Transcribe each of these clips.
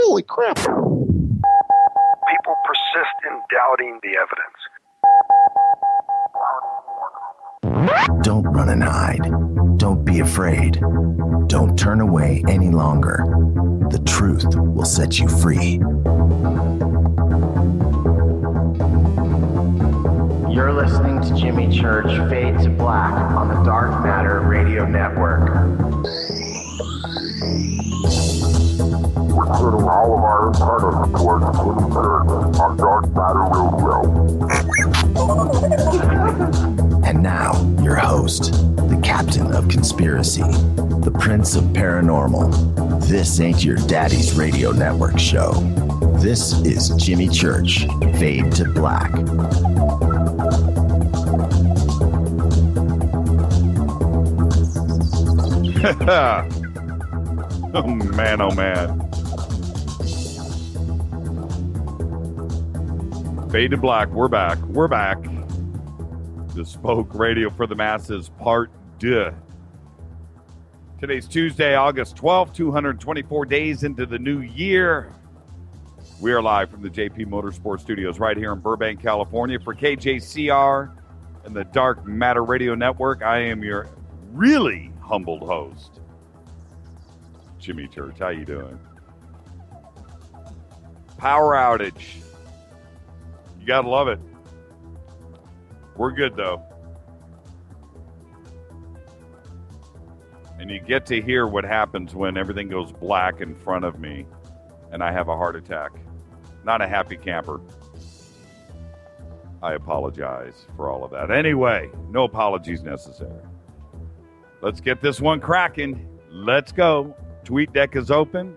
Holy crap. People persist in doubting the evidence. Don't run and hide. Don't be afraid. Don't turn away any longer. The truth will set you free. You're listening to Jimmy Church Fade to Black on the Dark Matter Radio Network. We're turning all of our antennas towards Jimmy Church on Dark Matter Radio. And now, your host, the captain of conspiracy, the prince of paranormal. This ain't your daddy's radio network show. This is Jimmy Church, Fade to Black. Oh man, oh man. Fade to Black, we're back. We're back. Bespoke Radio for the Masses, Part 2. Today's Tuesday, August 12th, 224 days into the new year. We are live from the JP Motorsports Studios right here in Burbank, California for KJCR and the Dark Matter Radio Network. I am your really humbled host, Jimmy Church. How you doing? Power outage. You gotta love it. We're good, though. And you get to hear what happens when everything goes black in front of me and I have a heart attack. Not a happy camper. I apologize for all of that. Anyway, no apologies necessary. Let's get this one cracking. Let's go. Tweet deck is open.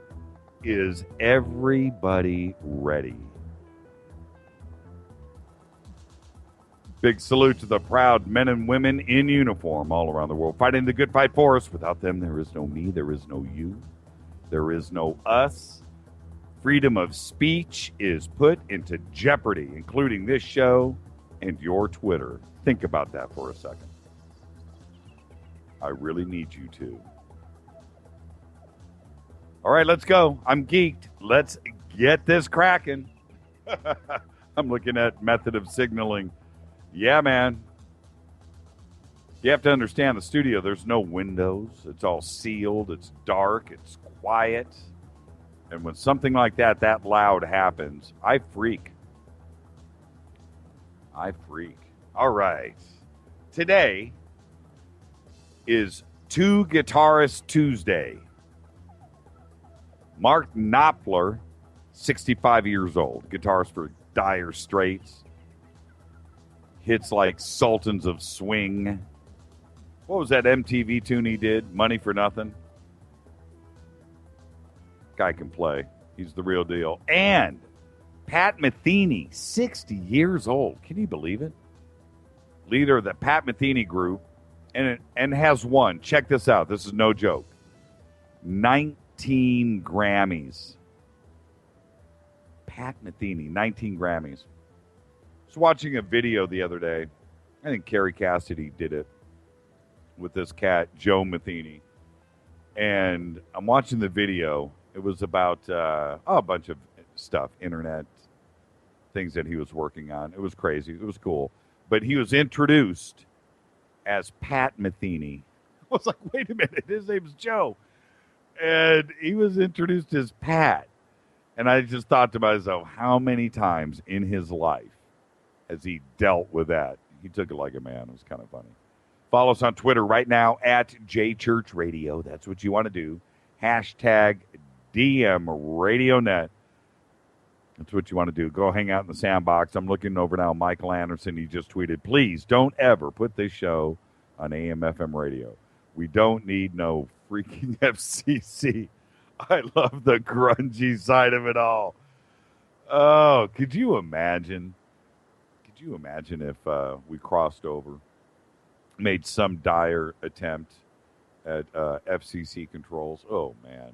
Is everybody ready? Big salute to the proud men and women in uniform all around the world, fighting the good fight for us. Without them, there is no me, there is no you, there is no us. Freedom of speech is put into jeopardy, including this show and your Twitter. Think about that for a second. I really need you to. All right, let's go. I'm geeked. Let's get this cracking. I'm looking at method of signaling. Yeah, man. You have to understand the studio. There's no windows. It's all sealed. It's dark. It's quiet. And when something like that loud happens, I freak. All right. Today is Two Guitarist Tuesday. Mark Knopfler, 65 years old, guitarist for Dire Straits. Hits like Sultans of Swing. What was that MTV tune he did? Money for Nothing. Guy can play. He's the real deal. And Pat Metheny, 60 years old. Can you believe it? Leader of the Pat Metheny Group. And has won. Check this out. This is no joke. 19 Grammys. Pat Metheny, 19 Grammys. I was watching a video the other day. I think Carrie Cassidy did it with this cat, Joe Metheny. And I'm watching the video. It was about a bunch of stuff, internet, things that he was working on. It was crazy. It was cool. But he was introduced as Pat Metheny. I was like, wait a minute, his name's Joe. And he was introduced as Pat. And I just thought to myself, how many times in his life has he dealt with that? He took it like a man. It was kind of funny. Follow us on Twitter right now at JChurchRadio. That's what you want to do. Hashtag DMRadioNet. That's what you want to do. Go hang out in the sandbox. I'm looking over now. Michael Anderson, he just tweeted, please don't ever put this show on AM/FM radio. We don't need no freaking FCC. I love the grungy side of it all. Oh, could you imagine? Could you imagine if we crossed over, made some dire attempt at FCC controls? Oh, man.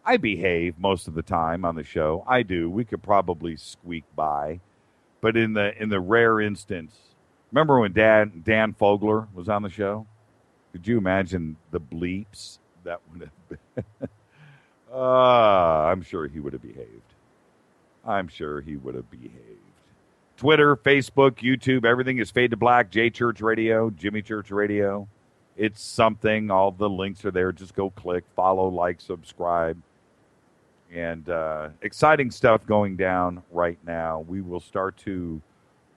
I behave most of the time on the show. I do. We could probably squeak by. But in the rare instance, remember when Dan Fogler was on the show? Could you imagine the bleeps that would have been? I'm sure he would have behaved. I'm sure he would have behaved. Twitter, Facebook, YouTube, everything is Fade to Black, J Church Radio, Jimmy Church Radio. It's something. All the links are there. Just go click, follow, like, subscribe. And exciting stuff going down right now. We will start to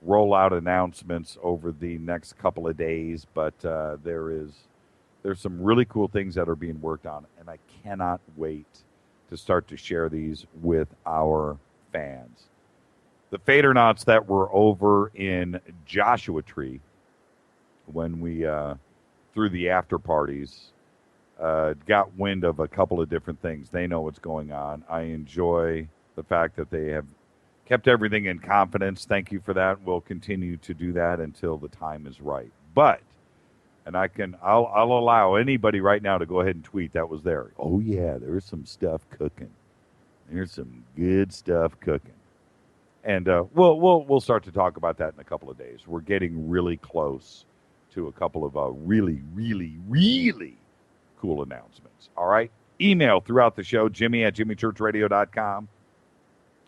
roll out announcements over the next couple of days, but there's some really cool things that are being worked on, and I cannot wait to start to share these with our fans. The Fadernauts that were over in Joshua Tree when we through the after parties got wind of a couple of different things. They know what's going on. I enjoy the fact that they have kept everything in confidence. Thank you for that. We'll continue to do that until the time is right. But, and I'll allow anybody right now to go ahead and tweet that was there. Oh yeah, there's some stuff cooking. There's some good stuff cooking. And we'll start to talk about that in a couple of days. We're getting really close to a couple of really, really, really cool announcements. All right? Email throughout the show, Jimmy@jimmychurchradio.com.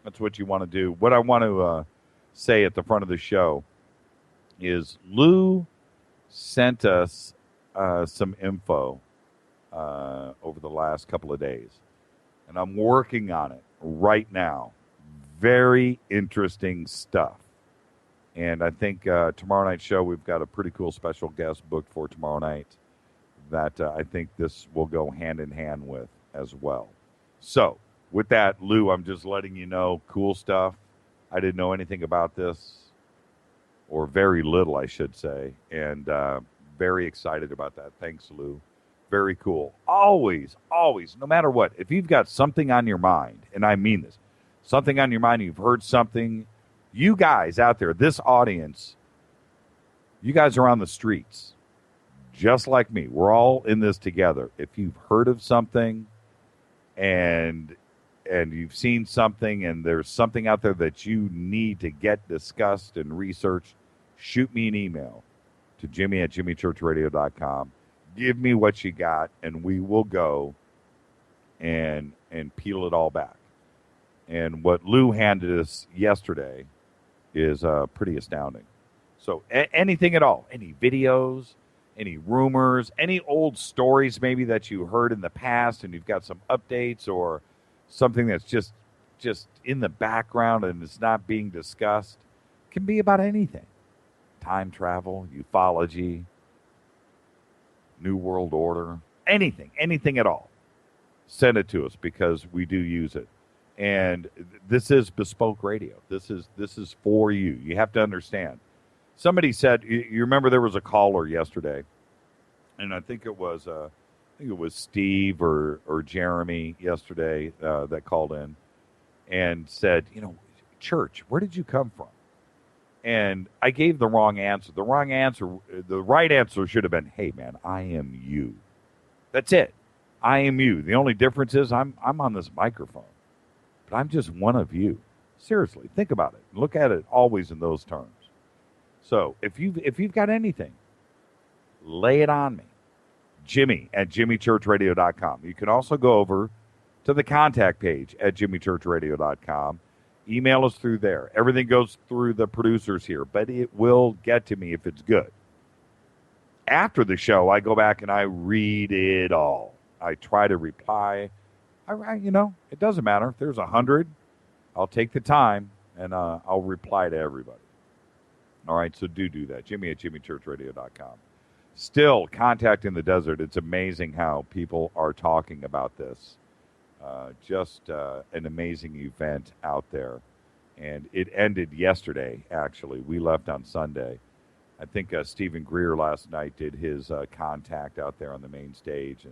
That's what you want to do. What I want to say at the front of the show is Lou sent us some info over the last couple of days, and I'm working on it right now. Very interesting stuff. And I think tomorrow night's show, we've got a pretty cool special guest booked for tomorrow night that I think this will go hand in hand with as well. So, with that, Lou, I'm just letting you know, cool stuff. I didn't know anything about this, or very little, I should say, and very excited about that. Thanks, Lou. Very cool. Always, no matter what, if you've got something on your mind, and I mean this, something on your mind, you've heard something, you guys out there, this audience, you guys are on the streets, just like me. We're all in this together. If you've heard of something and you've seen something and there's something out there that you need to get discussed and researched, shoot me an email to Jimmy@jimmychurchradio.com. Give me what you got, and we will go and peel it all back. And what Lou handed us yesterday is pretty astounding. So anything at all, any videos, any rumors, any old stories maybe that you heard in the past and you've got some updates, or something that's just in the background and it's not being discussed, can be about anything. Time travel, ufology, New World Order, anything at all. Send it to us because we do use it. And this is bespoke radio. This is for you. You have to understand. Somebody said, you remember there was a caller yesterday, and I think it was Steve or Jeremy yesterday that called in and said, church, where did you come from? And I gave the wrong answer. The right answer should have been, hey man, I am you. That's it. I am you. The only difference is I'm on this microphone. But I'm just one of you. Seriously, think about it. Look at it always in those terms. So if you've got anything, lay it on me. Jimmy@jimmychurchradio.com. You can also go over to the contact page at jimmychurchradio.com. Email us through there. Everything goes through the producers here, but it will get to me if it's good. After the show, I go back and I read it all. I try to reply. It doesn't matter. If there's 100, I'll take the time and I'll reply to everybody. All right, so do that. Jimmy@jimmychurchradio.com. Still, Contact in the Desert. It's amazing how people are talking about this. Just an amazing event out there. And it ended yesterday, actually. We left on Sunday. I think Stephen Greer last night did his Contact out there on the main stage,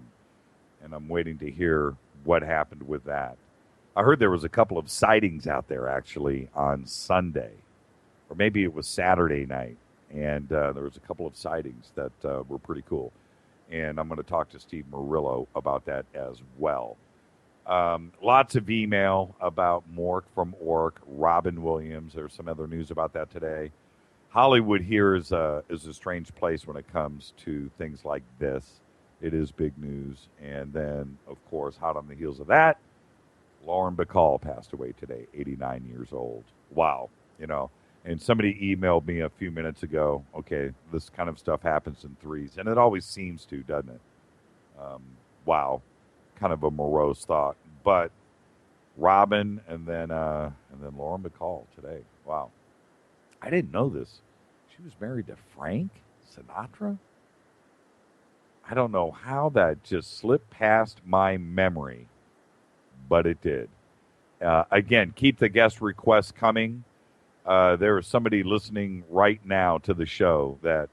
and I'm waiting to hear what happened with that. I heard there was a couple of sightings out there, actually, on Sunday. Or maybe it was Saturday night. And there was a couple of sightings that were pretty cool. And I'm going to talk to Steve Murillo about that as well. Lots of email about Mork from Ork, Robin Williams. There's some other news about that today. Hollywood here is a strange place when it comes to things like this. It is big news. And then, of course, hot on the heels of that, Lauren Lauren Bacall passed away today, 89 years old. Wow, you know. And somebody emailed me a few minutes ago, okay, this kind of stuff happens in threes. And it always seems to, doesn't it? Wow, kind of a morose thought. But Robin and then Lauren Bacall today. Wow. I didn't know this. She was married to Frank Sinatra? I don't know how that just slipped past my memory, but it did. Again, keep the guest requests coming. There is somebody listening right now to the show that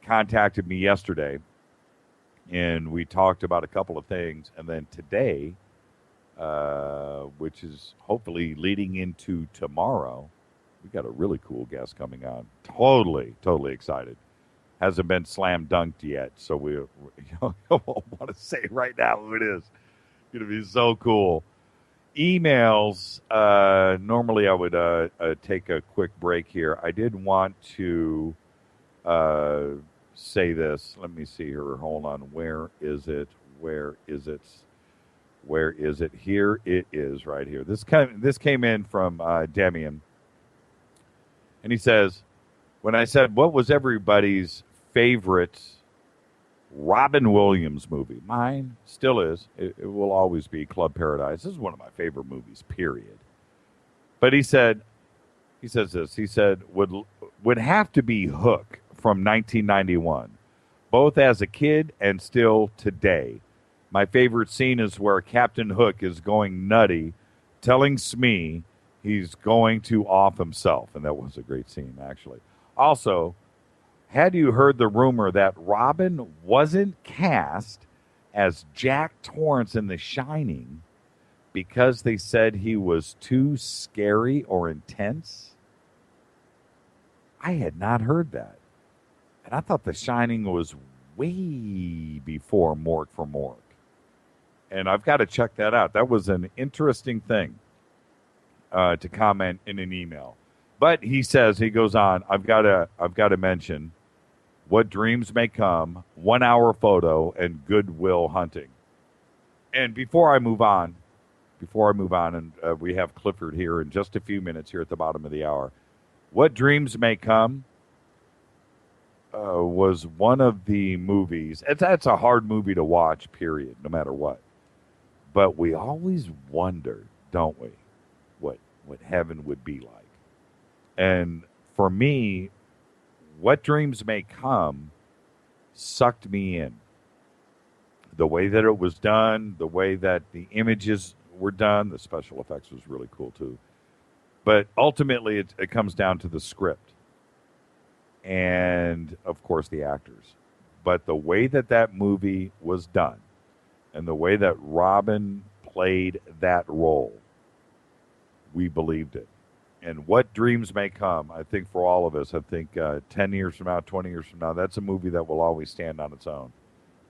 contacted me yesterday, and we talked about a couple of things. And then today, which is hopefully leading into tomorrow, we got a really cool guest coming on. Totally excited. Hasn't been slam dunked yet, so we won't want to say right now who it is. It's going to be so cool. Emails, normally I would take a quick break here. I did want to say this. Let me see here. Hold on. Where is it? Here it is right here. This came in from Demian. And he says, when I said, what was everybody's favorite Robin Williams movie? Mine still is. It will always be Club Paradise. This is one of my favorite movies, period. But he says this. He said, would have to be Hook from 1991, both as a kid and still today. My favorite scene is where Captain Hook is going nutty, telling Smee he's going to off himself. And that was a great scene, actually. Also, had you heard the rumor that Robin wasn't cast as Jack Torrance in The Shining because they said he was too scary or intense? I had not heard that. And I thought The Shining was way before Mork for Mork. And I've got to check that out. That was an interesting thing to comment in an email. But he goes on, I've got to mention What Dreams May Come, 1 Hour Photo, and Good Will Hunting. And before I move on, and we have Clifford here in just a few minutes here at the bottom of the hour. What Dreams May Come was one of the movies. That's a hard movie to watch, period, no matter what. But we always wonder, don't we, what heaven would be like. And for me, What Dreams May Come sucked me in. The way that it was done, the way that the images were done, the special effects was really cool too. But ultimately, it comes down to the script and, of course, the actors. But the way that movie was done and the way that Robin played that role, we believed it. And What Dreams May Come, I think for all of us, I think 10 years from now, 20 years from now, that's a movie that will always stand on its own.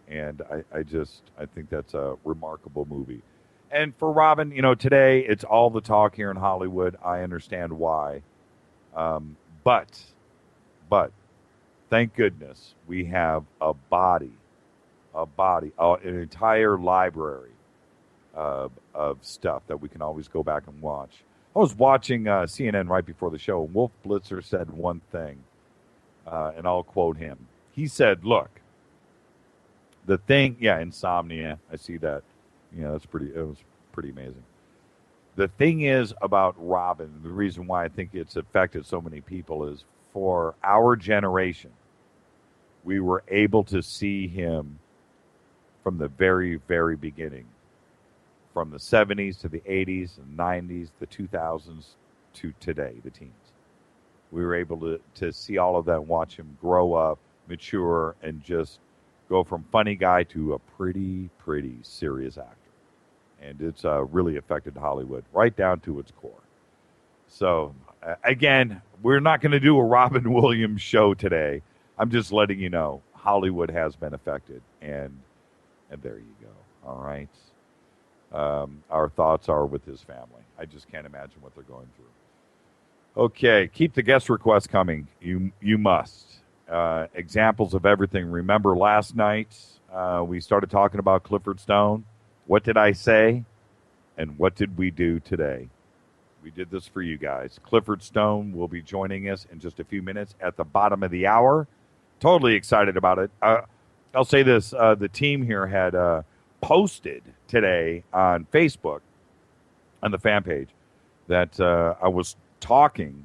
And I think that's a remarkable movie. And for Robin, today it's all the talk here in Hollywood. I understand why. But thank goodness we have an entire library of stuff that we can always go back and watch. I was watching CNN right before the show, and Wolf Blitzer said one thing, and I'll quote him. He said, look, the thing, insomnia, I see that. It was pretty amazing. The thing is about Robin, the reason why I think it's affected so many people is for our generation, we were able to see him from the very, very beginning. From the 70s to the 80s and 90s, the 2000s to today, the teens. We were able to see all of that and watch him grow up, mature, and just go from funny guy to a pretty, pretty serious actor. And it's really affected Hollywood right down to its core. So, again, we're not going to do a Robin Williams show today. I'm just letting you know Hollywood has been affected. And there you go. All right. Our thoughts are with his family. I just can't imagine what they're going through. Okay, keep the guest requests coming. You must. Examples of everything. Remember last night we started talking about Clifford Stone. What did I say? And what did we do today? We did this for you guys. Clifford Stone will be joining us in just a few minutes at the bottom of the hour. Totally excited about it. I'll say this. The team here had posted today on Facebook, on the fan page, that I was talking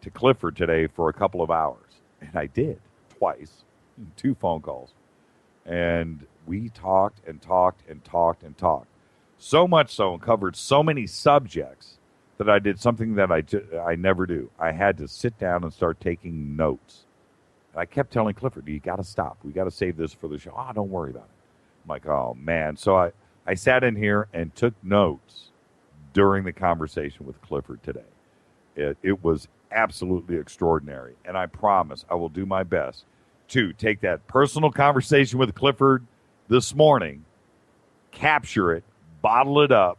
to Clifford today for a couple of hours. And I did, twice, 2 phone calls. And we talked and talked and talked and talked. So much so, and covered so many subjects, that I did something that I never do. I had to sit down and start taking notes. And I kept telling Clifford, you got to stop. We got to save this for the show. Oh, don't worry about it. I'm like, oh, man. So I sat in here and took notes during the conversation with Clifford today. It was absolutely extraordinary. And I promise I will do my best to take that personal conversation with Clifford this morning, capture it, bottle it up,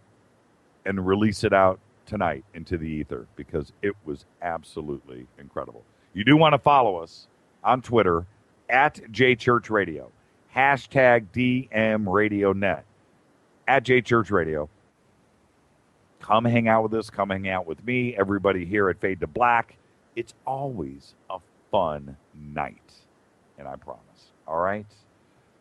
and release it out tonight into the ether, because it was absolutely incredible. You do want to follow us on Twitter at JChurchRadio, hashtag DMRadioNet, at JChurchRadio. Come hang out with us. Come hang out with me. Everybody here at Fade to Black. It's always a fun night, and I promise. All right?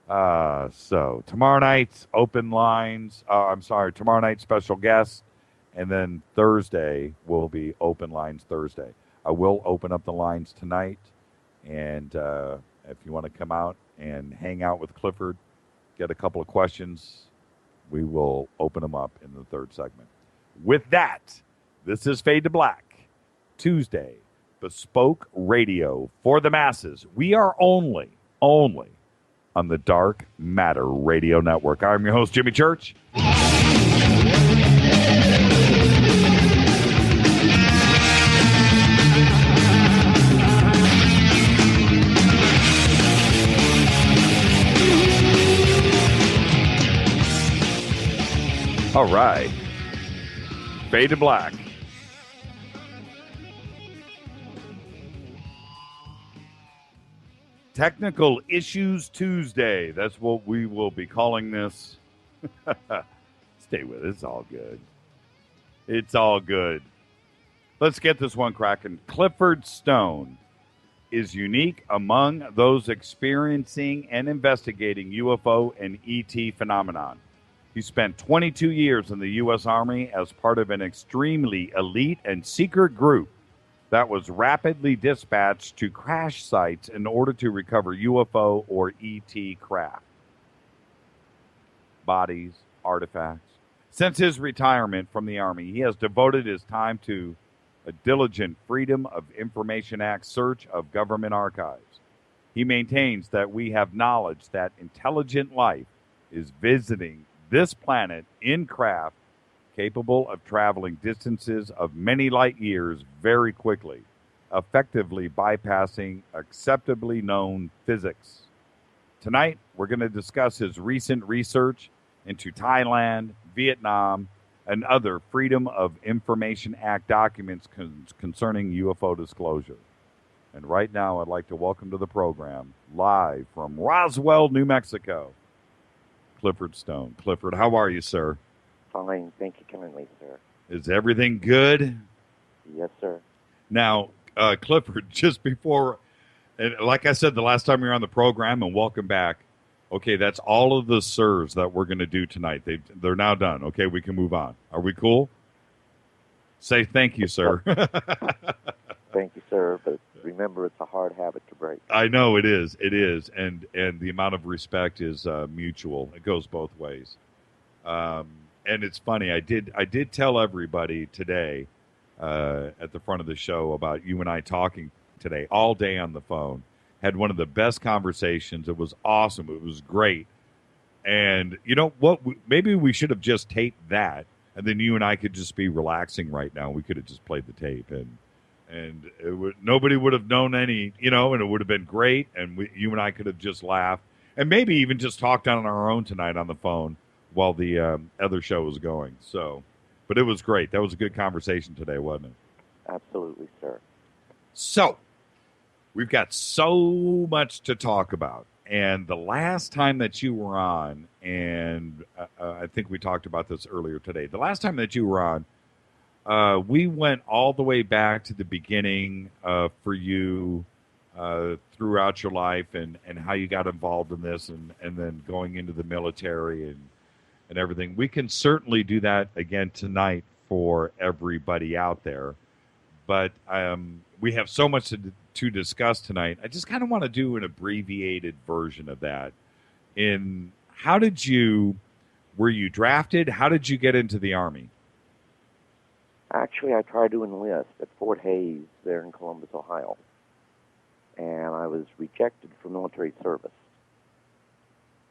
So tomorrow night, open lines. Tomorrow night, special guest. And then Thursday will be open lines Thursday. I will open up the lines tonight. And if you want to come out and hang out with Clifford, get a couple of questions, we will open them up in the third segment. With that, this is Fade to Black, Tuesday, bespoke radio for the masses. We are only on the Dark Matter Radio Network. I'm your host, Jimmy Church. All right. Fade to Black. Technical Issues Tuesday. That's what we will be calling this. Stay with it. It's all good. It's all good. Let's get this one cracking. Clifford Stone is unique among those experiencing and investigating UFO and ET phenomenon. He spent 22 years in the U.S. Army as part of an extremely elite and secret group that was rapidly dispatched to crash sites in order to recover UFO or ET craft, bodies, artifacts. Since his retirement from the Army, he has devoted his time to a diligent Freedom of Information Act search of government archives. He maintains that we have knowledge that intelligent life is visiting this planet in craft capable of traveling distances of many light years very quickly, effectively bypassing acceptably known physics. Tonight, we're going to discuss his recent research into Thailand, Vietnam, and other Freedom of Information Act documents concerning UFO disclosure. And right now, I'd like to welcome to the program, live from Roswell, New Mexico, Clifford Stone. Clifford, how are you, sir? Fine. Thank you kindly, sir. Is everything good? Yes, sir. Now, Clifford, just before, and like I said the last time you were on the program, and welcome back. Okay, that's all of the sirs that we're going to do tonight. They're now done. Okay, we can move on. Are we cool? Say thank you, sir. Thank you, sir. But remember, it's a hard habit to break. I know it is. It is, and the amount of respect is mutual. It goes both ways. And it's funny. I did tell everybody today at the front of the show about you and I talking today all day on the phone. Had one of the best conversations. It was awesome. It was great. And you know what? Maybe we should have just taped that, and then you and I could just be relaxing right now. We could have just played the tape, and nobody would have known any, and it would have been great. And you and I could have just laughed, and maybe even just talked on our own tonight on the phone while the other show was going. So, but it was great. That was a good conversation today, wasn't it? Absolutely, sir. So, we've got so much to talk about. And the last time that you were on, and I think we talked about this earlier today, the last time that you were on, we went all the way back to the beginning for you throughout your life and how you got involved in this and then going into the military and everything. We can certainly do that again tonight for everybody out there. But we have so much to discuss tonight. I just kind of want to do an abbreviated version of that. Were you drafted? How did you get into the Army? Actually, I tried to enlist at Fort Hays there in Columbus, Ohio, and I was rejected for military service.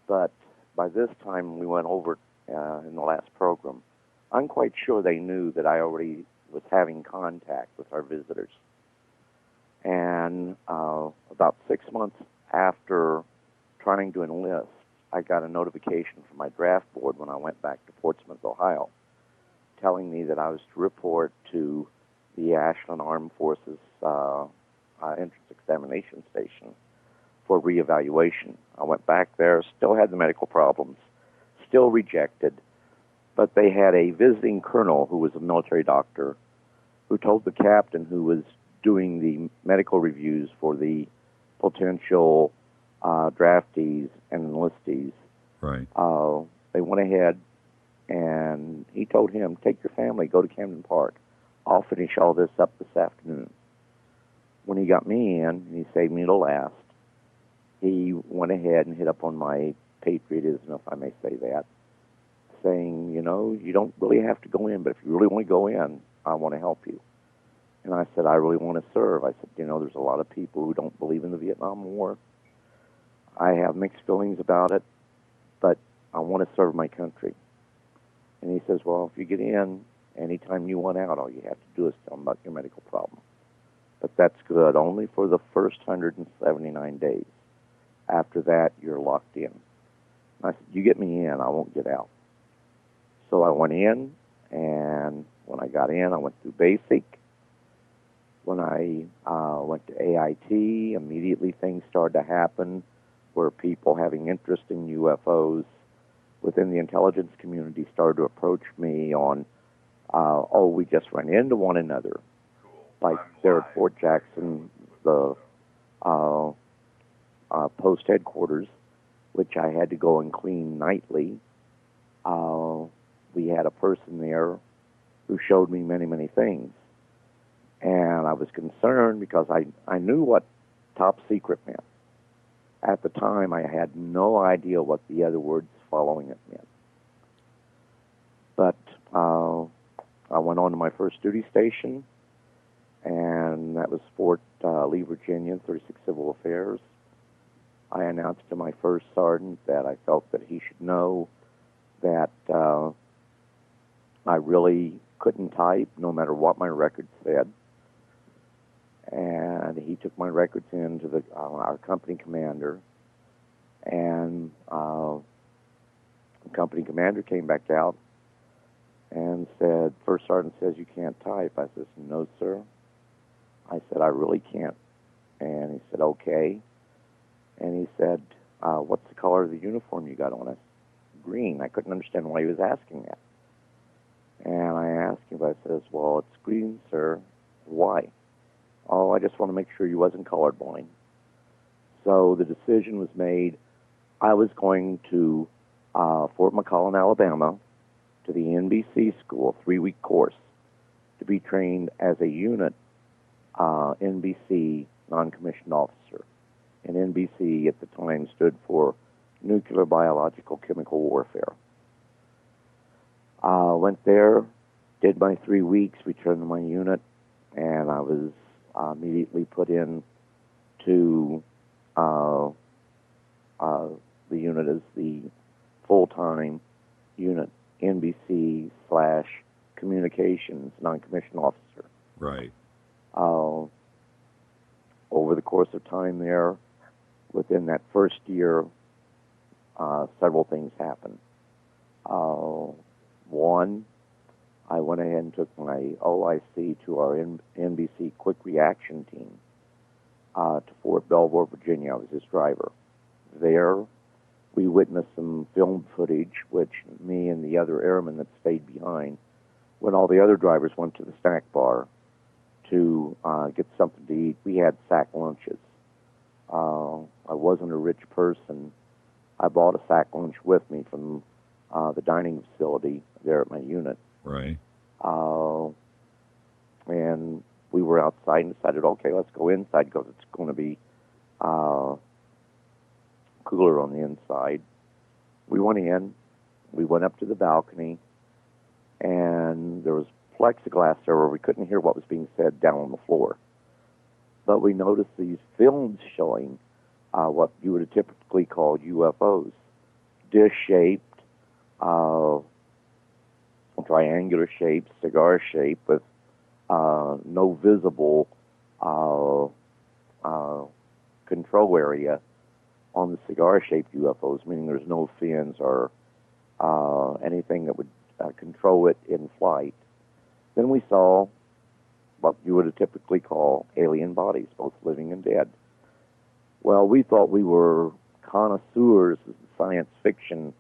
But by this time, we went over in the last program. I'm quite sure they knew that I already was having contact with our visitors. And about 6 months after trying to enlist, I got a notification from my draft board when I went back to Portsmouth, Ohio, telling me that I was to report to the Ashland Armed Forces entrance examination station for reevaluation. I went back there, still had the medical problems, still rejected, but they had a visiting colonel who was a military doctor who told the captain who was doing the medical reviews for the potential draftees and enlistees. Right. They went ahead and he told him, take your family, go to Camden Park. I'll finish all this up this afternoon. When he got me in, and he saved me to last, he went ahead and hit up on my patriotism, if I may say that, saying, you know, you don't really have to go in, but if you really want to go in, I want to help you. And I said, I really want to serve. I said, you know, there's a lot of people who don't believe in the Vietnam War. I have mixed feelings about it, but I want to serve my country. And he says, well, if you get in, anytime you want out, all you have to do is tell them about your medical problem. But that's good only for the first 179 days. After that, you're locked in. And I said, you get me in, I won't get out. So I went in, and when I got in, I went through basic. When I went to AIT, immediately things started to happen where people having interest in UFOs within the intelligence community started to approach me on, we just ran into one another. Like there at Fort Jackson, the post headquarters, which I had to go and clean nightly. We had a person there who showed me many, many things. And I was concerned because I knew what top secret meant. At the time, I had no idea what the other words following it meant. But I went on to my first duty station, and that was Fort Lee, Virginia, 36 Civil Affairs. I announced to my first sergeant that I felt that he should know that I really couldn't type, no matter what my record said. And he took my records in to our company commander, and the company commander came back out and said, First Sergeant says you can't type. I said, no, sir. I said, I really can't. And he said, okay. And he said, what's the color of the uniform you got on? I said, green. I couldn't understand why he was asking that. And I asked him, I says, well, it's green, sir. Why? Oh, I just want to make sure you wasn't colorblind. So the decision was made. I was going to Fort McCollum, Alabama, to the NBC school, 3-week course, to be trained as a unit NBC non-commissioned officer. And NBC at the time stood for Nuclear, Biological, Chemical Warfare. Went there, did my 3 weeks, returned to my unit, and I was immediately put in to the unit as the full-time unit NBC/communications non-commissioned officer. Right. Over the course of time there, within that first year, several things happened. One, I went ahead and took my OIC to our NBC Quick Reaction Team to Fort Belvoir, Virginia. I was his driver. there. We witnessed some film footage, which me and the other airmen that stayed behind, when all the other drivers went to the snack bar to get something to eat, we had sack lunches. I wasn't a rich person. I bought a sack lunch with me from the dining facility there at my unit. Right. And we were outside and decided, okay, let's go inside because it's going to be cooler on the inside. We went in, we went up to the balcony, and there was plexiglass there where we couldn't hear what was being said down on the floor. But we noticed these films showing what you would have typically called UFOs, dish-shaped, triangular shape, cigar shape, with no visible control area on the cigar-shaped UFOs, meaning there's no fins or anything that would control it in flight. Then we saw what you would typically call alien bodies, both living and dead. Well, we thought we were connoisseurs of science fiction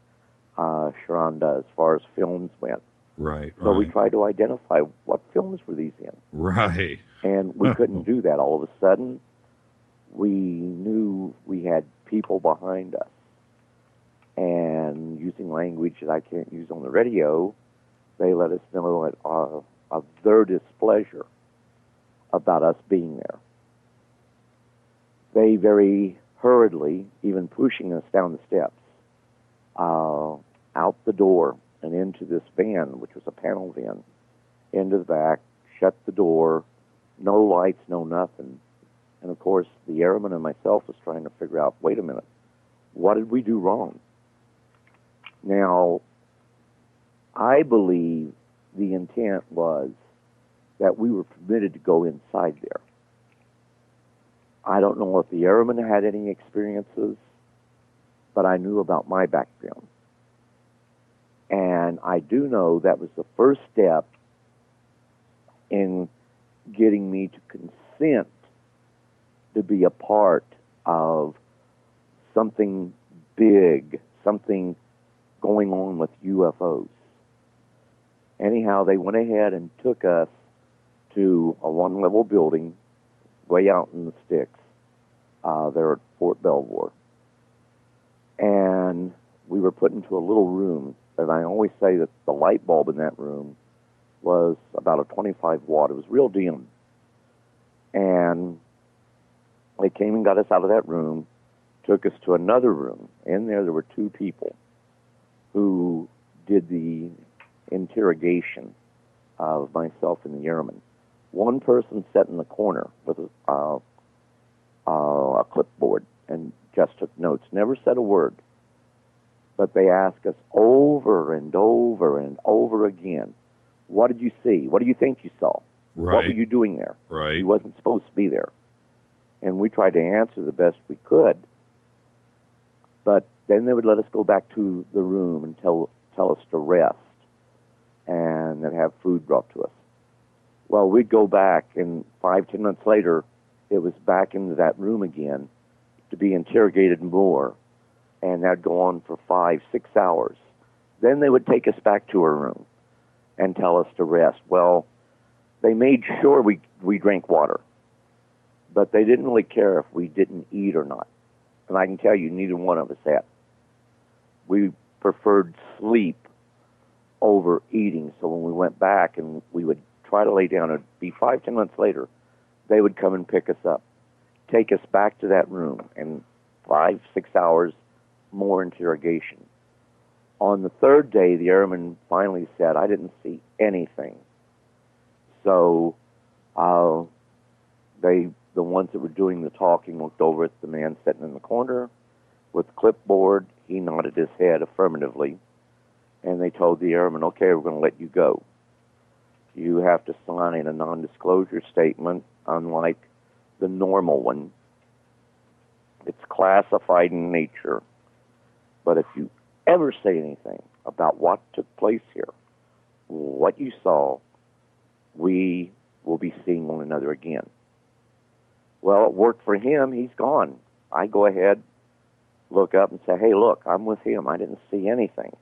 charanda as far as films went. Right. So we tried to identify what films were these in. Right. And we couldn't do that. All of a sudden, we knew we had people behind us. And using language that I can't use on the radio, they let us know of their displeasure about us being there. They very hurriedly, even pushing us down the steps, out the door and into this van, which was a panel van, into the back, shut the door, no lights, no nothing. And of course, the airman and myself was trying to figure out, wait a minute, what did we do wrong? Now, I believe the intent was that we were permitted to go inside there. I don't know if the airman had any experiences, but I knew about my background. And I do know that was the first step in getting me to consent to be a part of something big, something going on with UFOs. Anyhow, they went ahead and took us to a one-level building way out in the sticks there at Fort Belvoir. And we were put into a little room, and I always say that the light bulb in that room was about a 25 watt. It was real dim. And they came and got us out of that room, took us to another room. In there were two people who did the interrogation of myself and the airman. One person sat in the corner with a clipboard and just took notes, never said a word. But they asked us over and over and over again, what did you see? What do you think you saw? Right. What were you doing there? Right. He wasn't supposed to be there. And we tried to answer the best we could. But then they would let us go back to the room and tell us to rest and then have food brought to us. Well, we'd go back, and 5-10 minutes later, it was back into that room again to be interrogated more, and that'd go on for 5-6 hours. Then they would take us back to our room and tell us to rest. Well, they made sure we drank water, but they didn't really care if we didn't eat or not. And I can tell you, neither one of us had. We preferred sleep over eating, so when we went back and we would try to lay down, it'd be 5-10 minutes later, they would come and pick us up, take us back to that room, and 5-6 hours more interrogation. On the third day, the airman finally said, I didn't see anything. So the ones that were doing the talking looked over at the man sitting in the corner with the clipboard. He nodded his head affirmatively, and they told the airman, okay, we're going to let you go. You have to sign a non-disclosure statement, unlike the normal one. It's classified in nature. But if you ever say anything about what took place here, what you saw, we will be seeing one another again. Well, it worked for him. He's gone. I go ahead, look up and say, hey, look, I'm with him. I didn't see anything.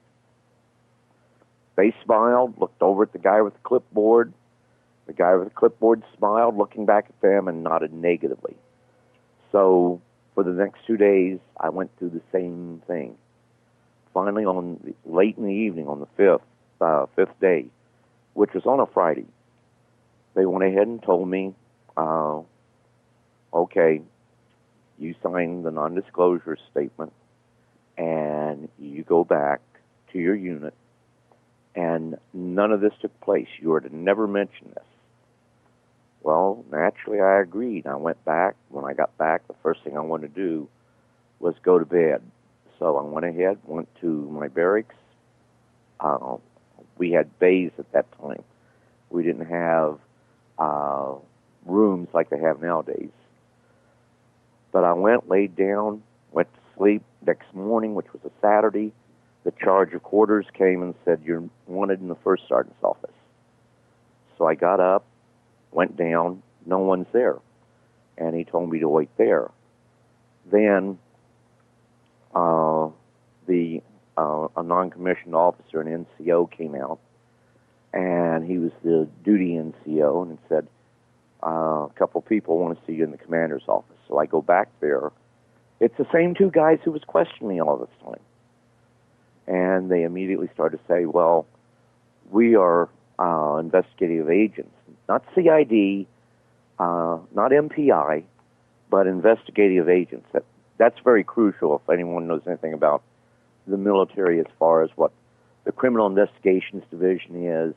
They smiled, looked over at the guy with the clipboard. The guy with the clipboard smiled, looking back at them, and nodded negatively. So for the next 2 days, I went through the same thing. Finally, late in the evening, on the fifth day, which was on a Friday, they went ahead and told me, okay, you signed the non-disclosure statement, and you go back to your unit, and none of this took place. You are to never mention this. Well, naturally, I agreed. I went back. When I got back, the first thing I wanted to do was go to bed. So I went ahead, went to my barracks. We had bays at that time. We didn't have rooms like they have nowadays. But I went, laid down, went to sleep. Next morning, which was a Saturday, the charge of quarters came and said, you're wanted in the first sergeant's office. So I got up, went down, no one's there. And he told me to wait there. Then a non-commissioned officer, an NCO, came out, and he was the duty NCO, and said, a couple people want to see you in the commander's office. So I go back there. It's the same two guys who was questioning me all this time. And they immediately started to say, well, we are investigative agents, not CID, not MPI, but investigative agents. That's very crucial if anyone knows anything about the military as far as what the Criminal Investigations Division is,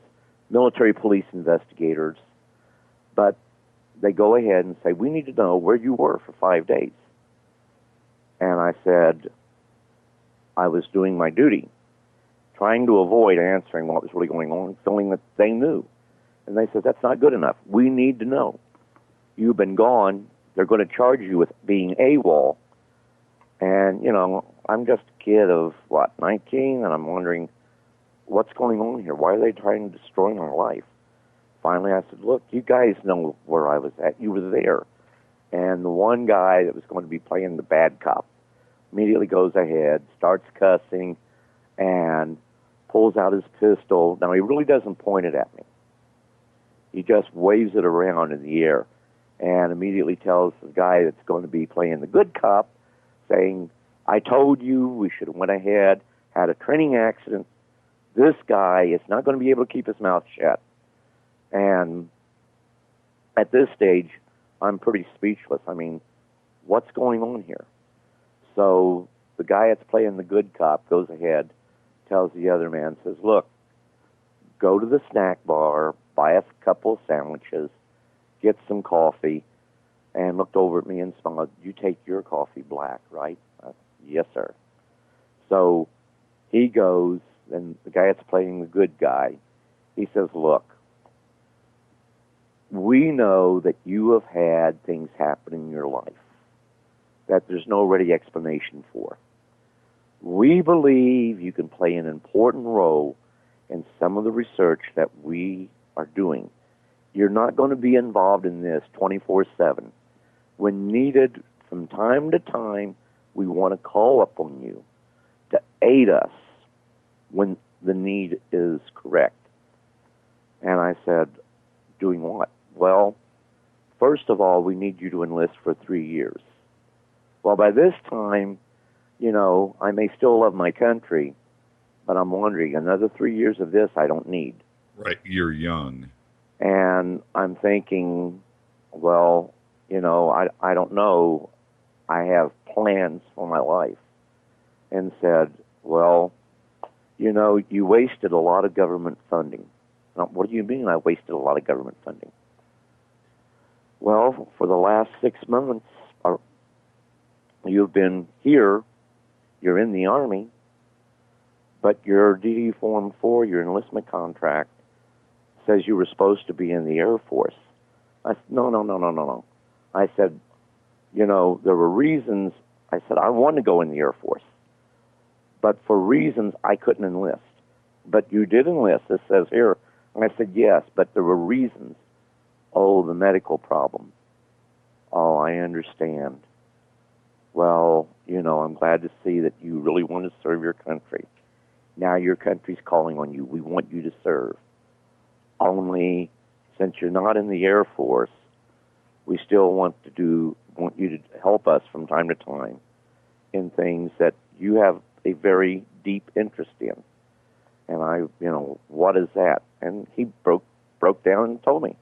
military police investigators. But they go ahead and say, we need to know where you were for 5 days. And I said, I was doing my duty, trying to avoid answering what was really going on, feeling that they knew. And they said, that's not good enough. We need to know. You've been gone. They're going to charge you with being AWOL. And, you know, I'm just a kid of, 19? And I'm wondering, what's going on here? Why are they trying to destroy my life? Finally, I said, look, you guys know where I was at. You were there. And the one guy that was going to be playing the bad cop immediately goes ahead, starts cussing, and pulls out his pistol. Now, he really doesn't point it at me. He just waves it around in the air and immediately tells the guy that's going to be playing the good cop, saying, I told you we should have went ahead, had a training accident. This guy is not going to be able to keep his mouth shut. And at this stage, I'm pretty speechless. I mean, what's going on here? So the guy that's playing the good cop goes ahead, tells the other man, says, look, go to the snack bar, buy a couple of sandwiches, get some coffee, and looked over at me and smiled. You take your coffee black, right? Yes, sir. So he goes, and the guy that's playing the good guy, he says, look, we know that you have had things happen in your life that there's no ready explanation for. We believe you can play an important role in some of the research that we are doing. You're not going to be involved in this 24/7. When needed, from time to time, we want to call upon you to aid us when the need is correct. And I said, doing what? Well, first of all, we need you to enlist for 3 years. Well, by this time, you know, I may still love my country, but I'm wondering, another 3 years of this I don't need. Right, you're young. And I'm thinking, well, you know, I don't know. I have plans for my life. And said, well, you know, you wasted a lot of government funding. Now, what do you mean I wasted a lot of government funding? Well, for the last 6 months, you've been here, you're in the Army, but your DD Form 4, your enlistment contract, says you were supposed to be in the Air Force. I said, no. I said, you know, there were reasons. I said, I want to go in the Air Force, but for reasons I couldn't enlist. But you did enlist, it says here. And I said, yes, but there were reasons. Oh, the medical problem. Oh, I understand. Well, I'm glad to see that you really want to serve your country. Now your country's calling on you. We want you to serve. Only, since you're not in the Air Force, we still want you to help us from time to time in things that you have a very deep interest in. And what is that? And he broke down and told me,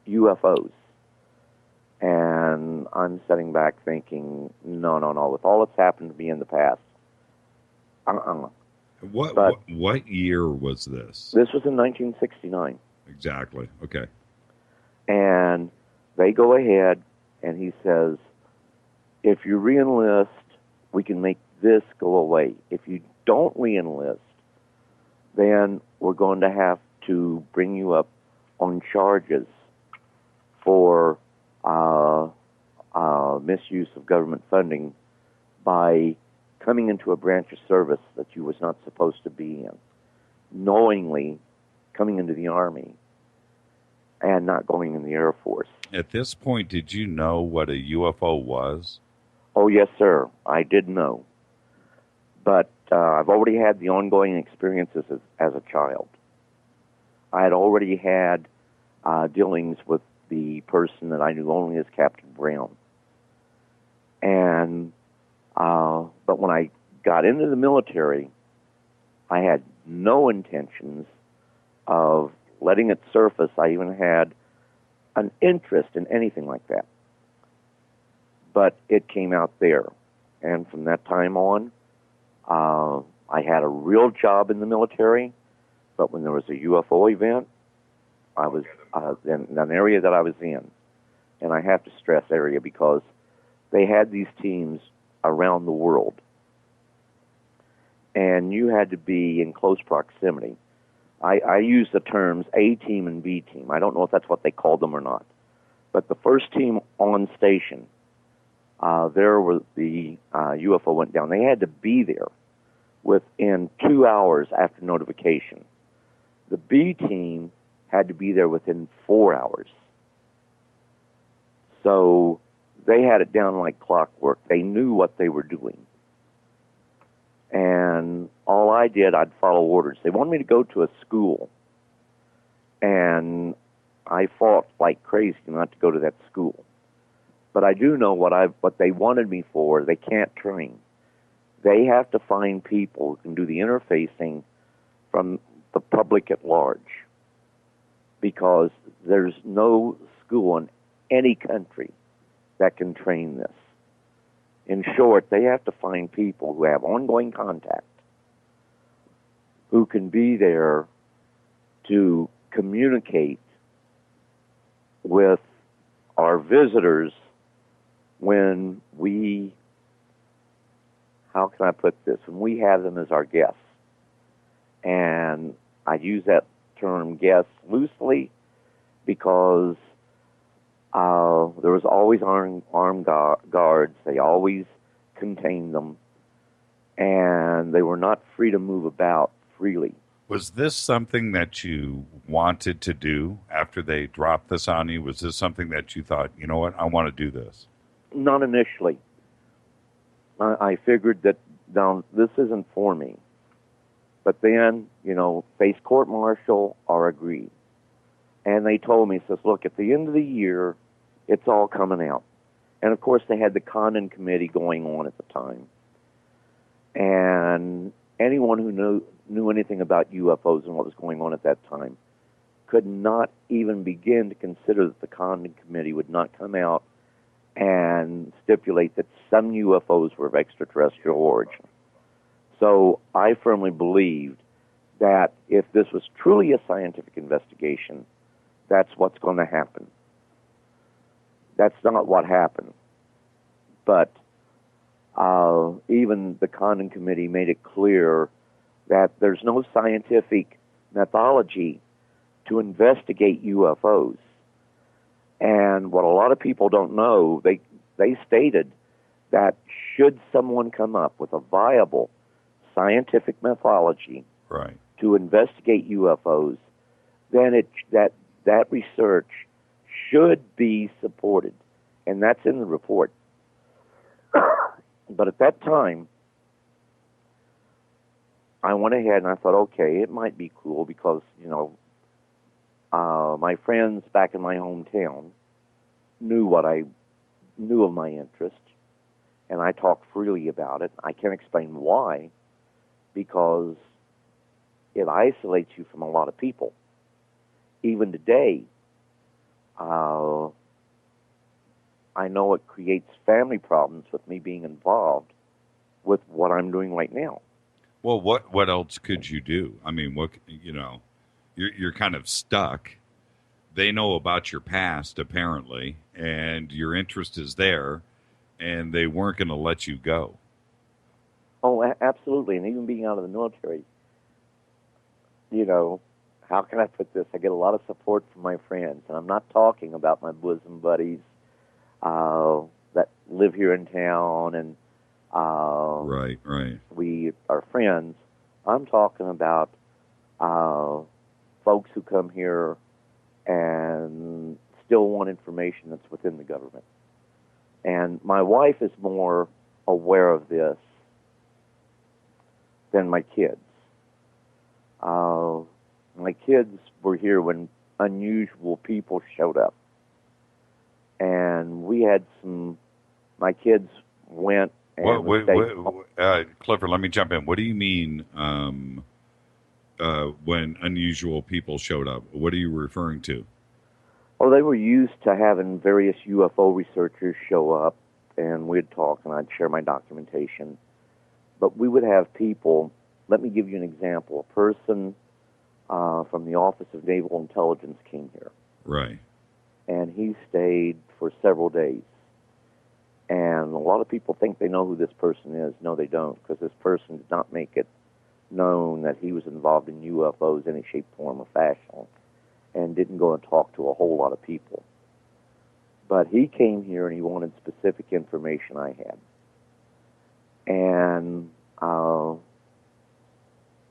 UFOs. And I'm sitting back thinking, no. With all that's happened to me in the past, What year was this? This was in 1969. Exactly. Okay. And they go ahead, and he says, if you re-enlist, we can make this go away. If you don't re-enlist, then we're going to have to bring you up on charges for misuse of government funding by coming into a branch of service that you was not supposed to be in, knowingly coming into the Army and not going in the Air Force. At this point, did you know what a UFO was? Oh, yes, sir. I did know. But I've already had the ongoing experiences as a child. I had already had dealings with the person that I knew only as Captain Brown. And but when I got into the military, I had no intentions of letting it surface. I even had an interest in anything like that. But it came out there. And from that time on, I had a real job in the military, but when there was a UFO event, I was in an area that I was in. And I have to stress area because they had these teams around the world. And you had to be in close proximity. I use the terms A team and B team. I don't know if that's what they called them or not. But the first team on station, there were the UFO went down. They had to be there within 2 hours after notification. The B team had to be there within 4 hours. So they had it down like clockwork. They knew what they were doing. And all I did, I'd follow orders. They wanted me to go to a school. And I fought like crazy not to go to that school. But I do know what they wanted me for. They can't train. They have to find people who can do the interfacing from the public at large. Because there's no school in any country that can train this. In short, they have to find people who have ongoing contact, who can be there to communicate with our visitors when we, how can I put this, when we have them as our guests. And I use that term guests loosely because there was always armed guards. They always contained them, and they were not free to move about freely. Was this something that you wanted to do after they dropped this on you? Was this something that you thought, you know what, I want to do this? Not initially. I figured that, now, this isn't for me. But then, face court-martial or agree. And they told me, says, look, at the end of the year, it's all coming out. And, of course, they had the Condon Committee going on at the time. And anyone who knew anything about UFOs and what was going on at that time could not even begin to consider that the Condon Committee would not come out and stipulate that some UFOs were of extraterrestrial origin. So I firmly believed that if this was truly a scientific investigation, that's what's going to happen. That's not what happened. But even the Condon Committee made it clear that there's no scientific methodology to investigate UFOs. And what a lot of people don't know, they stated that should someone come up with a viable scientific methodology right. to investigate UFOs, then that research should be supported. And that's in the report. But at that time, I went ahead and I thought, okay, it might be cool because, my friends back in my hometown knew what I knew of my interest, and I talked freely about it. I can't explain why, because it isolates you from a lot of people. Even today, I know it creates family problems with me being involved with what I'm doing right now. Well, what else could you do? I mean, you're kind of stuck. They know about your past apparently, and your interest is there, and they weren't going to let you go. Oh, absolutely. And even being out of the military, how can I put this? I get a lot of support from my friends, and I'm not talking about my bosom buddies that live here in town, and Right. we are friends. I'm talking about folks who come here and still want information that's within the government. And my wife is more aware of this than my kids. My kids were here when unusual people showed up. And we had my kids went and Clifford, let me jump in. What do you mean when unusual people showed up? What are you referring to? Oh, they were used to having various UFO researchers show up, and we'd talk, and I'd share my documentation. But we would have people. Let me give you an example. A person from the Office of Naval Intelligence came here. Right. And he stayed for several days. And a lot of people think they know who this person is. No, they don't, because this person did not make it known that he was involved in UFOs in any shape, form, or fashion, and didn't go and talk to a whole lot of people. But he came here and he wanted specific information I had. And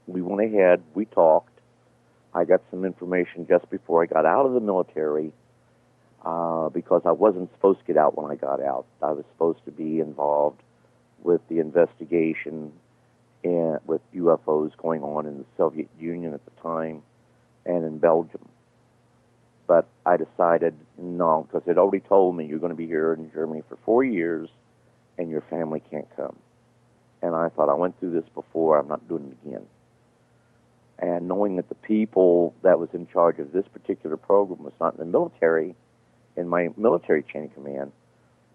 we went ahead, we talked. I got some information just before I got out of the military, because I wasn't supposed to get out when I got out. I was supposed to be involved with the investigation with UFOs going on in the Soviet Union at the time and in Belgium. But I decided no, because they'd already told me you're going to be here in Germany for 4 years and your family can't come. And I thought, I went through this before, I'm not doing it again. And knowing that the people that was in charge of this particular program was not in the military, in my military chain of command,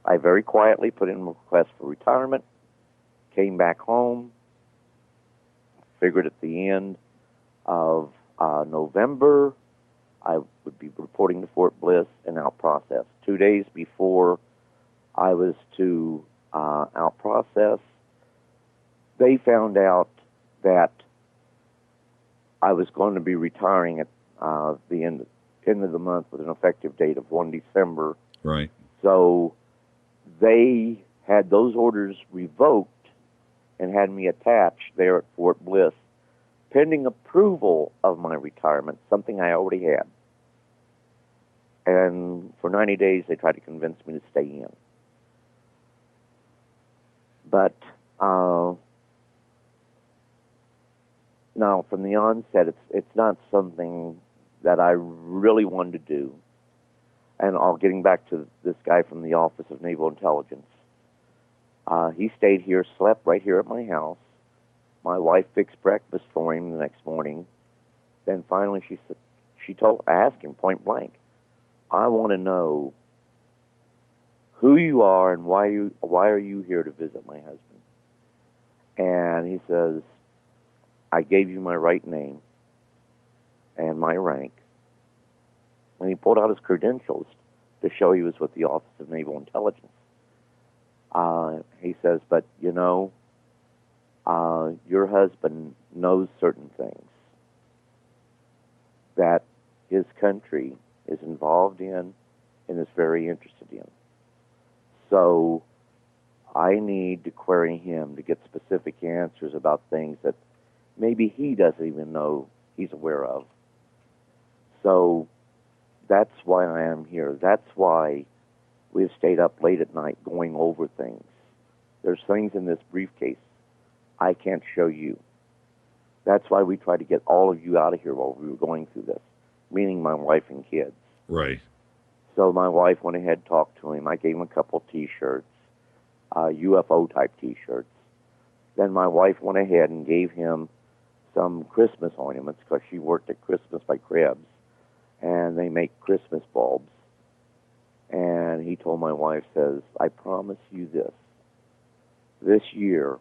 I very quietly put in a request for retirement, came back home, figured at the end of November, I would be reporting to Fort Bliss and out process. 2 days before I was to out process, they found out that I was going to be retiring at the end of the month with an effective date of 1 December. Right. So they had those orders revoked and had me attached there at Fort Bliss, pending approval of my retirement, something I already had. And for 90 days, they tried to convince me to stay in. But now, from the onset, it's not something that I really wanted to do. And getting back to this guy from the Office of Naval Intelligence, he stayed here, slept right here at my house. My wife fixed breakfast for him the next morning. Then finally, I asked him point blank, I want to know who you are and why are you here to visit my husband? And he says, I gave you my right name and my rank. And he pulled out his credentials to show he was with the Office of Naval Intelligence. He says, but your husband knows certain things that his country is involved in and is very interested in. So I need to query him to get specific answers about things that maybe he doesn't even know he's aware of. So that's why I am here. That's why we've stayed up late at night going over things. there's things in this briefcase I can't show you. That's why we tried to get all of you out of here while we were going through this, meaning my wife and kids. Right. So my wife went ahead and talked to him. I gave him a couple T-shirts, UFO-type T-shirts. Then my wife went ahead and gave him some Christmas ornaments because she worked at Christmas by Krebs, and they make Christmas bulbs. And he told my wife, says, I promise you this year,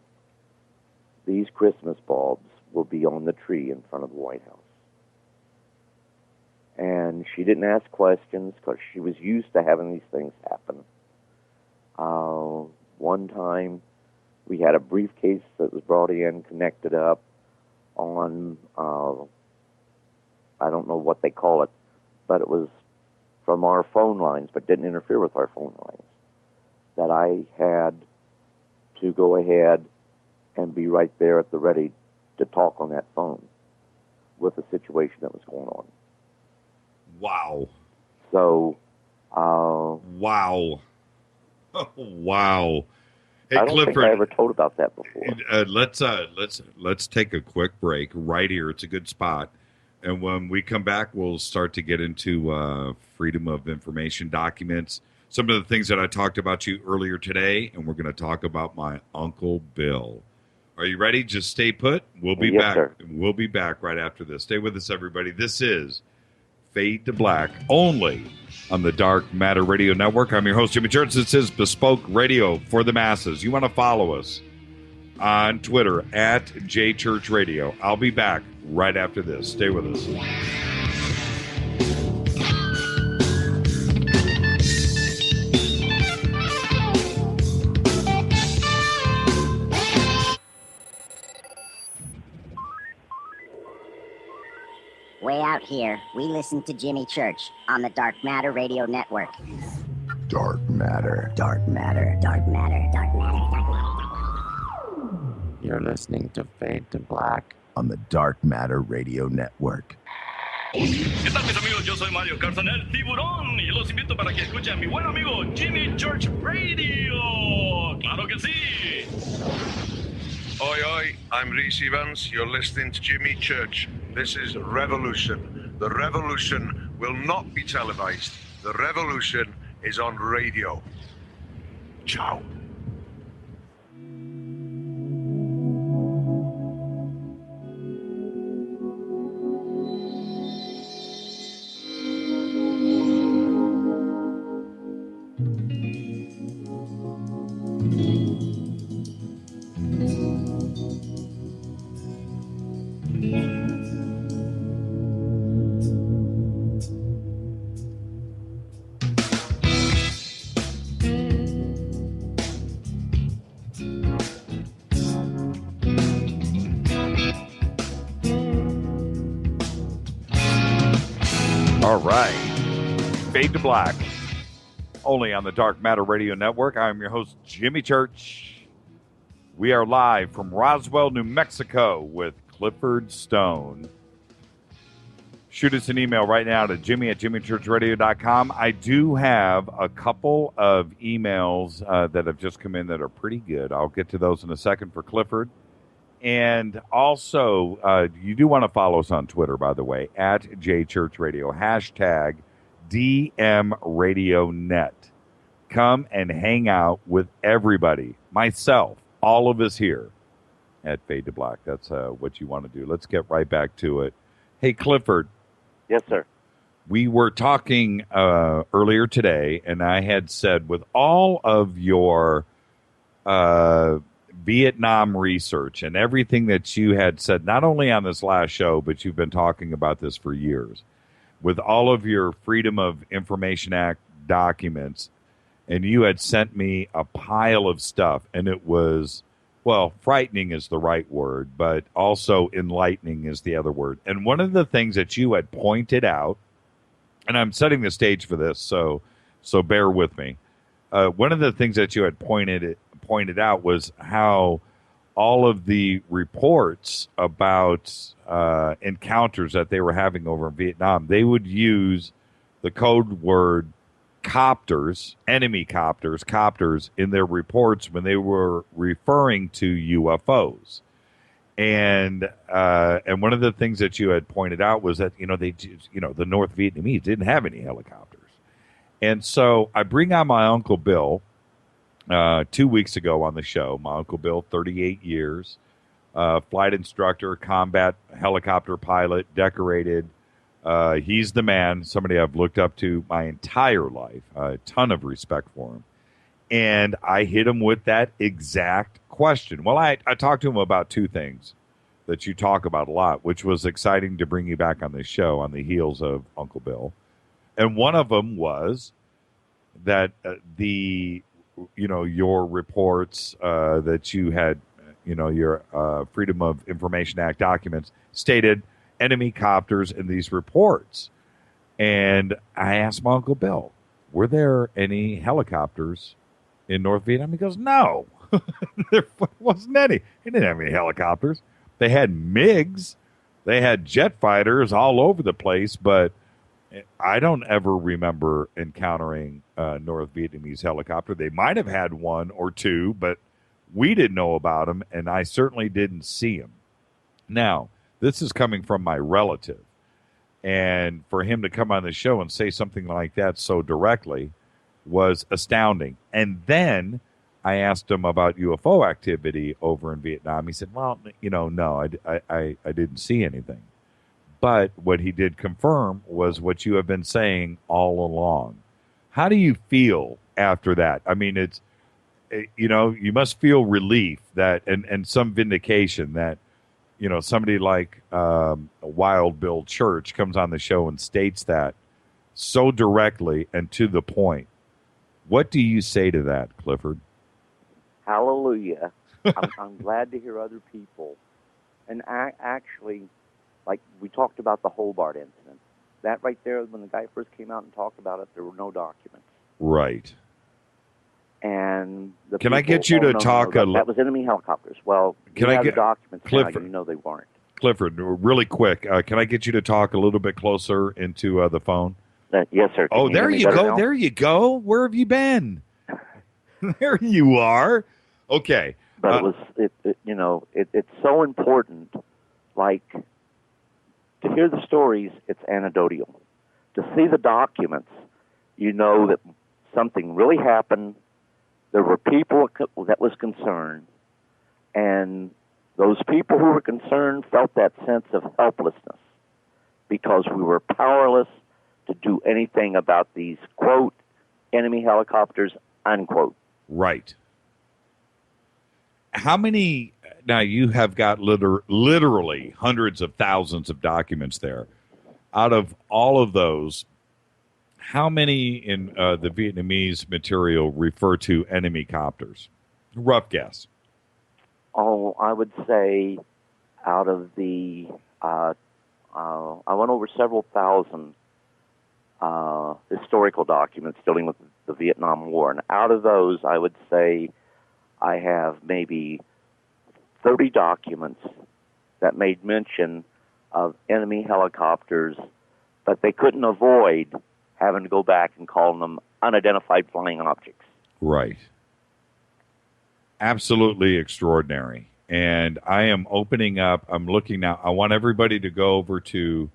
these Christmas bulbs will be on the tree in front of the White House. And she didn't ask questions because she was used to having these things happen. One time, we had a briefcase that was brought in, connected up on, I don't know what they call it, but it was from our phone lines, but didn't interfere with our phone lines, that I had to go ahead and be right there at the ready to talk on that phone with the situation that was going on. Wow. So, wow. Wow. Hey, I don't Clifford, think I ever told about that before. Let's take a quick break right here. It's a good spot. And when we come back, we'll start to get into freedom of information documents, some of the things that I talked about you earlier today, and we're going to talk about my Uncle Bill. Are you ready? Just stay put. We'll be Yes, back. sir. We'll be back right after this. Stay with us, everybody. This is Fade to Black, only on the Dark Matter Radio Network. I'm your host, Jimmy Church. This is Bespoke Radio for the masses. You want to follow us on Twitter at JChurchRadio. I'll be back right after this. Stay with us. Way out here, we listen to Jimmy Church on the Dark Matter Radio Network. Dark matter. Dark Matter, Dark Matter, Dark Matter, Dark Matter. You're listening to Fade to Black On the Dark Matter Radio Network. ¿Qué tal, mis amigos? Yo soy Mario Carson, el tiburón, y los invito para que escuchen a mi buen amigo Jimmy Church Radio. ¡Claro que sí! Oi, oi, I'm Reese Evans. You're listening to Jimmy Church. This is Revolution. The revolution will not be televised. The revolution is on radio. Ciao. All right. Fade to Black, only on the Dark Matter Radio Network. I'm your host, Jimmy Church. We are live from Roswell, New Mexico with Clifford Stone. Shoot us an email right now to jimmy@jimmychurchradio.com. I do have a couple of emails that have just come in that are pretty good. I'll get to those in a second for Clifford. And also, you do want to follow us on Twitter, by the way, at JChurchRadio, hashtag DMRadioNet. Come and hang out with everybody, myself, all of us here at Fade to Black. That's what you want to do. Let's get right back to it. Hey, Clifford. Yes, sir. We were talking earlier today, and I had said with all of your Vietnam research and everything that you had said, not only on this last show, but you've been talking about this for years, with all of your Freedom of Information Act documents, and you had sent me a pile of stuff, and it was, well, frightening is the right word, but also enlightening is the other word. And one of the things that you had pointed out, and I'm setting the stage for this, so bear with me. One of the things that you had pointed out was how all of the reports about encounters that they were having over in Vietnam, they would use the code word copters, enemy copters in their reports when they were referring to UFOs. And one of the things that you had pointed out was that, the North Vietnamese didn't have any helicopters. And so I bring on my Uncle Bill 2 weeks ago on the show. My Uncle Bill, 38 years, flight instructor, combat helicopter pilot, decorated. He's the man, somebody I've looked up to my entire life, a ton of respect for him. And I hit him with that exact question. Well, I talked to him about two things that you talk about a lot, which was exciting to bring you back on this show on the heels of Uncle Bill. And one of them was that your reports that you had, your Freedom of Information Act documents stated enemy copters in these reports. And I asked my Uncle Bill, were there any helicopters in North Vietnam? He goes, no, there wasn't any. He didn't have any helicopters. They had MiGs. They had jet fighters all over the place, but I don't ever remember encountering a North Vietnamese helicopter. They might have had one or two, but we didn't know about them, and I certainly didn't see them. Now, this is coming from my relative, and for him to come on the show and say something like that so directly was astounding. And then I asked him about UFO activity over in Vietnam. He said, well, no, I didn't see anything. But what he did confirm was what you have been saying all along. How do you feel after that? I mean, it's, you must feel relief that and some vindication that, somebody like Wild Bill Church comes on the show and states that so directly and to the point. What do you say to that, Clifford? Hallelujah. I'm glad to hear other people. And actually, like we talked about the Hobart incident, that right there, when the guy first came out and talked about it, there were no documents. Right. And can I get you to talk? That was enemy helicopters. Well, can I get documents? Clifford? Now, they weren't. Clifford, really quick, can I get you to talk a little bit closer into the phone? Yes, sir. Oh, there you go. Now? There you go. Where have you been? There you are. Okay. But it's so important. Like, to hear the stories, it's anecdotal. To see the documents, that something really happened. There were people that was concerned, and those people who were concerned felt that sense of helplessness because we were powerless to do anything about these, quote, enemy helicopters, unquote. Right. How many, now you have got literally hundreds of thousands of documents there. Out of all of those, how many in the Vietnamese material refer to enemy copters? Rough guess. Oh, I would say out of the, I went over several thousand historical documents dealing with the Vietnam War. And out of those, I would say I have maybe 30 documents that made mention of enemy helicopters, but they couldn't avoid having to go back and call them unidentified flying objects. Right. Absolutely extraordinary. And I am opening up, I'm looking now, I want everybody to go over to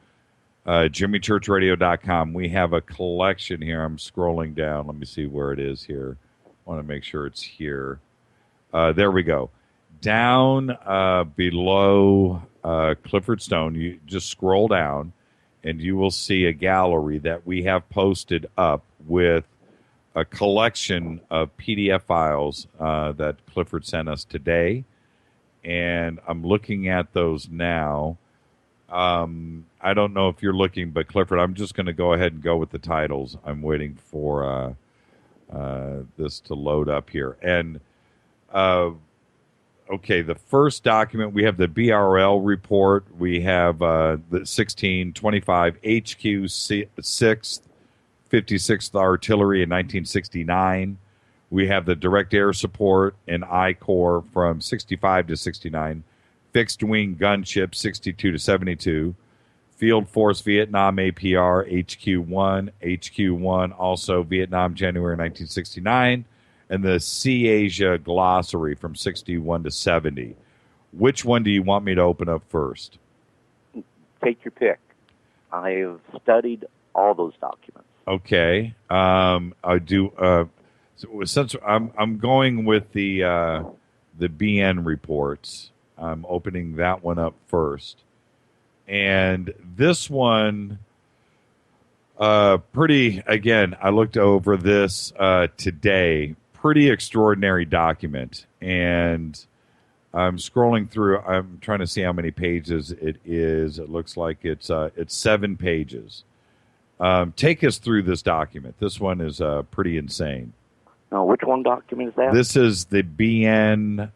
jimmychurchradio.com. We have a collection here. I'm scrolling down. Let me see where it is here. I want to make sure it's here. There we go. Down below Clifford Stone, you just scroll down, and you will see a gallery that we have posted up with a collection of PDF files that Clifford sent us today. And I'm looking at those now. I don't know if you're looking, but Clifford, I'm just going to go ahead and go with the titles. I'm waiting for this to load up here. And, okay, the first document, we have the BRL report. We have the 1625 HQ 6th, 56th Artillery in 1969. We have the direct air support in I Corps from 65 to 69. Fixed wing gunship 62 to 72. Field Force Vietnam APR HQ1, HQ1 also Vietnam January 1969, and the Sea Asia Glossary from 61 to 70. Which one do you want me to open up first? Take your pick. I have studied all those documents. Okay. I do. Since I'm going with the BN reports, I'm opening that one up first. And this one, pretty, again, I looked over this today. Pretty extraordinary document. And I'm scrolling through. I'm trying to see how many pages it is. It looks like it's 7 pages. Take us through this document. This one is pretty insane. Now, which one document is that? This is the BN,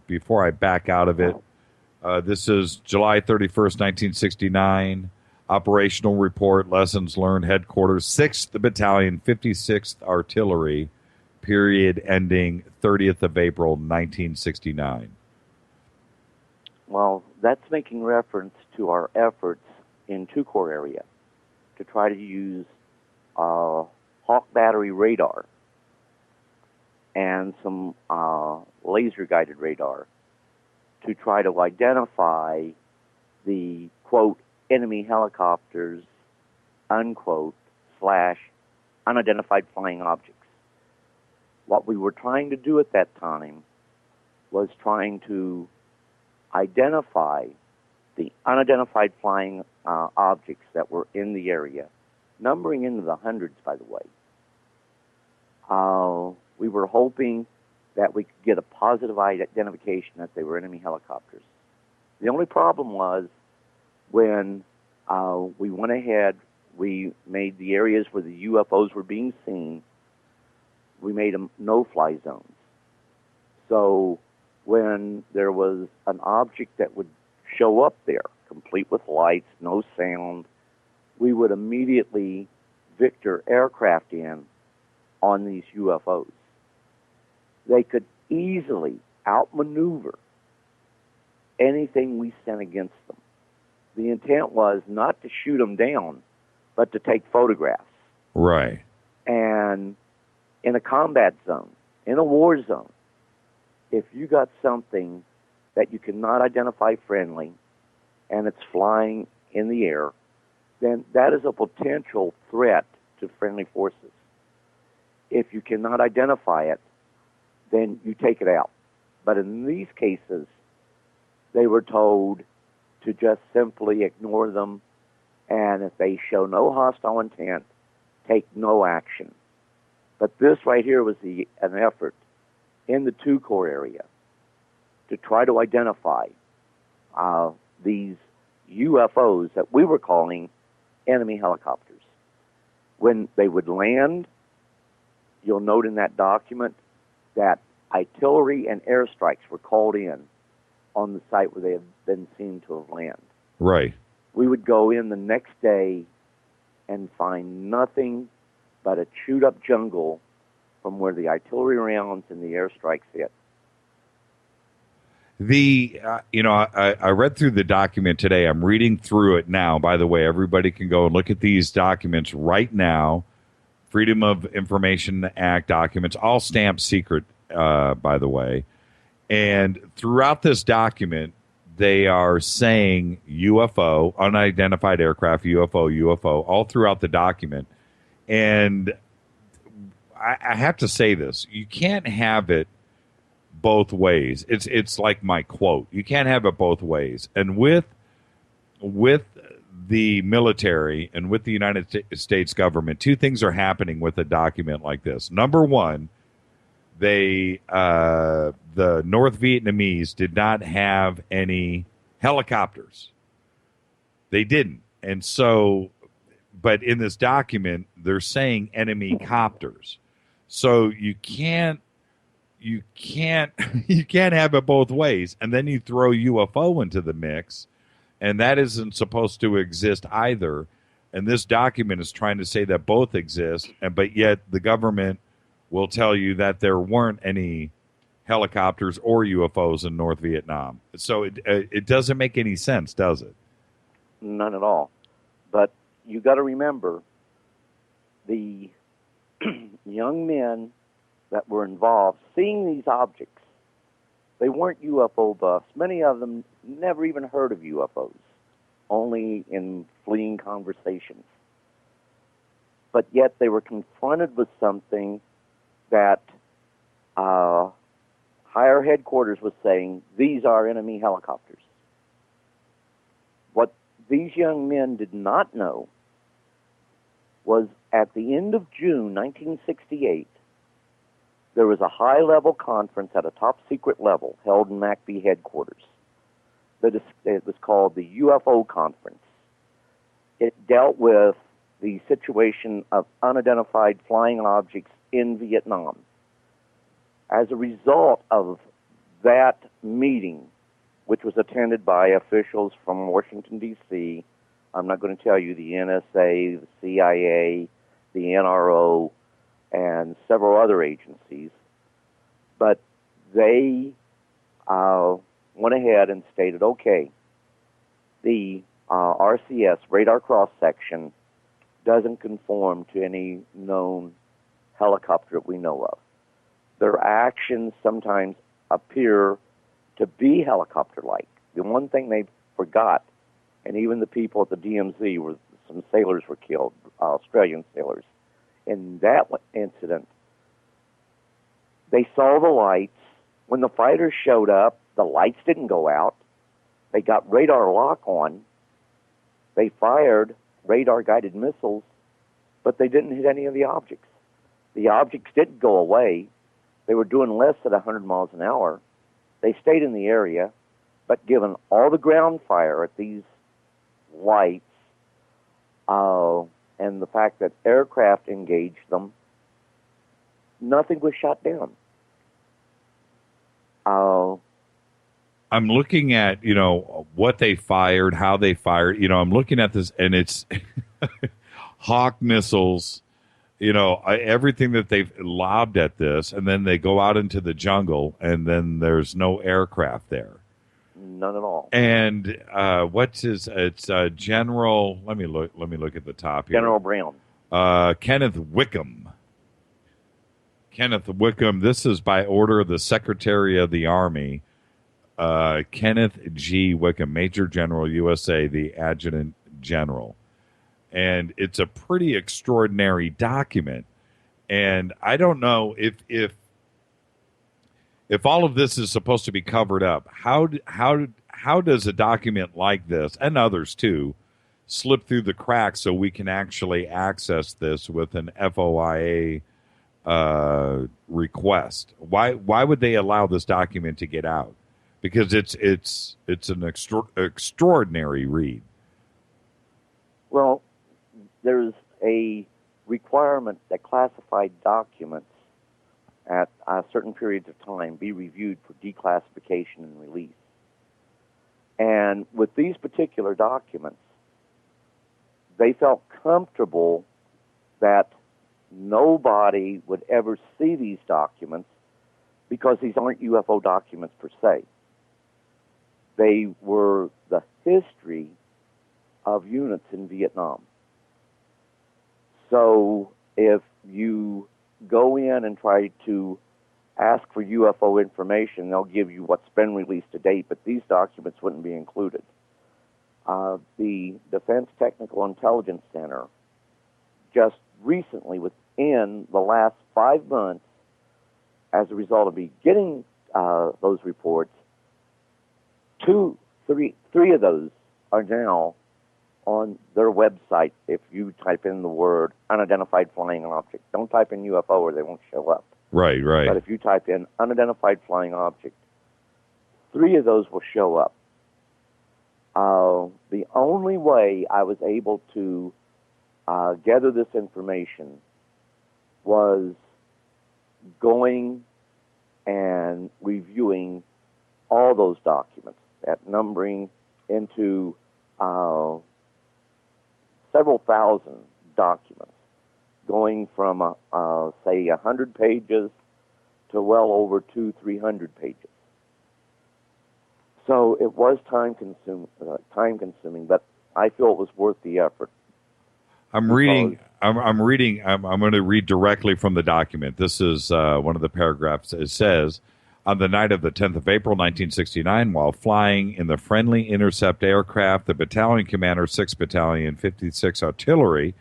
before I back out of it. This is July 31st, 1969. Operational report, lessons learned, headquarters, 6th Battalion, 56th Artillery, period ending 30th of April, 1969. Well, that's making reference to our efforts in 2 Corps area to try to use Hawk battery radar and some laser-guided radar to try to identify the, quote, enemy helicopters, unquote, / unidentified flying objects. What we were trying to do at that time was trying to identify the unidentified flying objects that were in the area, numbering into the hundreds, by the way. We were hoping that we could get a positive identification that they were enemy helicopters. The only problem was when we went ahead, we made the areas where the UFOs were being seen, we made them no-fly zones. So when there was an object that would show up there, complete with lights, no sound, we would immediately Victor aircraft in on these UFOs. They could easily outmaneuver anything we sent against them. The intent was not to shoot them down, but to take photographs. Right. And in a combat zone, in a war zone, if you got something that you cannot identify friendly and it's flying in the air, then that is a potential threat to friendly forces. If you cannot identify it, then you take it out. But in these cases, they were told to just simply ignore them, and if they show no hostile intent, take no action. But this right here was an effort in the 2 Corps area to try to identify these UFOs that we were calling enemy helicopters. When they would land, you'll note in that document that artillery and airstrikes were called in on the site where they had been seen to have landed. Right. We would go in the next day and find nothing but a chewed-up jungle from where the artillery rounds and the airstrikes hit. I read through the document today. I'm reading through it now. By the way, everybody can go and look at these documents right now. Freedom of Information Act documents, all stamped secret, by the way. And throughout this document, they are saying UFO, unidentified aircraft, UFO, all throughout the document. And I have to say this. You can't have it both ways. It's like my quote. You can't have it both ways. And with the military and with the United States government, 2 things are happening with a document like this. Number one, the North Vietnamese did not have any helicopters. They didn't. And so, but in this document, they're saying enemy copters. So you can't have it both ways. And then you throw UFO into the mix, and that isn't supposed to exist either. And this document is trying to say that both exist, but yet the government will tell you that there weren't any helicopters or UFOs in North Vietnam. So it doesn't make any sense, does it? none at all. But you got to remember, the young men that were involved seeing these objects, they weren't UFO buffs. Many of them never even heard of UFOs, only in fleeting conversations. But yet they were confronted with something that higher headquarters was saying, these are enemy helicopters. What these young men did not know was at the end of June 1968, there was a high-level conference at a top-secret level held in MACB headquarters. It was called the UFO Conference. It dealt with the situation of unidentified flying objects in Vietnam. As a result of that meeting, which was attended by officials from Washington, D.C., I'm not going to tell you the NSA, the CIA, the NRO, and several other agencies, but they went ahead and stated, okay, the RCS, radar cross-section, doesn't conform to any known helicopter that we know of. Their actions sometimes appear to be helicopter-like. The one thing they forgot, and even the people at the DMZ, were some sailors were killed, Australian sailors. In that incident, they saw the lights. When the fighters showed up, the lights didn't go out. They got radar lock on. They fired radar-guided missiles, but they didn't hit any of the objects. The objects didn't go away. They were doing less than 100 miles an hour. They stayed in the area, but given all the ground fire at these lights and the fact that aircraft engaged them, nothing was shot down. I'm looking at, what they fired, how they fired. I'm looking at this, and it's Hawk missiles, everything that they've lobbed at this, and then they go out into the jungle, and then there's no aircraft there. None at all. And it's General, let me look at the top here. General Brown. Kenneth Wickham. Kenneth Wickham, this is by order of the Secretary of the Army. Kenneth G. Wickham, Major General, USA, the Adjutant General. And it's a pretty extraordinary document. And I don't know if all of this is supposed to be covered up. How does a document like this, and others too, slip through the cracks so we can actually access this with an FOIA request? Why would they allow this document to get out? Because it's an extraordinary read. Well, there's a requirement that classified documents at certain periods of time be reviewed for declassification and release. And with these particular documents, they felt comfortable that nobody would ever see these documents because these aren't UFO documents per se. They were the history of units in Vietnam. So if you go in and try to ask for UFO information, they'll give you what's been released to date, but these documents wouldn't be included. The Defense Technical Intelligence Center just recently, within the last 5 months, as a result of me getting those reports, three of those are now on their website. If you type in the word unidentified flying object, don't type in UFO or they won't show up. Right. But if you type in unidentified flying object, 3 of those will show up. The only way I was able to gather this information was going and reviewing all those documents, that numbering into several thousand documents, going from, say, 100 pages to well over 200-300 pages. So it was time consuming, but I feel it was worth the effort. I'm reading. I'm reading. I'm going to read directly from the document. This is one of the paragraphs. It says, on the night of the 10th of April, 1969, while flying in the friendly intercept aircraft, the battalion commander, 6th Battalion, 56 Artillery,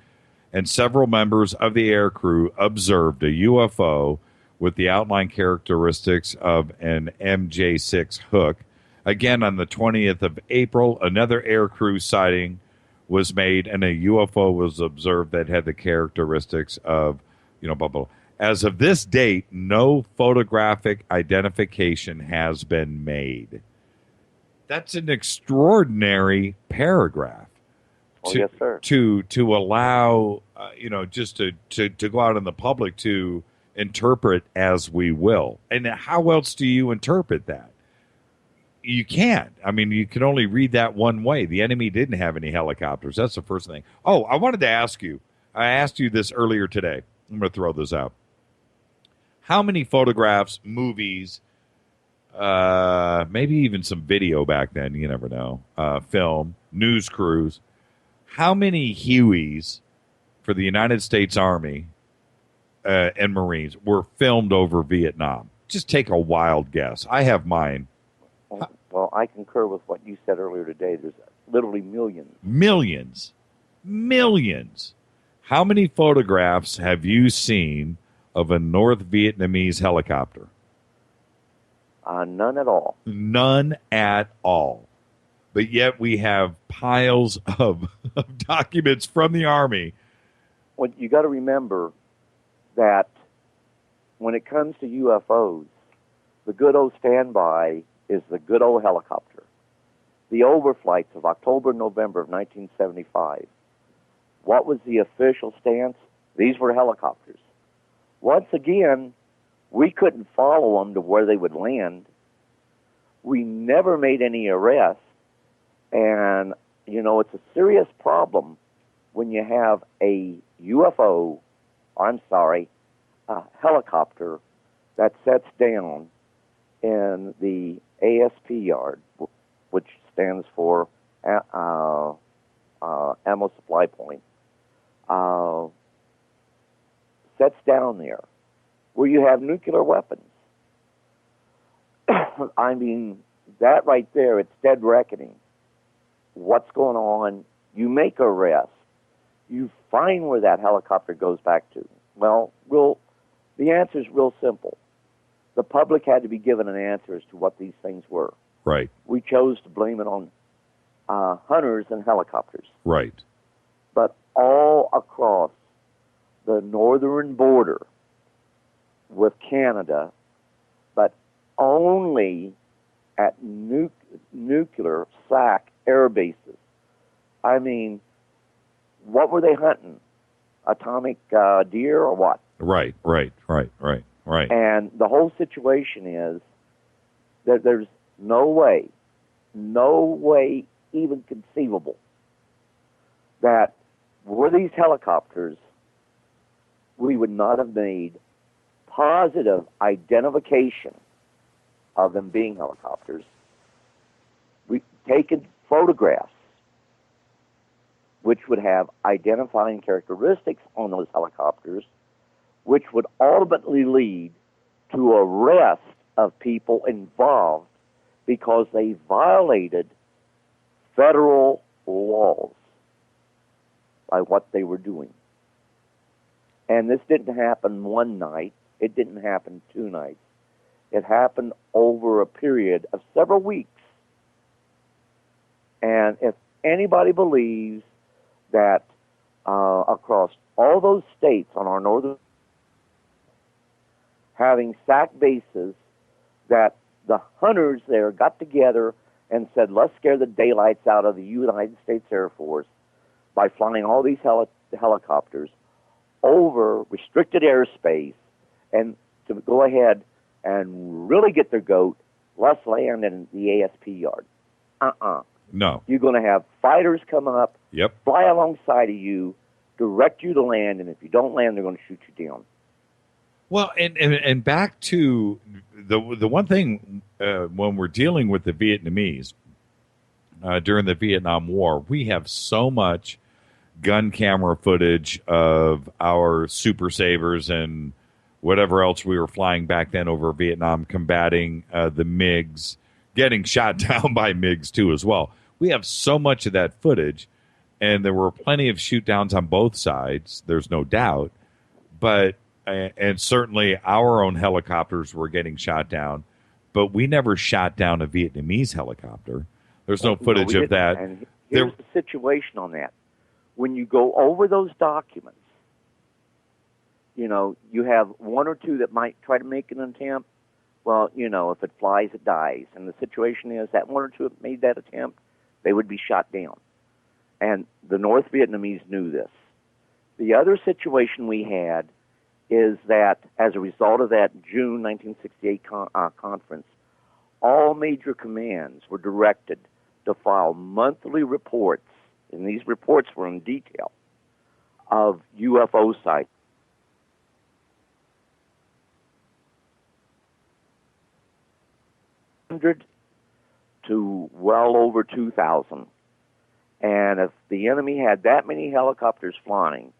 and several members of the aircrew observed a UFO with the outline characteristics of an MJ6 hook. Again, on the 20th of April, another aircrew sighting was made, and a UFO was observed that had the characteristics of, blah, blah. As of this date, no photographic identification has been made. That's an extraordinary paragraph. Yes, sir. To allow, just to go out in the public to interpret as we will. And how else do you interpret that? You can't. I mean, you can only read that one way. The enemy didn't have any helicopters. That's the first thing. Oh, I wanted to ask you. I asked you this earlier today. I'm going to throw this out. How many photographs, movies, maybe even some video back then, you never know, film, news crews, how many Hueys for the United States Army and Marines were filmed over Vietnam? Just take a wild guess. I have mine. Well, I concur with what you said earlier today. There's literally millions. Millions. How many photographs have you seen of a North Vietnamese helicopter? None at all. None at all. But yet we have piles of documents from the Army. Well, you got to remember that when it comes to UFOs, the good old standby is the good old helicopter. The overflights of October and November of 1975. What was the official stance? These were helicopters. Once again, we couldn't follow them to where they would land. We never made any arrests. And, it's a serious problem when you have a a helicopter that sets down in the ASP yard, which stands for Ammo Supply Point, sets down there, where you have nuclear weapons. I mean, that right there, it's dead reckoning. What's going on? You make arrests. You find where that helicopter goes back to. Well, the answer is real simple. The public had to be given an answer as to what these things were. Right. We chose to blame it on hunters and helicopters. Right. But all across the northern border with Canada, but only at nuclear SAC air bases. I mean, what were they hunting? Atomic deer or what? Right. And the whole situation is that there's no way even conceivable that were these helicopters, we would not have made positive identification of them being helicopters. We've taken photographs which would have identifying characteristics on those helicopters, which would ultimately lead to arrest of people involved because they violated federal laws by what they were doing. And this didn't happen one night. It didn't happen 2 nights. It happened over a period of several weeks. And if anybody believes that across all those states on our northern, having SAC bases, that the hunters there got together and said, let's scare the daylights out of the United States Air Force by flying all these helicopters over restricted airspace, and to go ahead and really get their goat, let's land in the ASP yard. No. You're going to have fighters come up, Yep. fly alongside of you, direct you to land, and if you don't land, they're going to shoot you down. Well, and back to the one thing when we're dealing with the Vietnamese, during the Vietnam War. We have so much gun camera footage of our Super Sabres and whatever else we were flying back then over Vietnam, combating the MiGs, getting shot down by MiGs too as well. We have so much of that footage, and there were plenty of shoot downs on both sides. There's no doubt, but and certainly our own helicopters were getting shot down, but we never shot down a Vietnamese helicopter. There's no footage of that. And here's the situation on that. When you go over those documents, you know, you have one or two that might try to make an attempt. Well, you know, if it flies, it dies. And the situation is that one or two that made that attempt, they would be shot down. And the North Vietnamese knew this. The other situation we had is that as a result of that June 1968 conference, all major commands were directed to file monthly reports, and these reports were in detail, of UFO sites. To well over 2,000. And if the enemy had that many helicopters flying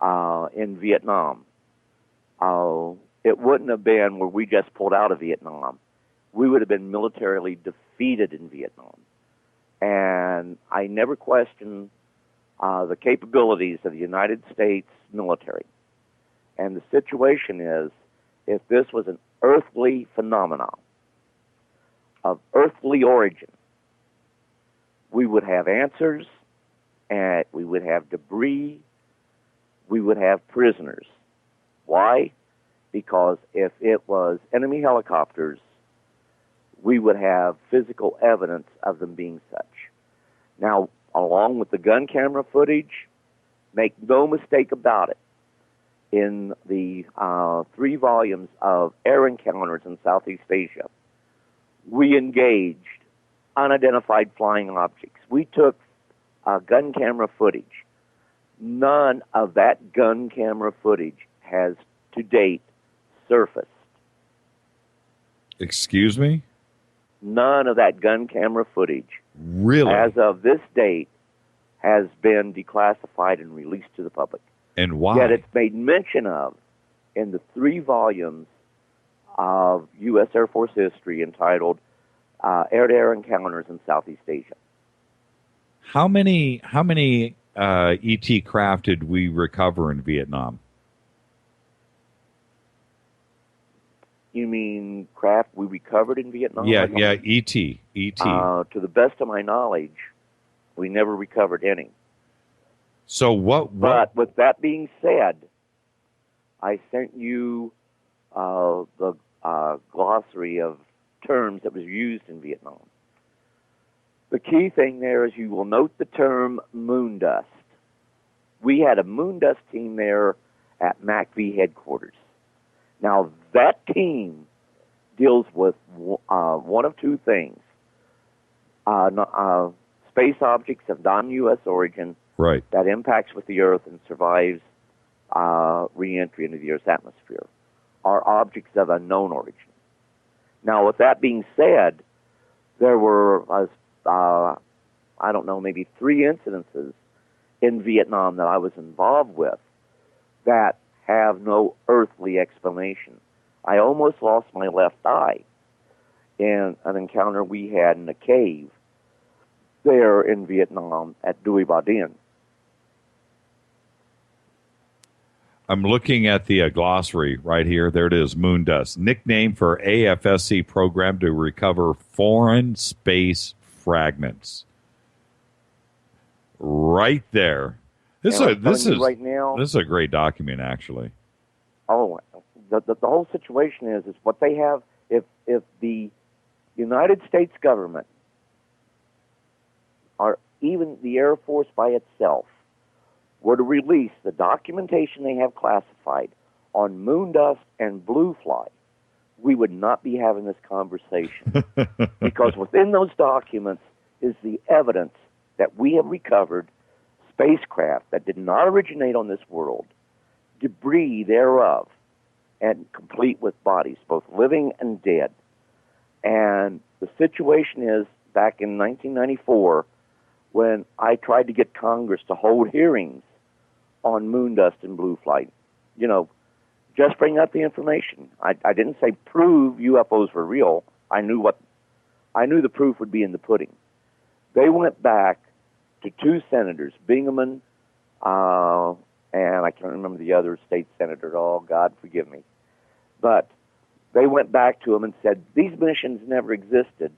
in Vietnam, it wouldn't have been where we just pulled out of Vietnam. We would have been militarily defeated in Vietnam. And I never questioned the capabilities of the United States military. And the situation is, if this was an earthly phenomenon of earthly origin, we would have answers, and we would have debris, we would have prisoners. Why? Because if it was enemy helicopters, we would have physical evidence of them being such. Now, along with the gun camera footage, make no mistake about it, in the 3 volumes of air encounters in Southeast Asia, we engaged unidentified flying objects. We took gun camera footage. None of that gun camera footage has to date surfaced. Excuse me? None of that gun camera footage, really, as of this date, has been declassified and released to the public. And why? Yet it's made mention of in the 3 volumes of U.S. Air Force history entitled Air-to-Air Encounters in Southeast Asia. How many ET craft did we recover in Vietnam? You mean craft we recovered in Vietnam? Yeah, ET. To the best of my knowledge, we never recovered any. So what? But with that being said, I sent you the glossary of terms that was used in Vietnam. The key thing there is you will note the term moon dust. We had a moon dust team there at MACV headquarters. Now, that team deals with one of 2 things. Space objects of non-U.S. origin, right, that impacts with the Earth and survives re-entry into the Earth's atmosphere, are objects of unknown origin. Now, with that being said, there were, I don't know, maybe 3 incidences in Vietnam that I was involved with that have no earthly explanation. I almost lost my left eye in an encounter we had in a cave there in Vietnam at Dui Ba Dien. I'm looking at the glossary right here. There it is, moon dust. Nickname for AFSC program to recover foreign space fragments. Right there. This is a great document, actually. Oh, the whole situation is what they have. If the United States government, or even the Air Force by itself, were to release the documentation they have classified on moon dust and blue fly, we would not be having this conversation. Because within those documents is the evidence that we have recovered spacecraft that did not originate on this world, debris thereof, and complete with bodies, both living and dead. And the situation is back in 1994 when I tried to get Congress to hold hearings on moon dust and blue flight. You know, just bring up the information. I didn't say prove UFOs were real. I knew the proof would be in the pudding. They went back to two senators, Bingaman, and I can't remember the other state senator. Oh, God forgive me. But they went back to him and said, these missions never existed.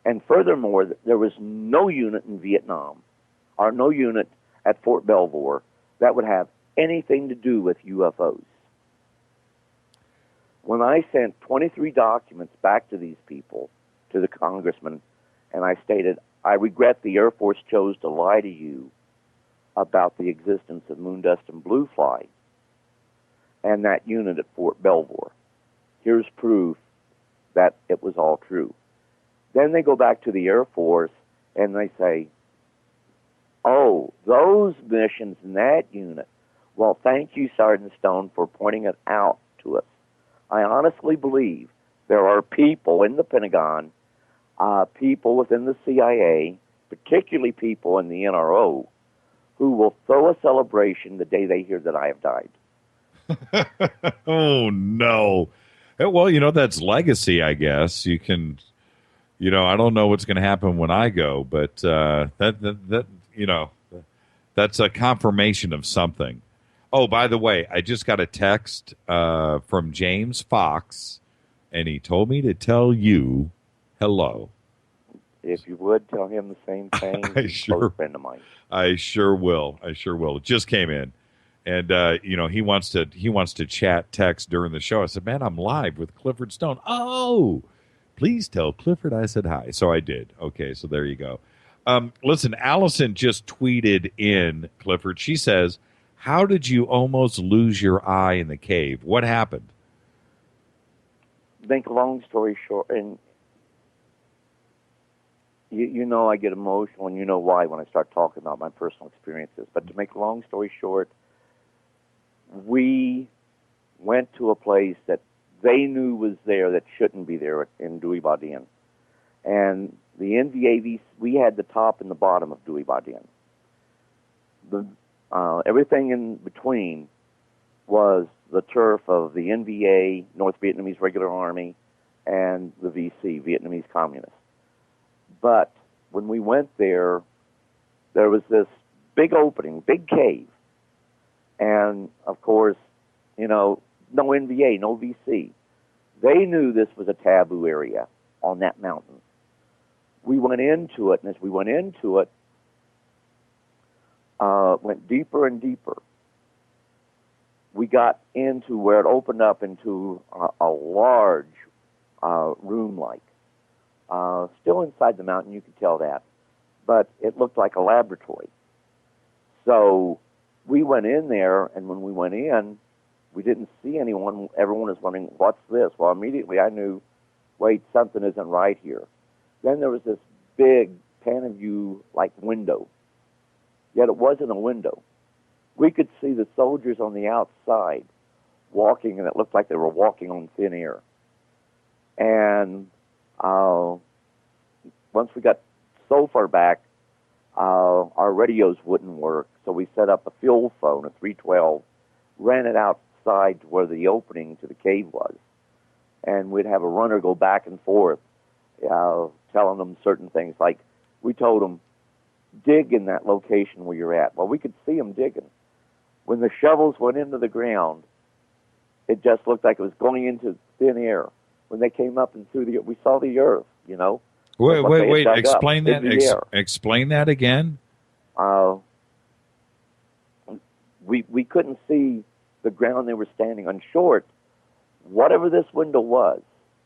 And furthermore, there was no unit in Vietnam, or no unit at Fort Belvoir that would have anything to do with UFOs. When I sent 23 documents back to these people, to the congressman, and I stated, I regret the Air Force chose to lie to you about the existence of moon dust and blue fly and that unit at Fort Belvoir. Here's proof that it was all true. Then they go back to the Air Force and they say, oh, those missions in that unit. Well, thank you, Sergeant Stone, for pointing it out to us. I honestly believe there are people in the Pentagon, people within the CIA, particularly people in the NRO, who will throw a celebration the day they hear that I have died. Oh, no. Well, you know, that's legacy, I guess. You can, you know, I don't know what's going to happen when I go, but that you know, that's a confirmation of something. Oh, by the way, I just got a text from James Fox, and he told me to tell you hello. If you would, tell him the same thing. He's a close friend of mine. I sure will. It just came in. And you know, he wants to chat, text during the show. I said, man, I'm live with Clifford Stone. Oh, please tell Clifford I said hi. So I did. Okay, so there you go. Listen, Allison just tweeted in, Clifford. She says, how did you almost lose your eye in the cave? What happened? Make a long story short, and you know I get emotional, and you know why when I start talking about my personal experiences. But to make a long story short, we went to a place that they knew was there that shouldn't be there in Dewey Badian. And the NVAV, we had the top and the bottom of Dewey Badian. Everything in between was the turf of the NVA, North Vietnamese Regular Army, and the VC, Vietnamese Communists. But when we went there, there was this big opening, big cave. And, of course, you know, no NVA, no VC. They knew this was a taboo area on that mountain. We went into it, and as we went into it, went deeper and deeper. We got into where it opened up into a large room-like. Still inside the mountain, you could tell that. But it looked like a laboratory. So we went in there, and when we went in, we didn't see anyone. Everyone was wondering, what's this? Well, immediately I knew, wait, something isn't right here. Then there was this big pan-of-view-like window. Yet it wasn't a window. We could see the soldiers on the outside walking, and it looked like they were walking on thin air. And once we got so far back, our radios wouldn't work, so we set up a field phone, a 312, ran it outside to where the opening to the cave was, and we'd have a runner go back and forth, telling them certain things, like we told them, dig in that location where you're at. Well, we could see them digging. When the shovels went into the ground, it just looked like it was going into thin air. When they came up and through we saw the earth, you know. Wait, explain that. Explain that again. We couldn't see the ground they were standing on. Short, whatever this window was,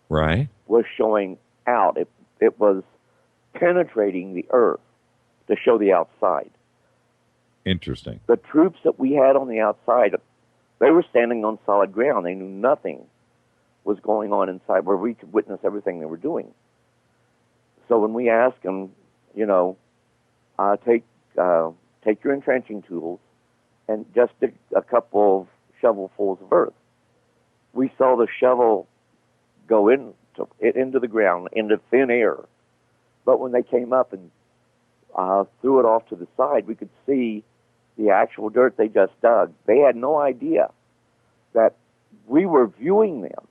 right, was showing out. It was penetrating the earth to show the outside. Interesting. The troops that we had on the outside, they were standing on solid ground. They knew nothing was going on inside where we could witness everything they were doing. So when we asked them, you know, take your entrenching tools and just dig a couple of shovelfuls of earth, we saw the shovel go into the ground, into thin air. But when they came up and threw it off to the side, we could see the actual dirt they just dug. They had no idea that we were viewing them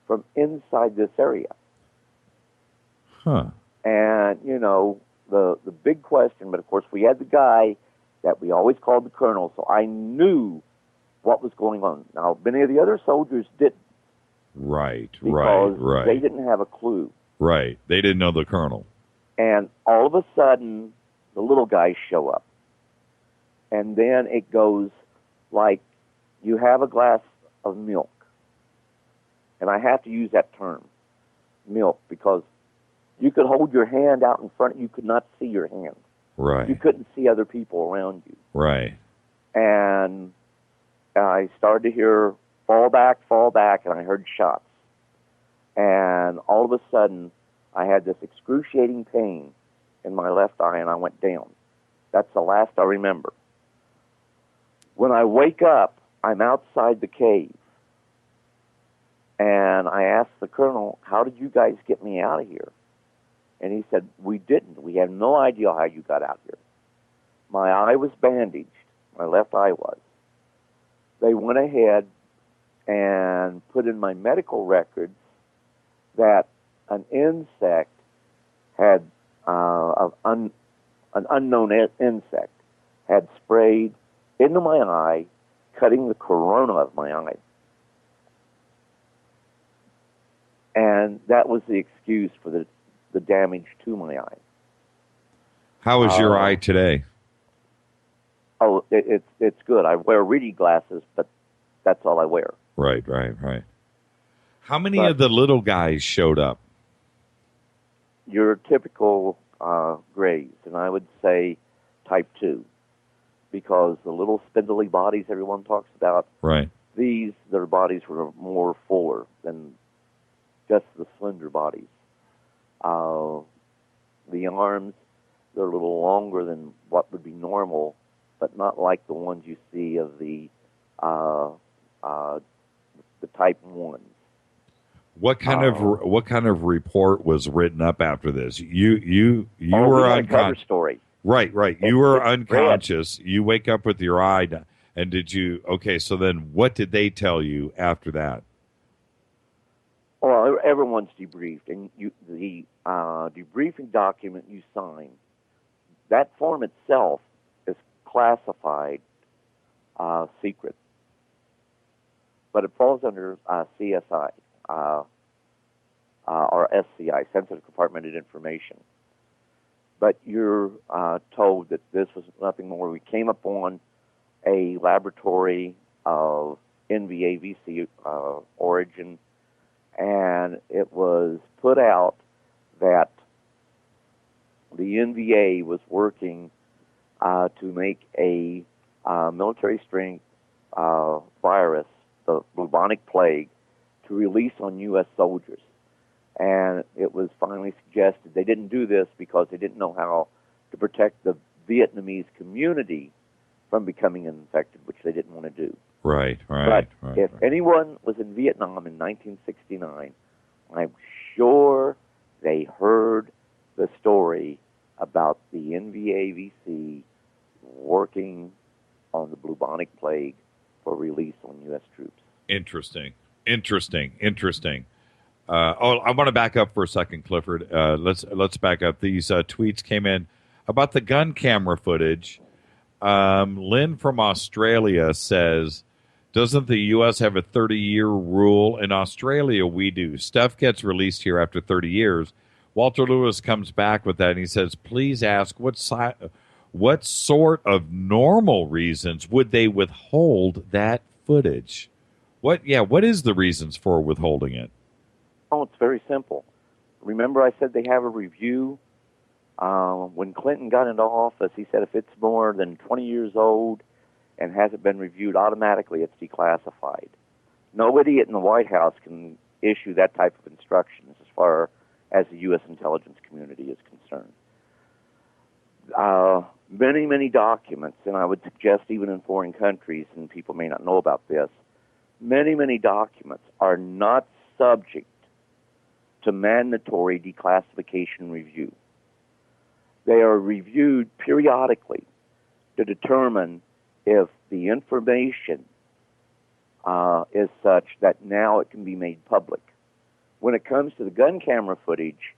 from inside this area. Huh. And, you know, the big question, but of course we had the guy that we always called the colonel, so I knew what was going on. Now, many of the other soldiers didn't. Right. They didn't have a clue. Right. They didn't know the colonel. And all of a sudden, the little guys show up. And then it goes like you have a glass of milk. And I have to use that term, milk, because you could hold your hand out in front, you could not see your hand. Right. You couldn't see other people around you. Right. And I started to hear fall back, and I heard shots. And all of a sudden, I had this excruciating pain in my left eye, and I went down. That's the last I remember. When I wake up, I'm outside the cave. And I asked the colonel, how did you guys get me out of here? And he said, we didn't. We have no idea how you got out here. My eye was bandaged. My left eye was. They went ahead and put in my medical records that an insect had, an unknown insect had sprayed into my eye, cutting the corona of my eye. And that was the excuse for the damage to my eye. How is your eye today? Oh, it's good. I wear reading glasses, but that's all I wear. Right. How many of the little guys showed up? Your typical grays, and I would say type 2, because the little spindly bodies everyone talks about, right? Their bodies were more fuller than just the slender bodies. The arms, they're a little longer than what would be normal, but not like the ones you see of the type 1s. What kind of report was written up after this? You were unconscious. Story. Right. You were unconscious. You wake up with your eye done. And did you? Okay. So then, what did they tell you after that? Well, everyone's debriefed, and the debriefing document you sign, that form itself is classified secret, but it falls under CSI or SCI, Sensitive Compartmented Information. But you're told that this was nothing more. We came upon a laboratory of NVAVC origin, and it was put out that the NVA was working to make a military-strength virus, the bubonic plague, to release on U.S. soldiers. And it was finally suggested they didn't do this because they didn't know how to protect the Vietnamese community from becoming infected, which they didn't want to do. Right. But if anyone was in Vietnam in 1969, I'm sure they heard the story about the NVAVC working on the bubonic plague for release on U.S. troops. Interesting. I want to back up for a second, Clifford. Let's back up. These tweets came in about the gun camera footage. Lynn from Australia says, doesn't the U.S. have a 30-year rule? In Australia, we do. Stuff gets released here after 30 years. Walter Lewis comes back with that, and he says, please ask what sort of normal reasons would they withhold that footage? What is the reasons for withholding it? Oh, it's very simple. Remember I said they have a review? When Clinton got into office, he said if it's more than 20 years old and hasn't been reviewed, automatically it's declassified. No idiot in the White House can issue that type of instructions as far as the U.S. intelligence community is concerned. Many, many documents, and I would suggest even in foreign countries, and people may not know about this, many, many documents are not subject to mandatory declassification review. They are reviewed periodically to determine if the information is such that now it can be made public. When it comes to the gun camera footage,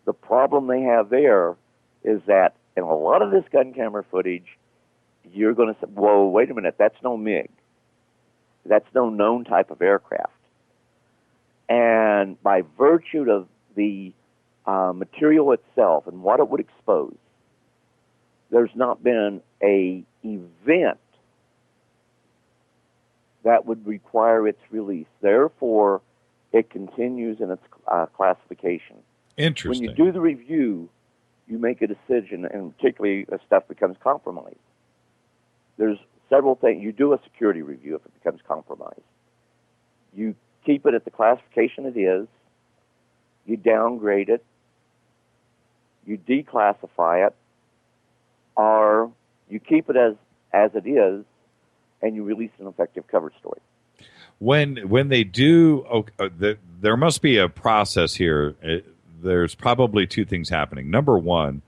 the problem they have there is that in a lot of this gun camera footage, you're going to say, whoa, wait a minute, that's no MiG. That's no known type of aircraft. And by virtue of the material itself and what it would expose, there's not been an event that would require its release. Therefore, it continues in its classification. Interesting. When you do the review, you make a decision, and particularly if stuff becomes compromised. There's several things. You do a security review if it becomes compromised. You keep it at the classification it is. You downgrade it. You declassify it. Or you keep it as it is, and you release an effective cover story. When they do, there must be a process here. There's probably two things happening. Number one,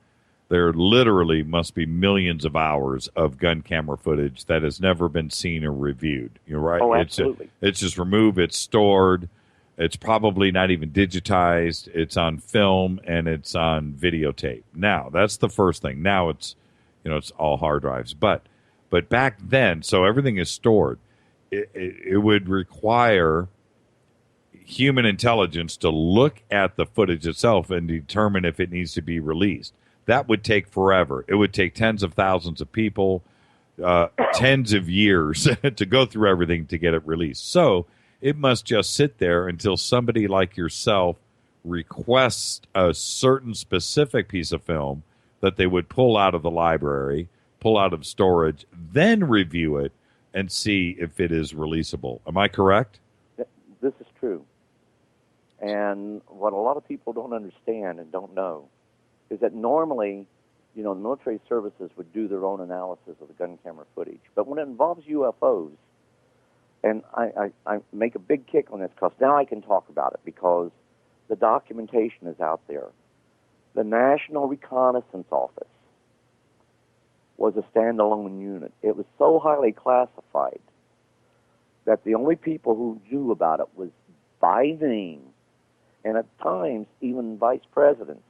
there literally must be millions of hours of gun camera footage that has never been seen or reviewed. You're right. Oh, absolutely. It's just removed. It's stored. It's probably not even digitized. It's on film and it's on videotape. Now, that's the first thing. Now it's all hard drives. But back then, so everything is stored. It would require human intelligence to look at the footage itself and determine if it needs to be released. That would take forever. It would take tens of thousands of people, tens of years to go through everything to get it released. So it must just sit there until somebody like yourself requests a certain specific piece of film that they would pull out of the library, pull out of storage, then review it and see if it is releasable. Am I correct? This is true. And what a lot of people don't understand and don't know is that normally, the military services would do their own analysis of the gun camera footage. But when it involves UFOs, and I make a big kick on this because now I can talk about it because the documentation is out there. The National Reconnaissance Office was a standalone unit. It was so highly classified that the only people who knew about it was by name, and at times even vice presidents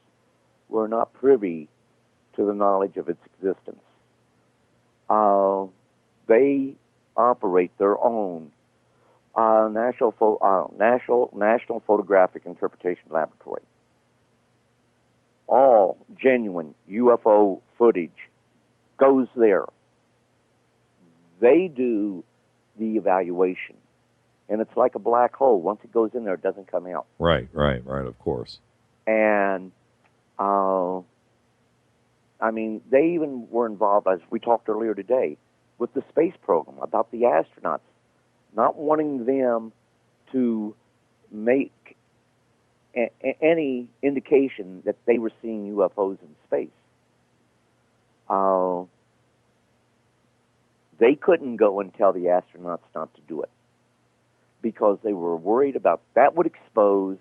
were not privy to the knowledge of its existence. They operate their own National Photographic Interpretation Laboratory. All genuine UFO footage goes there. They do the evaluation, and it's like a black hole. Once it goes in there, it doesn't come out. Right, of course. And they even were involved, as we talked earlier today, with the space program about the astronauts, not wanting them to make any indication that they were seeing UFOs in space. They couldn't go and tell the astronauts not to do it because they were worried about that would expose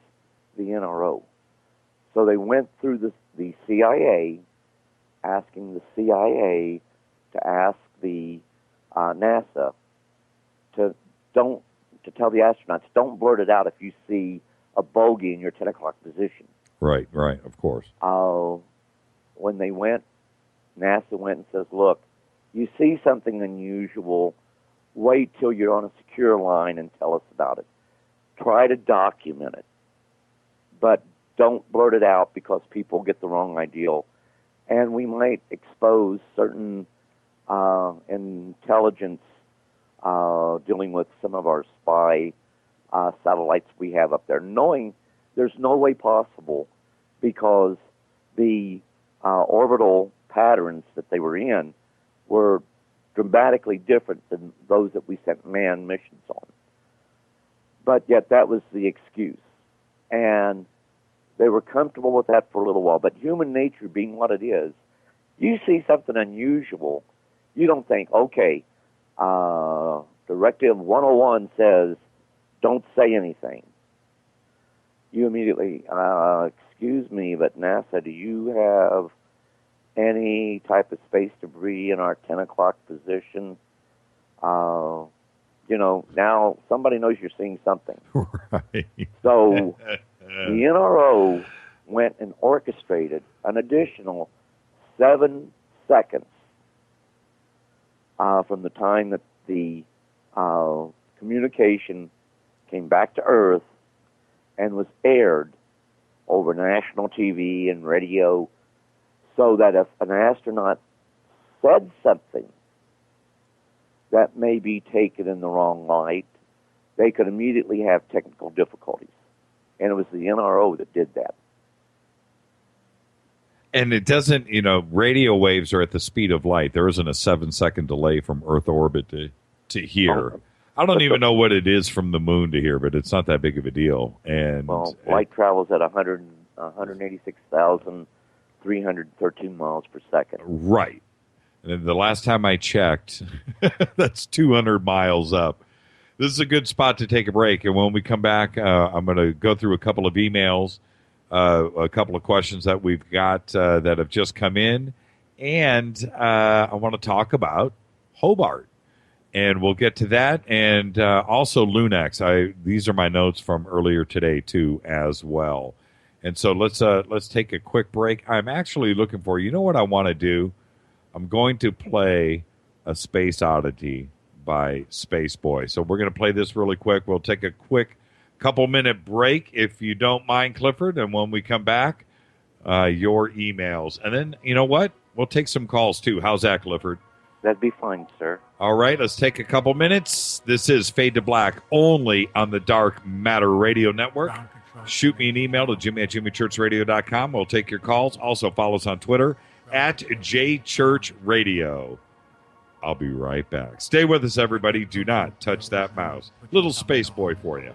the NRO. So they went through the CIA, asking the CIA to ask the NASA to tell the astronauts, don't blurt it out if you see a bogey in your 10 o'clock position. Right, of course. When they went, NASA went and says, look, you see something unusual, wait till you're on a secure line and tell us about it. Try to document it. But don't blurt it out because people get the wrong idea. And we might expose certain intelligence dealing with some of our spy satellites we have up there, knowing there's no way possible because the orbital patterns that they were in were dramatically different than those that we sent manned missions on. But yet that was the excuse. And they were comfortable with that for a little while. But human nature being what it is, you see something unusual, you don't think, okay, Directive 101 says don't say anything. you immediately, excuse me, but NASA, do you have any type of space debris in our 10 o'clock position? You know, now somebody knows you're seeing something. Right. So the NRO went and orchestrated an additional 7 seconds from the time that the communication came back to Earth and was aired over national TV and radio, so that if an astronaut said something that may be taken in the wrong light, they could immediately have technical difficulties. And it was the NRO that did that. And it doesn't, you know, radio waves are at the speed of light. There isn't a 7-second delay from Earth orbit to here. I don't even know what it is from the moon to here, but it's not that big of a deal. And well, light travels at 186,313 miles per second. Right. And the last time I checked, that's 200 miles up. This is a good spot to take a break. And when we come back, I'm going to go through a couple of emails, a couple of questions that we've got that have just come in. And I want to talk about Hobart. And we'll get to that. And also Lunex. These are my notes from earlier today, too, as well. And so let's take a quick break. I'm actually looking for, you know what I want to do? I'm going to play a Space Oddity by Space Boy. So we're going to play this really quick. We'll take a quick couple-minute break, if you don't mind, Clifford. And when we come back, your emails. And then, you know what? We'll take some calls, too. How's that, Clifford? That'd be fine, sir. All right, let's take a couple minutes. This is Fade to Black, only on the Dark Matter Radio Network. Shoot me an email to jimmy@jimmychurchradio.com. We'll take your calls. Also, follow us on Twitter @JChurchRadio. I'll be right back. Stay with us, everybody. Do not touch that mouse. Little Space Boy for you.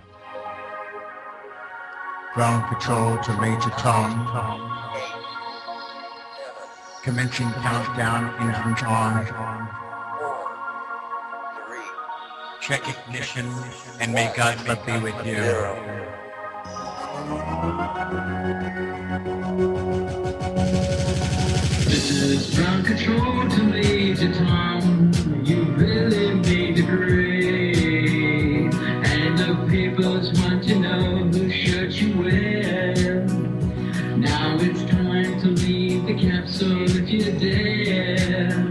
Ground control to Major Tom. Commencing countdown, engines on. 4, 3. Check ignition, and may God be with you. This is ground control to Major Tom. You really made it great. And the papers want to know who shirt you wear. Now it's time to leave the capsule if you dare.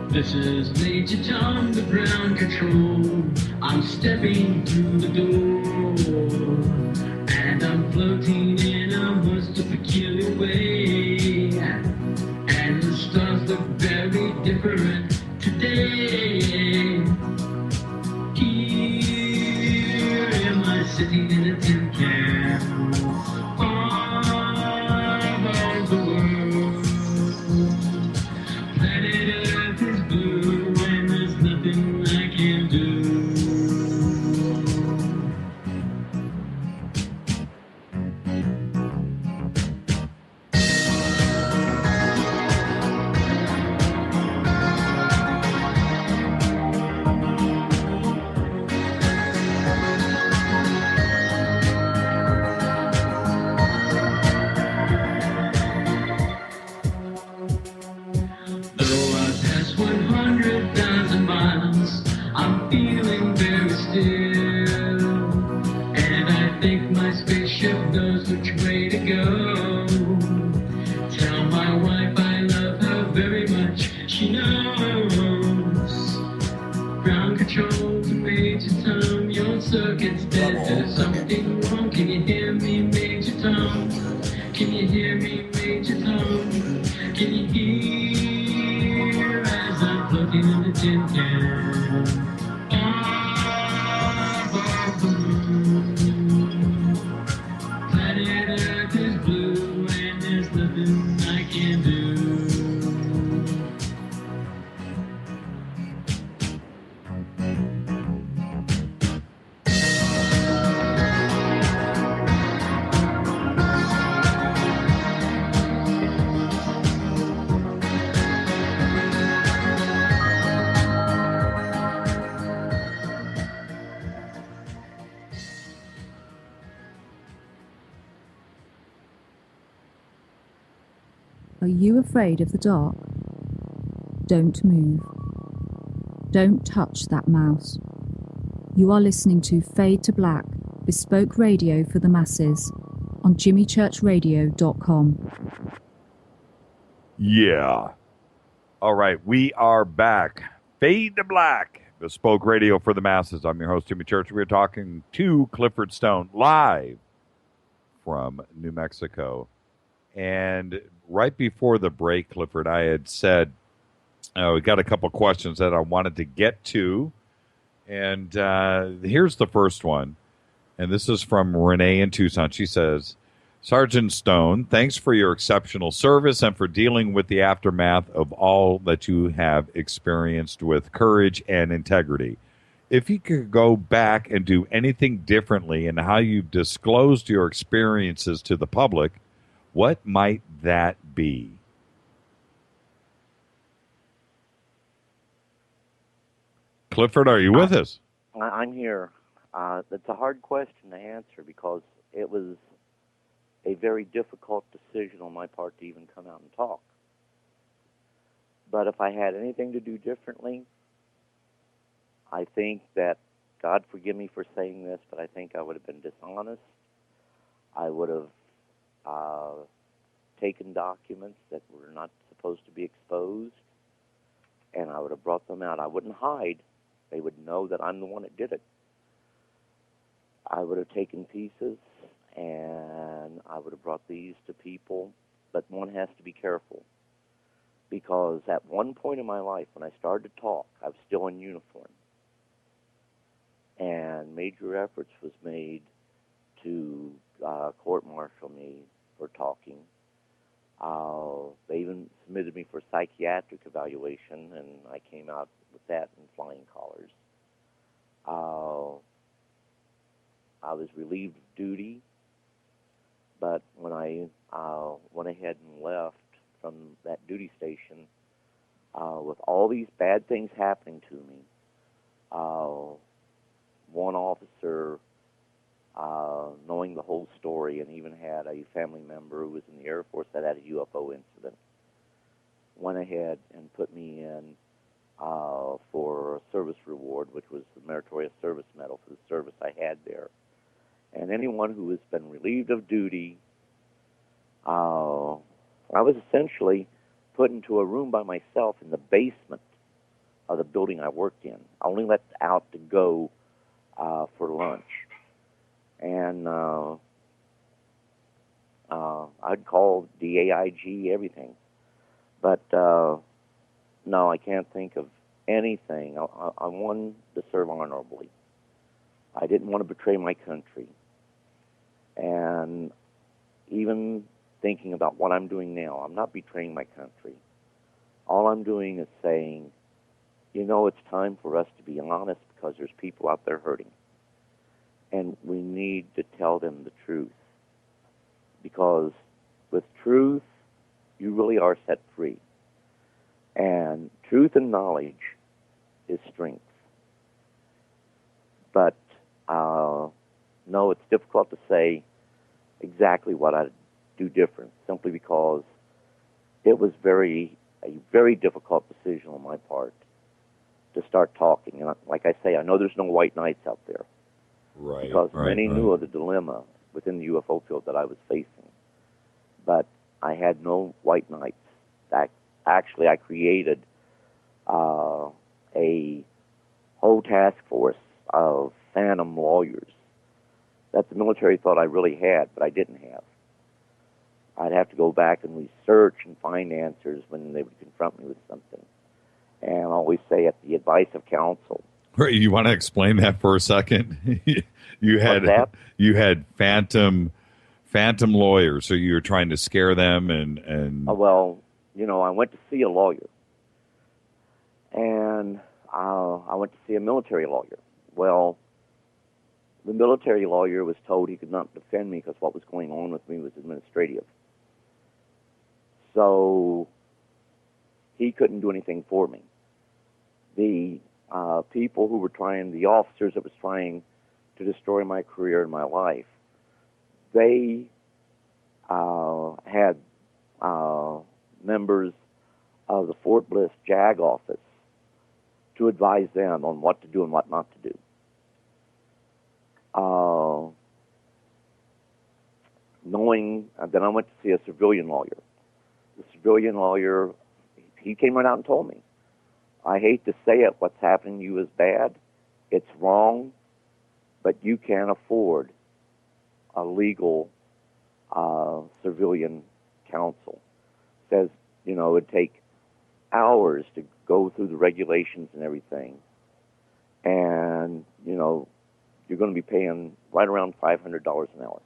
This is Major Tom, the ground control. I'm stepping through the door. And I'm floating in a most peculiar way. And the stars look very different today. Here am I sitting in a tin can. All around the world. Planet Earth is blue and there's nothing I can do. Are you afraid of the dark? Don't move. Don't touch that mouse. You are listening to Fade to Black, bespoke radio for the masses, on jimmychurchradio.com. Yeah. All right, we are back. Fade to Black, bespoke radio for the masses. I'm your host, Jimmy Church. We're talking to Clifford Stone live from New Mexico. And right before the break, Clifford, I had said we got a couple questions that I wanted to get to. And here's the first one. And this is from Renee in Tucson. She says, Sergeant Stone, thanks for your exceptional service and for dealing with the aftermath of all that you have experienced with courage and integrity. If you could go back and do anything differently in how you've disclosed your experiences to the public, what might that be? Clifford, are you with us? I'm here. That's a hard question to answer because it was a very difficult decision on my part to even come out and talk. But if I had anything to do differently, I think that, God forgive me for saying this, but I think I would have been dishonest. I would have taken documents that were not supposed to be exposed, and I would have brought them out. I wouldn't hide. They would know that I'm the one that did it. I would have taken pieces, and I would have brought these to people, but one has to be careful, because at one point in my life, when I started to talk, I was still in uniform, and major efforts was made to court-martial me for talking. They even submitted me for psychiatric evaluation, and I came out with that in flying colors. I was relieved of duty, but when I went ahead and left from that duty station, with all these bad things happening to me, one officer, knowing the whole story, and even had a family member who was in the Air Force that had a UFO incident, went ahead and put me in for a service reward, which was the Meritorious Service Medal for the service I had there. And anyone who has been relieved of duty, I was essentially put into a room by myself in the basement of the building I worked in. I only let out to go for lunch. And I'd call DAIG, everything. But no, I can't think of anything. I wanted to serve honorably. I didn't want to betray my country. And even thinking about what I'm doing now, I'm not betraying my country. All I'm doing is saying, it's time for us to be honest, because there's people out there hurting. And we need to tell them the truth. Because with truth, you really are set free. And truth and knowledge is strength. But no, it's difficult to say exactly what I'd do different, simply because it was a very difficult decision on my part to start talking. And like I say, I know there's no white knights out there. Right. Because many knew of the dilemma within the UFO field that I was facing. But I had no white knights. Actually, I created a whole task force of phantom lawyers that the military thought I really had, but I didn't have. I'd have to go back and research and find answers when they would confront me with something. And I always say, at the advice of counsel. Right, you want to explain that for a second? you had phantom lawyers, so you were trying to scare them and well, I went to see a lawyer, and I went to see a military lawyer. Well, the military lawyer was told he could not defend me because what was going on with me was administrative. So he couldn't do anything for me. The people who were the officers that was trying to destroy my career and my life, they had members of the Fort Bliss JAG office to advise them on what to do and what not to do. Knowing that I went to see a civilian lawyer. The civilian lawyer, he came right out and told me, I hate to say it, what's happening to you is bad. It's wrong, but you can't afford a legal civilian counsel. Says, it'd take hours to go through the regulations and everything. And, you're going to be paying right around $500 an hour.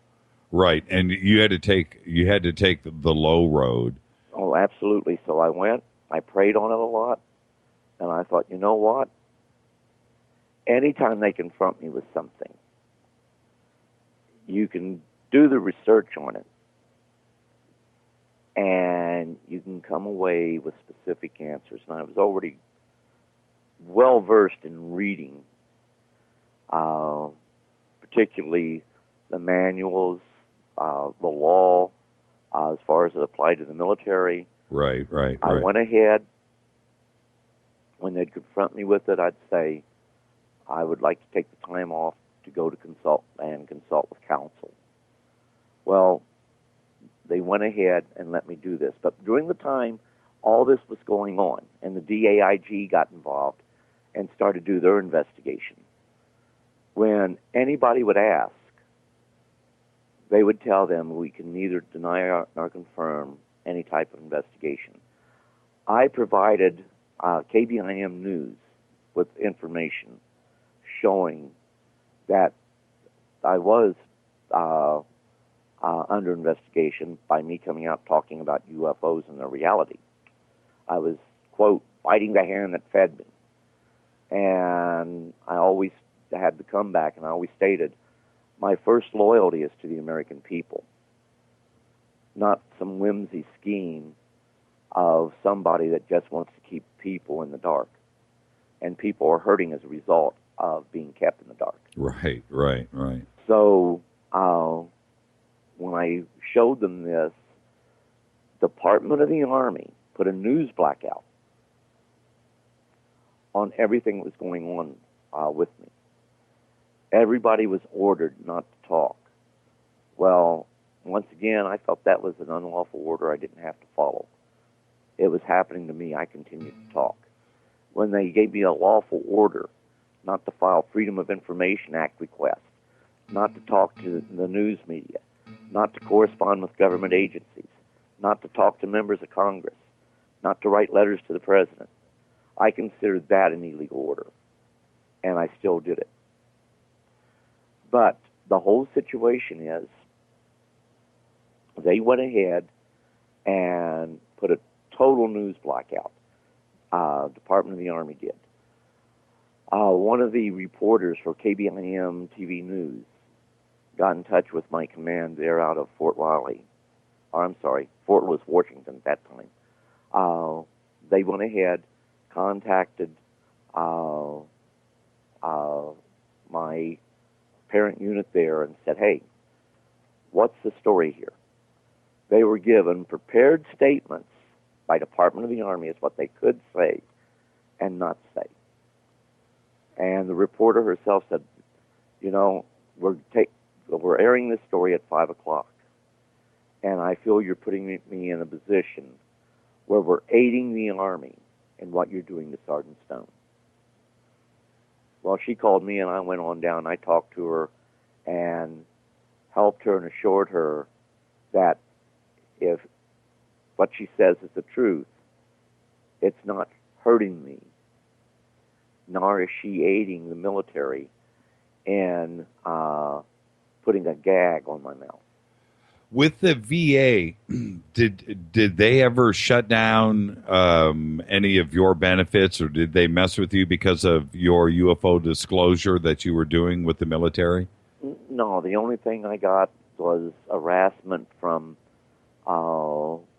Right, and you had to take the low road. Oh, absolutely. So I went, I prayed on it a lot, and I thought, you know what? Anytime they confront me with something, you can do the research on it, and you can come away with specific answers. And I was already well-versed in reading, particularly the manuals, the law, as far as it applied to the military. Right. I went ahead. When they'd confront me with it, I'd say, I would like to take the time off to go to consult with counsel. Well, they went ahead and let me do this. But during the time all this was going on, and the DAIG got involved and started to do their investigation, when anybody would ask, they would tell them we can neither deny nor confirm any type of investigation. I provided KBIM News with information showing that I was under investigation by me coming out talking about UFOs and their reality. I was, quote, fighting the hand that fed me. And I always had the comeback, and I always stated, my first loyalty is to the American people, not some whimsy scheme of somebody that just wants to keep people in the dark. And people are hurting as a result of being kept in the dark. Right. So when I showed them this, Department of the Army put a news blackout on everything that was going on with me. Everybody was ordered not to talk. Well, once again, I felt that was an unlawful order I didn't have to follow. It was happening to me. I continued to talk. When they gave me a lawful order not to file Freedom of Information Act requests, not to talk to the news media, not to correspond with government agencies, not to talk to members of Congress, not to write letters to the president, I considered that an illegal order, and I still did it. But the whole situation is they went ahead and put a total news blackout. Department of the Army did. One of the reporters for KBIM TV News got in touch with my command there out of Fort Lewis, Washington at that time. They went ahead, contacted my parent unit there and said, hey, what's the story here? They were given prepared statements by Department of the Army as what they could say and not say. And the reporter herself said, we're airing this story at 5 o'clock, and I feel you're putting me in a position where we're aiding the Army in what you're doing to Sergeant Stone. Well, she called me, and I went on down. I talked to her and helped her and assured her that if what she says is the truth, it's not hurting me, nor is she aiding the military in putting a gag on my mouth. With the VA, did they ever shut down any of your benefits, or did they mess with you because of your UFO disclosure that you were doing with the military? No, the only thing I got was harassment from,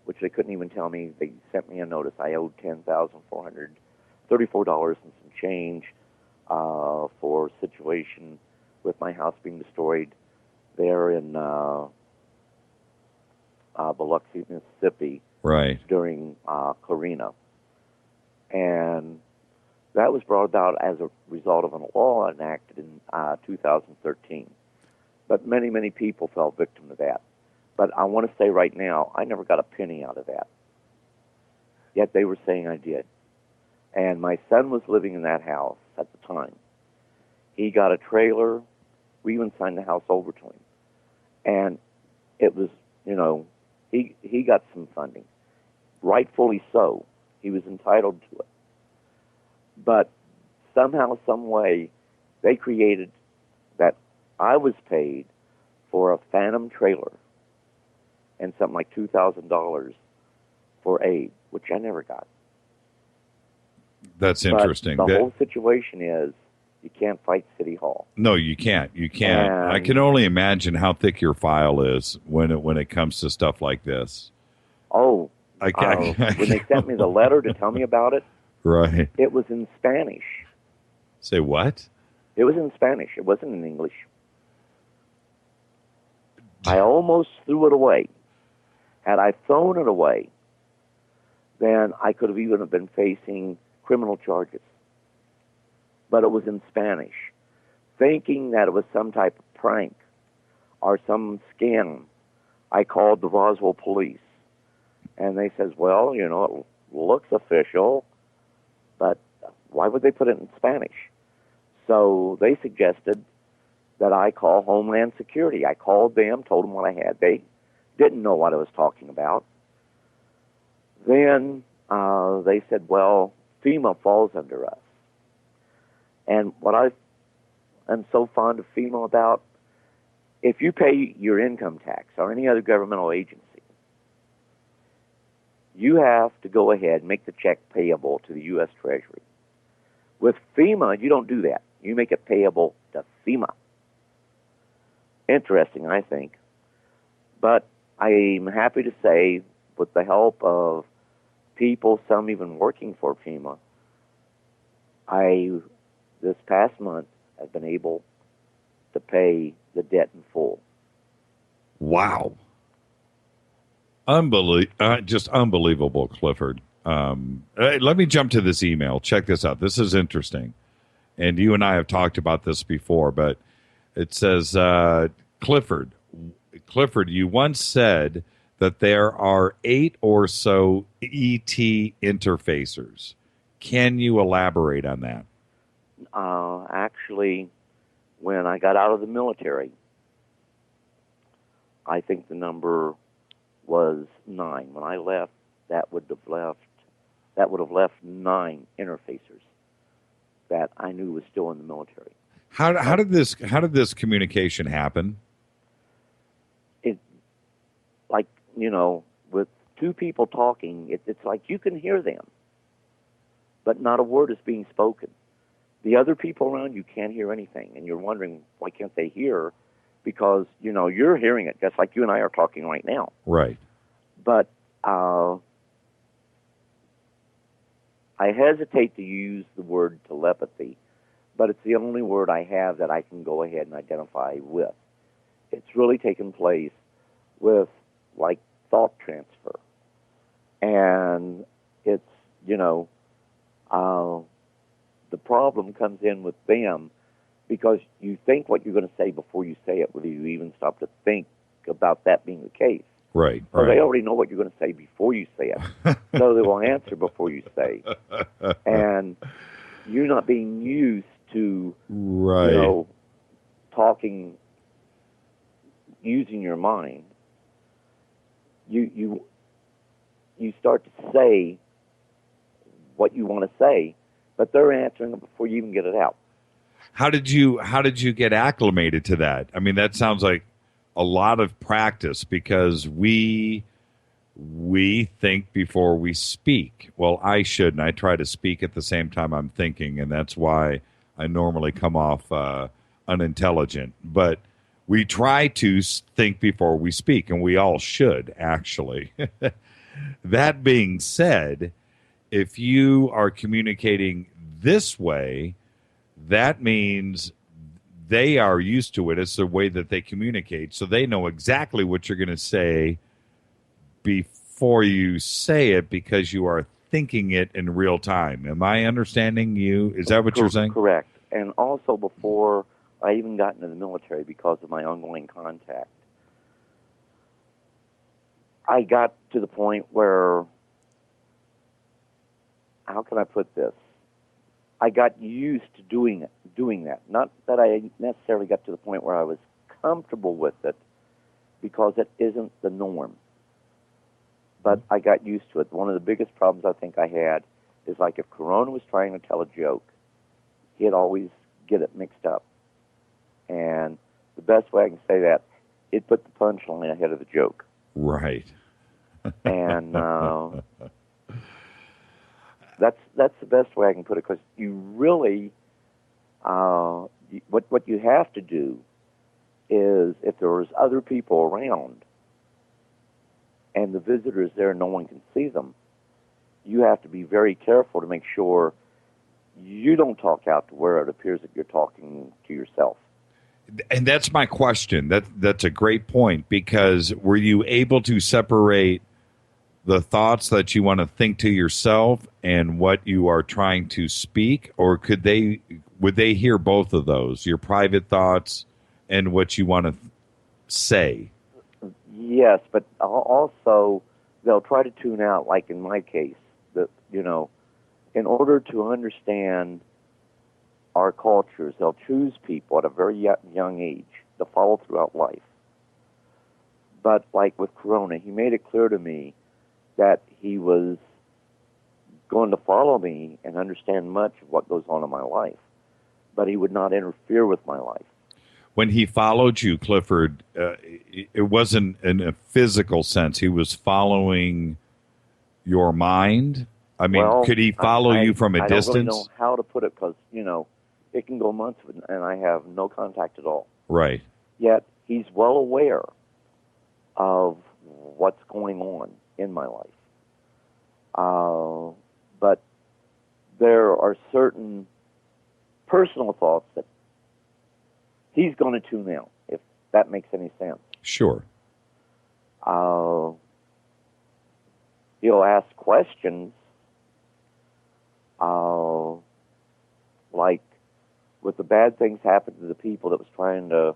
which they couldn't even tell me. They sent me a notice. I owed $10,434 and some change for a situation with my house being destroyed there in Biloxi, Mississippi, Right. during Clarina. And that was brought about as a result of a law enacted in 2013. But many, many people fell victim to that. But I want to say right now, I never got a penny out of that. Yet they were saying I did. And my son was living in that house at the time. He got a trailer. We even signed the house over to him. And it was, he got some funding. Rightfully so. He was entitled to it. But somehow, some way, they created that I was paid for a phantom trailer and something like $2,000 for aid, which I never got. That's interesting. But the whole situation is you can't fight City Hall. No, you can't. You can't. And I can only imagine how thick your file is when it comes to stuff like this. Oh, I when they sent me the letter to tell me about it, right. It was in Spanish. Say what? It was in Spanish. It wasn't in English. I almost threw it away. Had I thrown it away, then I could have even been facing criminal charges. But it was in Spanish. Thinking that it was some type of prank or some scam, I called the Roswell police. And they says, well, it looks official, but why would they put it in Spanish? So they suggested that I call Homeland Security. I called them, told them what I had. They didn't know what I was talking about. Then they said, well, FEMA falls under us. And what I am so fond of FEMA about, if you pay your income tax or any other governmental agency, you have to go ahead and make the check payable to the U.S. Treasury. With FEMA, you don't do that. You make it payable to FEMA. Interesting, I think. But I'm happy to say, with the help of people, some even working for FEMA, this past month, have been able to pay the debt in full. Wow. Just unbelievable, Clifford. Let me jump to this email. Check this out. This is interesting. And you and I have talked about this before, but it says, Clifford, you once said that there are 8 or so ET interfacers. Can you elaborate on that? Actually, when I got out of the military, I think the number was 9. When I left, that would have left 9 interfacers that I knew was still in the military. How did this communication happen? It, with 2 people talking, it's like you can hear them, but not a word is being spoken. The other people around you can't hear anything, and you're wondering, why can't they hear? Because, you're hearing it, just like you and I are talking right now. Right. But I hesitate to use the word telepathy, but it's the only word I have that I can go ahead and identify with. It's really taken place with, thought transfer. And it's, the problem comes in with them because you think what you're going to say before you say it, whether you even stop to think about that being the case. Right. So they already know what you're going to say before you say it. So they will answer before you say. And you're not being used to, talking, using your mind. You start to say what you want to say, but they're answering it before you even get it out. How did you get acclimated to that? I mean, that sounds like a lot of practice because we think before we speak. Well, I shouldn't. I try to speak at the same time I'm thinking, and that's why I normally come off unintelligent. But we try to think before we speak, and we all should, actually. That being said, if you are communicating this way, that means they are used to it. It's the way that they communicate. So they know exactly what you're going to say before you say it because you are thinking it in real time. Am I understanding you? Is that what you're saying? Correct. And also before I even got into the military, because of my ongoing contact, I got to the point where, how can I put this? I got used to doing that. Not that I necessarily got to the point where I was comfortable with it, because it isn't the norm. But I got used to it. One of the biggest problems I think I had is, like, if Corona was trying to tell a joke, he'd always get it mixed up. And the best way I can say that, he'd put the punchline ahead of the joke. Right. And that's the best way I can put it, because you really, what you have to do is, if there's other people around and the visitor's there and no one can see them, you have to be very careful to make sure you don't talk out to where it appears that you're talking to yourself. And that's my question. That's a great point, because were you able to separate the thoughts that you want to think to yourself and what you are trying to speak, or would they hear both of those, your private thoughts and what you want to say? Yes, but also they'll try to tune out, like in my case, that, in order to understand our cultures, they'll choose people at a very young age to follow throughout life. But like with Corona, he made it clear to me that he was going to follow me and understand much of what goes on in my life, but he would not interfere with my life. When he followed you, Clifford, it wasn't in a physical sense. He was following your mind. I mean, could he follow you from a distance? I don't really know how to put it, because, it can go months and I have no contact at all. Right. Yet he's well aware of what's going on in my life. But there are certain personal thoughts that he's going to tune out, if that makes any sense. Sure. He'll ask questions, like, with the bad things happen to the people that was trying to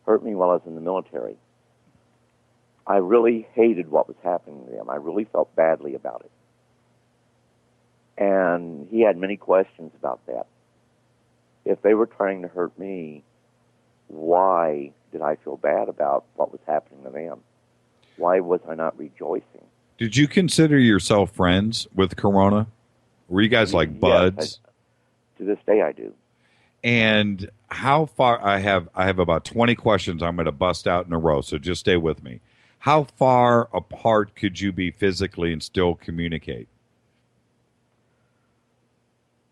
hurt me while I was in the military. I really hated what was happening to them. I really felt badly about it. And he had many questions about that. If they were trying to hurt me, why did I feel bad about what was happening to them? Why was I not rejoicing? Did you consider yourself friends with Corona? Were you guys like buds? Yes, to this day I do. And how far, I have about 20 questions I'm going to bust out in a row, so just stay with me. How far apart could you be physically and still communicate?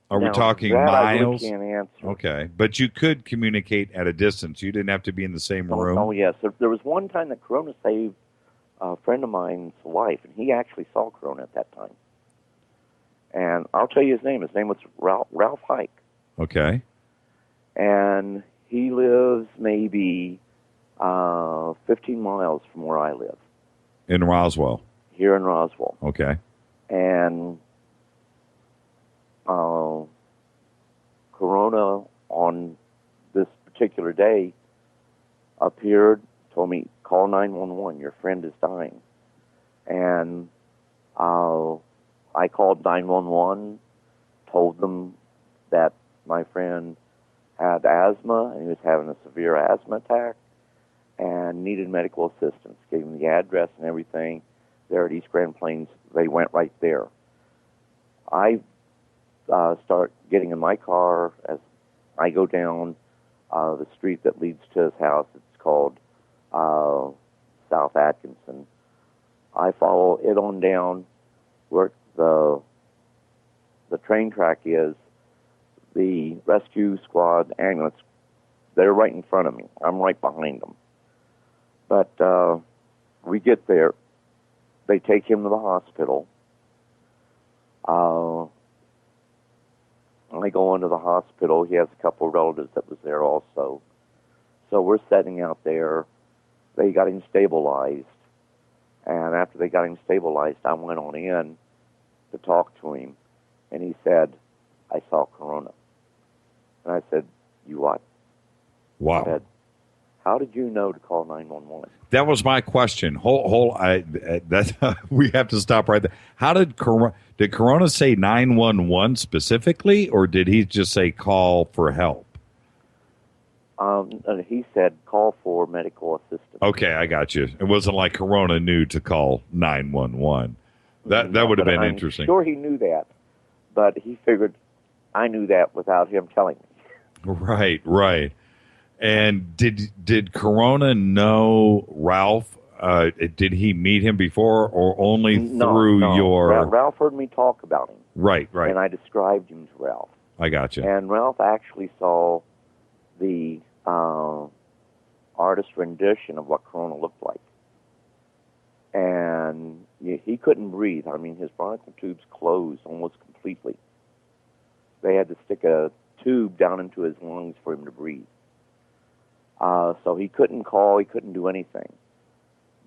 Are we talking miles? I really can't answer. Okay, but you could communicate at a distance. You didn't have to be in the same room. Oh, yes. There was one time that Corona saved a friend of mine's life, and he actually saw Corona at that time. And I'll tell you his name. His name was Ralph Hike. Okay. And he lives maybe 15 miles from where I live. In Roswell? Here in Roswell. Okay. And Corona, on this particular day, appeared, told me, call 911, your friend is dying. And I called 911, told them that my friend had asthma, and he was having a severe asthma attack and needed medical assistance. Gave him the address and everything. There at East Grand Plains, they went right there. I start getting in my car as I go down the street that leads to his house. It's called South Atkinson. I follow it on down where the train track is. The rescue squad ambulance, they're right in front of me. I'm right behind them. But we get there. They take him to the hospital. I go into the hospital. He has a couple of relatives that was there also. So we're sitting out there. They got him stabilized. And after they got him stabilized, I went on in to talk to him, and he said, I saw Corona. And I said, you what? Wow. He said, how did you know to call 911? That was my question. We have to stop right there. How did Corona say 911 specifically, or did he just say call for help? And he said call for medical assistance. Okay, I got you. It wasn't like Corona knew to call 911. That would have been interesting. I'm sure he knew that, but he figured I knew that without him telling me. Right. And did Corona know Ralph? Did he meet him before, or only through your? Ralph heard me talk about him. Right. And I described him to Ralph. I got you. And Ralph actually saw the artist rendition of what Corona looked like. And he couldn't breathe. I mean, his bronchial tubes closed almost completely. They had to stick a tube down into his lungs for him to breathe. So he couldn't call, he couldn't do anything.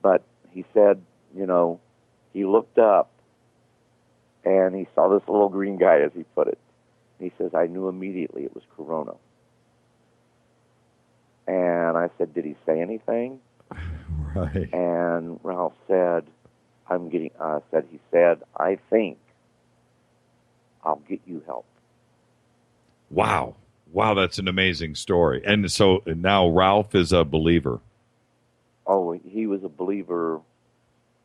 But he said, he looked up and he saw this little green guy, as he put it. And he says, I knew immediately it was Corona. And I said, did he say anything? Right. And Ralph said, he said, I think I'll get you help. Wow, that's an amazing story. And so now Ralph is a believer. Oh, he was a believer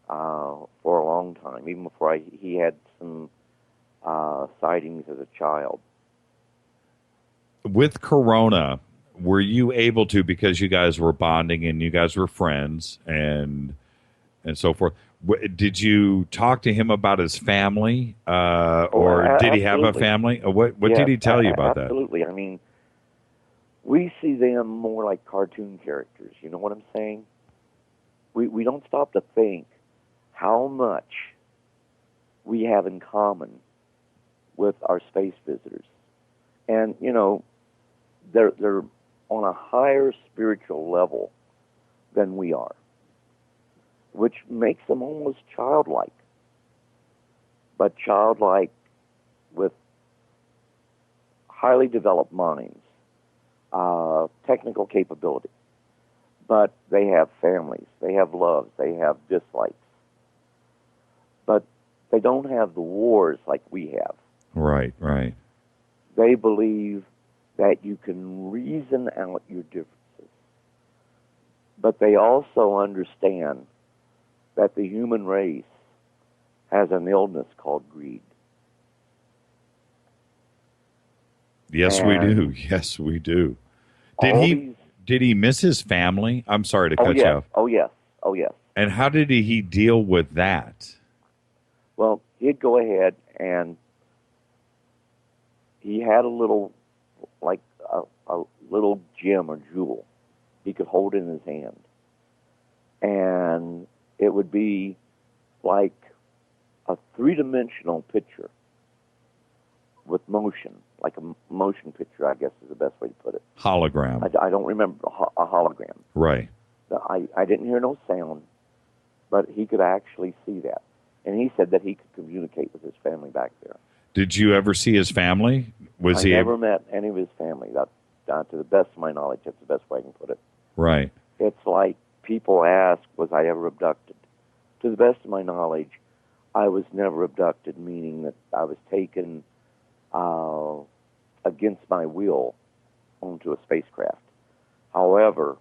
for a long time, even before he had some sightings as a child. With Corona, were you able to, because you guys were bonding and you guys were friends and so forth, did you talk to him about his family, or did he have a family? What did he tell you about that? Absolutely. I mean, we see them more like cartoon characters. You know what I'm saying? We don't stop to think how much we have in common with our space visitors. And, they're on a higher spiritual level than we are, which makes them almost childlike. But childlike with highly developed minds, technical capability. But they have families, they have loves, they have dislikes. But they don't have the wars like we have. Right. They believe that you can reason out your differences. But they also understand that the human race has an illness called greed. Yes, we do. Did he miss his family? I'm sorry to cut you off. Oh, yes. And how did he deal with that? Well, he'd go ahead and he had a little, like a little gem or jewel he could hold in his hand. And it would be like a three-dimensional picture with motion, like a motion picture, I guess is the best way to put it. Hologram. I don't remember a hologram. Right. I didn't hear no sound, but he could actually see that. And he said that he could communicate with his family back there. Did you ever see his family? I never met any of his family. That, to the best of my knowledge, that's the best way I can put it. Right. It's like people ask, was I ever abducted? To the best of my knowledge, I was never abducted, meaning that I was taken against my will onto a spacecraft. However,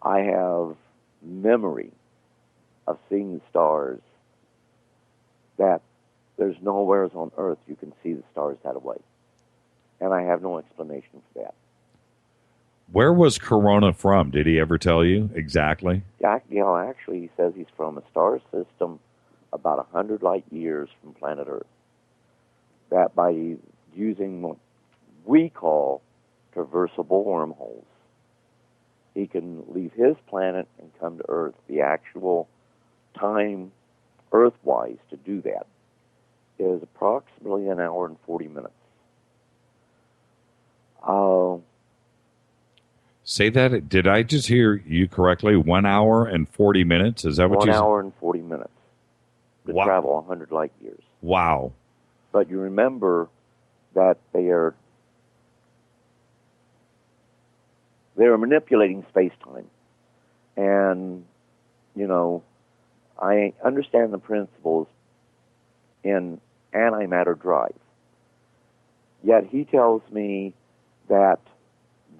I have memory of seeing the stars that there's nowhere on Earth you can see the stars that way. And I have no explanation for that. Where was Corona from? Did he ever tell you exactly? Yeah, actually, he says he's from a star system about 100 light years from planet Earth. That by using what we call traversable wormholes, he can leave his planet and come to Earth. The actual time, Earth-wise, to do that is approximately an hour and 40 minutes. Say that. Did I just hear you correctly? 1 hour and 40 minutes? Is that what you said? 1 hour and 40 minutes to Wow. travel 100 light years. Wow. But you remember that they are manipulating space-time. And, you know, I understand the principles in antimatter drive. Yet he tells me that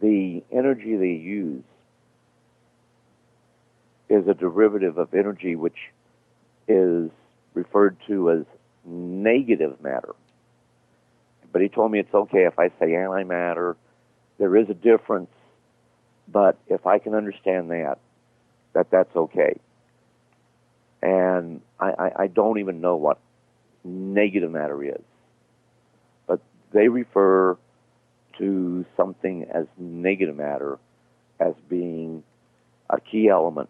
the energy they use is a derivative of energy which is referred to as negative matter. But he told me it's okay if I say antimatter. There is a difference, but if I can understand that's okay. And I don't even know what negative matter is. But they refer to something as negative matter as being a key element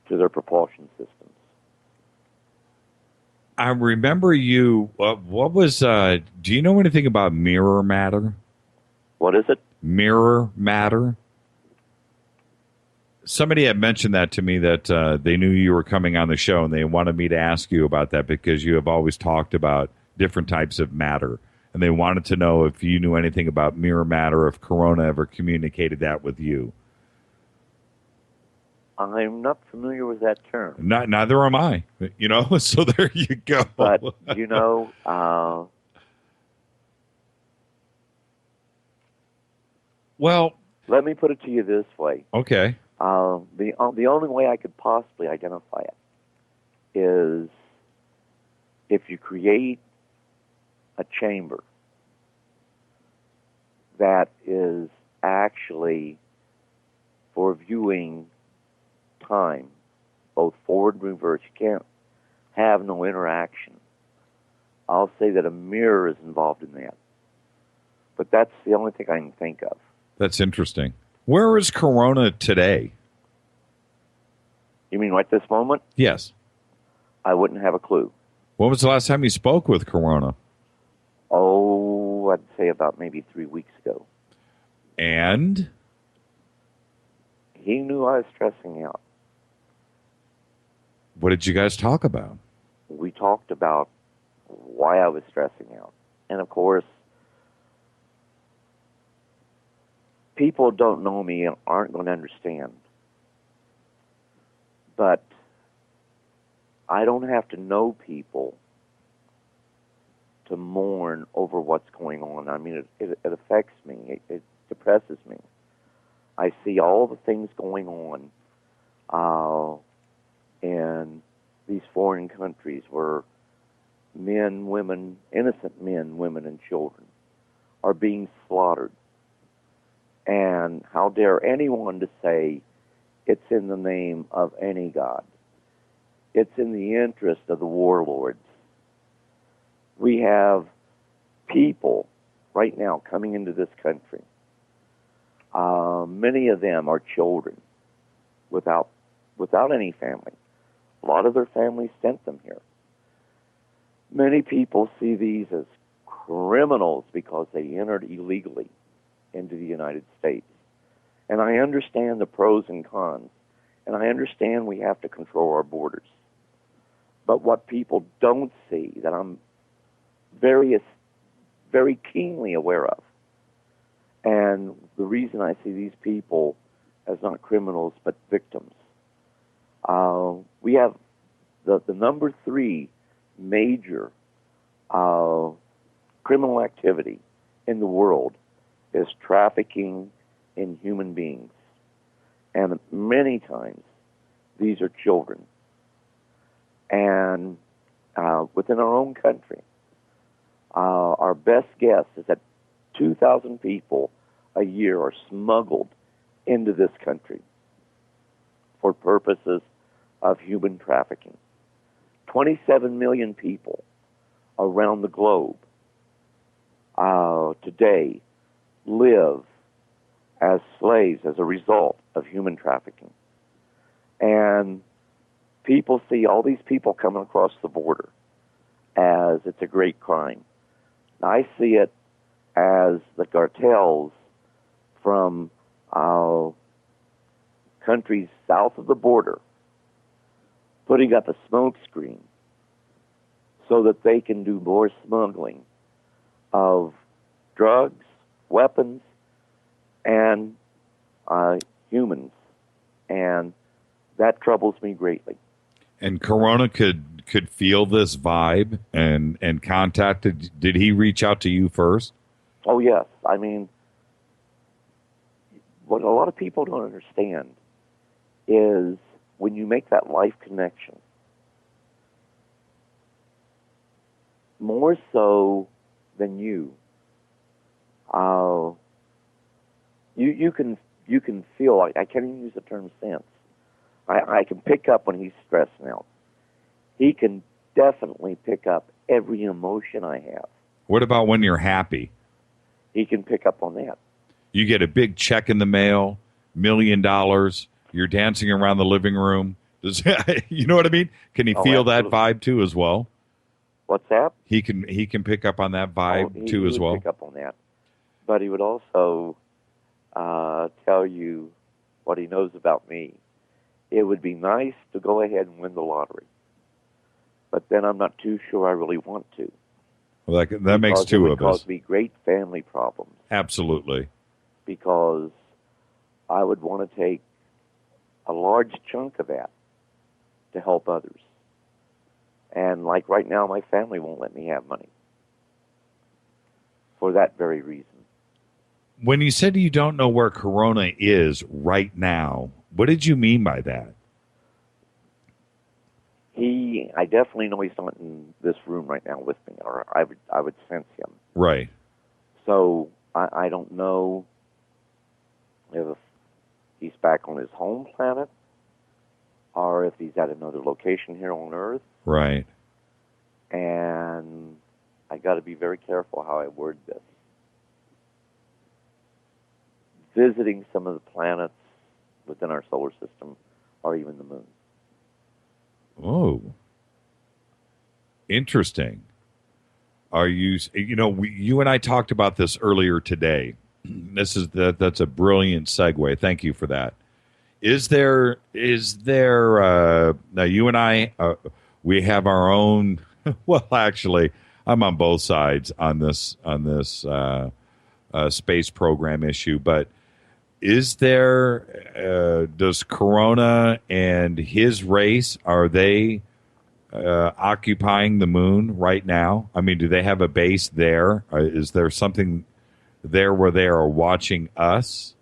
to their propulsion systems. I remember you, what was, do you know anything about mirror matter? What is it? Mirror matter? Somebody had mentioned that to me, that they knew you were coming on the show, and they wanted me to ask you about that because you have always talked about different types of matter. And they wanted to know if you knew anything about mirror matter, if Corona ever communicated that with you. I'm not familiar with that term. Neither am I, you know, so there you go. But, you know, well, let me put it to you this way. Okay. The only way I could possibly identify it is if you create a chamber that is actually for viewing time, both forward and reverse. You can't have no interaction. I'll say that a mirror is involved in that. But that's the only thing I can think of. That's interesting. Where is Corona today? You mean right this moment? Yes. I wouldn't have a clue. When was the last time you spoke with Corona? Oh, I'd say about maybe 3 weeks ago. And? He knew I was stressing out. What did you guys talk about? We talked about why I was stressing out. And of course, people don't know me and aren't going to understand. But I don't have to know people to mourn over what's going on. I mean, it affects me. It depresses me. I see all the things going on in these foreign countries where men, women, innocent men, women, and children are being slaughtered. And how dare anyone to say it's in the name of any god? It's in the interest of the warlords. We have people right now coming into this country. Many of them are children without any family. A lot of their families sent them here. Many people see these as criminals because they entered illegally into the United States. And I understand the pros and cons, and I understand we have to control our borders. But what people don't see, that I'm very keenly aware of, and the reason I see these people as not criminals but victims, we have the number 3 major criminal activity in the world is trafficking in human beings. And many times, these are children. And within our own country, our best guess is that 2,000 people a year are smuggled into this country for purposes of human trafficking. 27 million people around the globe today live as slaves as a result of human trafficking. And people see all these people coming across the border as it's a great crime. I see it as the cartels from countries south of the border putting up a smoke screen so that they can do more smuggling of drugs, weapons, and humans. And that troubles me greatly. And Corona could feel this vibe and contacted. Did he reach out to you first? Oh, yes. I mean, what a lot of people don't understand is when you make that life connection, more so than you can feel like, I can't even use the term sense. I can pick up when he's stressing out. He can definitely pick up every emotion I have. What about when you're happy? He can pick up on that. You get a big check in the mail, $1 million. You're dancing around the living room. Does you know what I mean? Can he feel absolutely. that vibe too as well? What's that? He can pick up on that vibe too as well. He would pick up on that, but he would also tell you what he knows about me. It would be nice to go ahead and win the lottery, but then I'm not too sure I really want to. Well, that makes two of us. It would cause me great family problems. Absolutely. Because I would want to take a large chunk of that to help others. And like right now, my family won't let me have money for that very reason. When you said you don't know where Corona is right now, what did you mean by that? I definitely know he's not in this room right now with me, or I would sense him. Right. So I don't know if he's back on his home planet or if he's at another location here on Earth. Right. And I got to be very careful how I word this. Visiting some of the planets within our solar system or even the moon. Oh. Interesting. Are you you and I talked about this earlier today. That's a brilliant segue. Thank you for that. Is there now you and I we have our own well actually I'm on both sides on this space program issue, but is there does Corona and his race, are they occupying the moon right now? I mean, do they have a base there? Is there something there where they are watching us?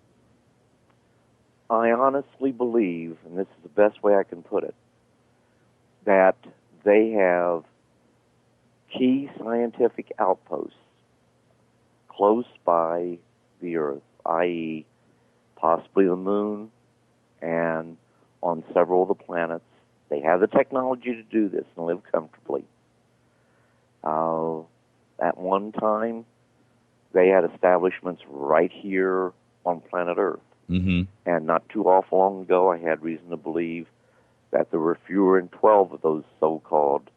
I honestly believe, and this is the best way I can put it, that they have key scientific outposts close by the Earth, i.e., possibly the moon, and on several of the planets. They have the technology to do this and live comfortably. At one time, they had establishments right here on planet Earth. Mm-hmm. And not too awful long ago, I had reason to believe that there were fewer than 12 of those so-called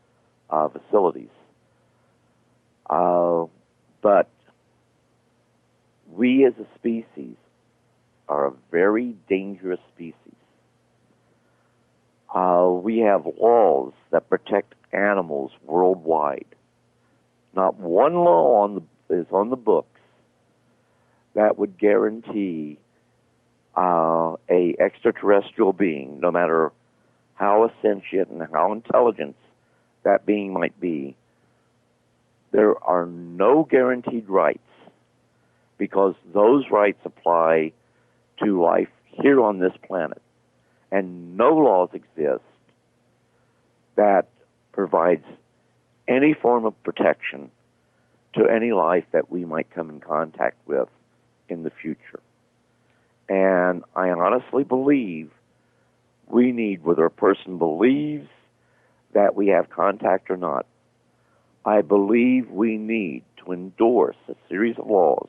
facilities. But we as a species are a very dangerous species. We have laws that protect animals worldwide. Not one law is on the books that would guarantee a extraterrestrial being, no matter how sentient and how intelligent that being might be, there are no guaranteed rights, because those rights apply to life here on this planet. And no laws exist that provides any form of protection to any life that we might come in contact with in the future. And I honestly believe we need, whether a person believes that we have contact or not, I believe we need to endorse a series of laws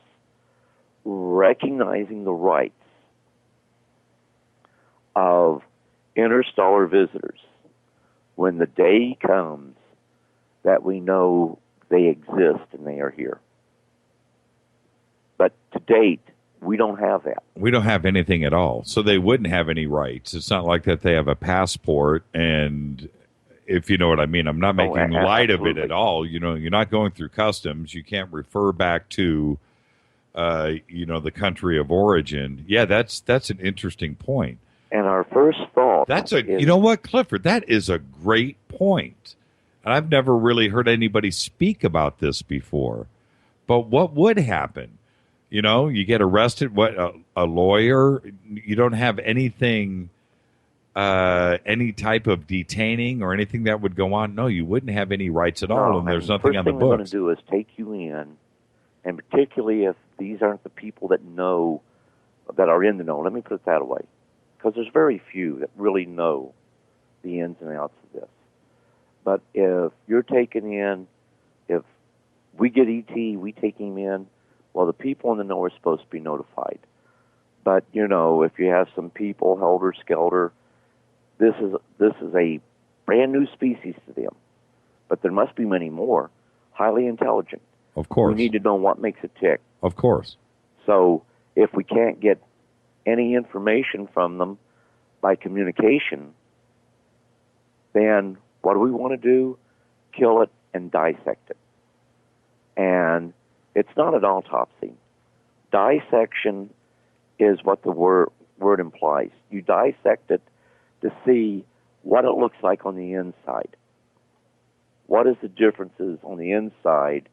recognizing the rights of interstellar visitors when the day comes that we know they exist and they are here. But to date, We don't have that. We don't have anything at all. So they wouldn't have any rights. It's not like that they have a passport, and if you know what I mean. I'm not making light of it at all. You know, you're not going through customs. You can't refer back to, the country of origin. Yeah, that's an interesting point. And our first thought you know what, Clifford, that is a great point. And I've never really heard anybody speak about this before. But what would happen? You know, you get arrested, a lawyer, you don't have anything, any type of detaining or anything that would go on. No, you wouldn't have any rights at all, and there's nothing on the books. First thing they're going to do is take you in, and particularly if these aren't the people that are in the know. Let me put it that way. Because there's very few that really know the ins and outs of this. But if you're taken in, if we get ET, we take him in, well, the people in the know are supposed to be notified. But, if you have some people, helter-skelter, this is a brand-new species to them. But there must be many more, highly intelligent. Of course. We need to know what makes it tick. Of course. So if we can't get any information from them by communication, then what do we want to do? Kill it and dissect it. And it's not an autopsy. Dissection is what the word implies. You dissect it to see what it looks like on the inside. What is the differences on the inside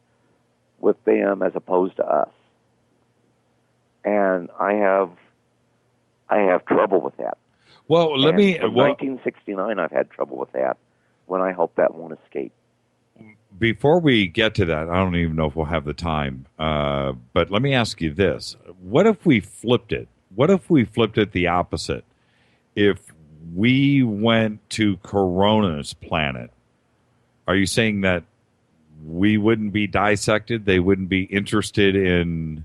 with them as opposed to us? And I have trouble with that. Well, From 1969, I've had trouble with that when I hope that won't escape. Before we get to that, I don't even know if we'll have the time, but let me ask you this. What if we flipped it? What if we flipped it the opposite? If we went to Corona's planet, are you saying that we wouldn't be dissected? They wouldn't be interested in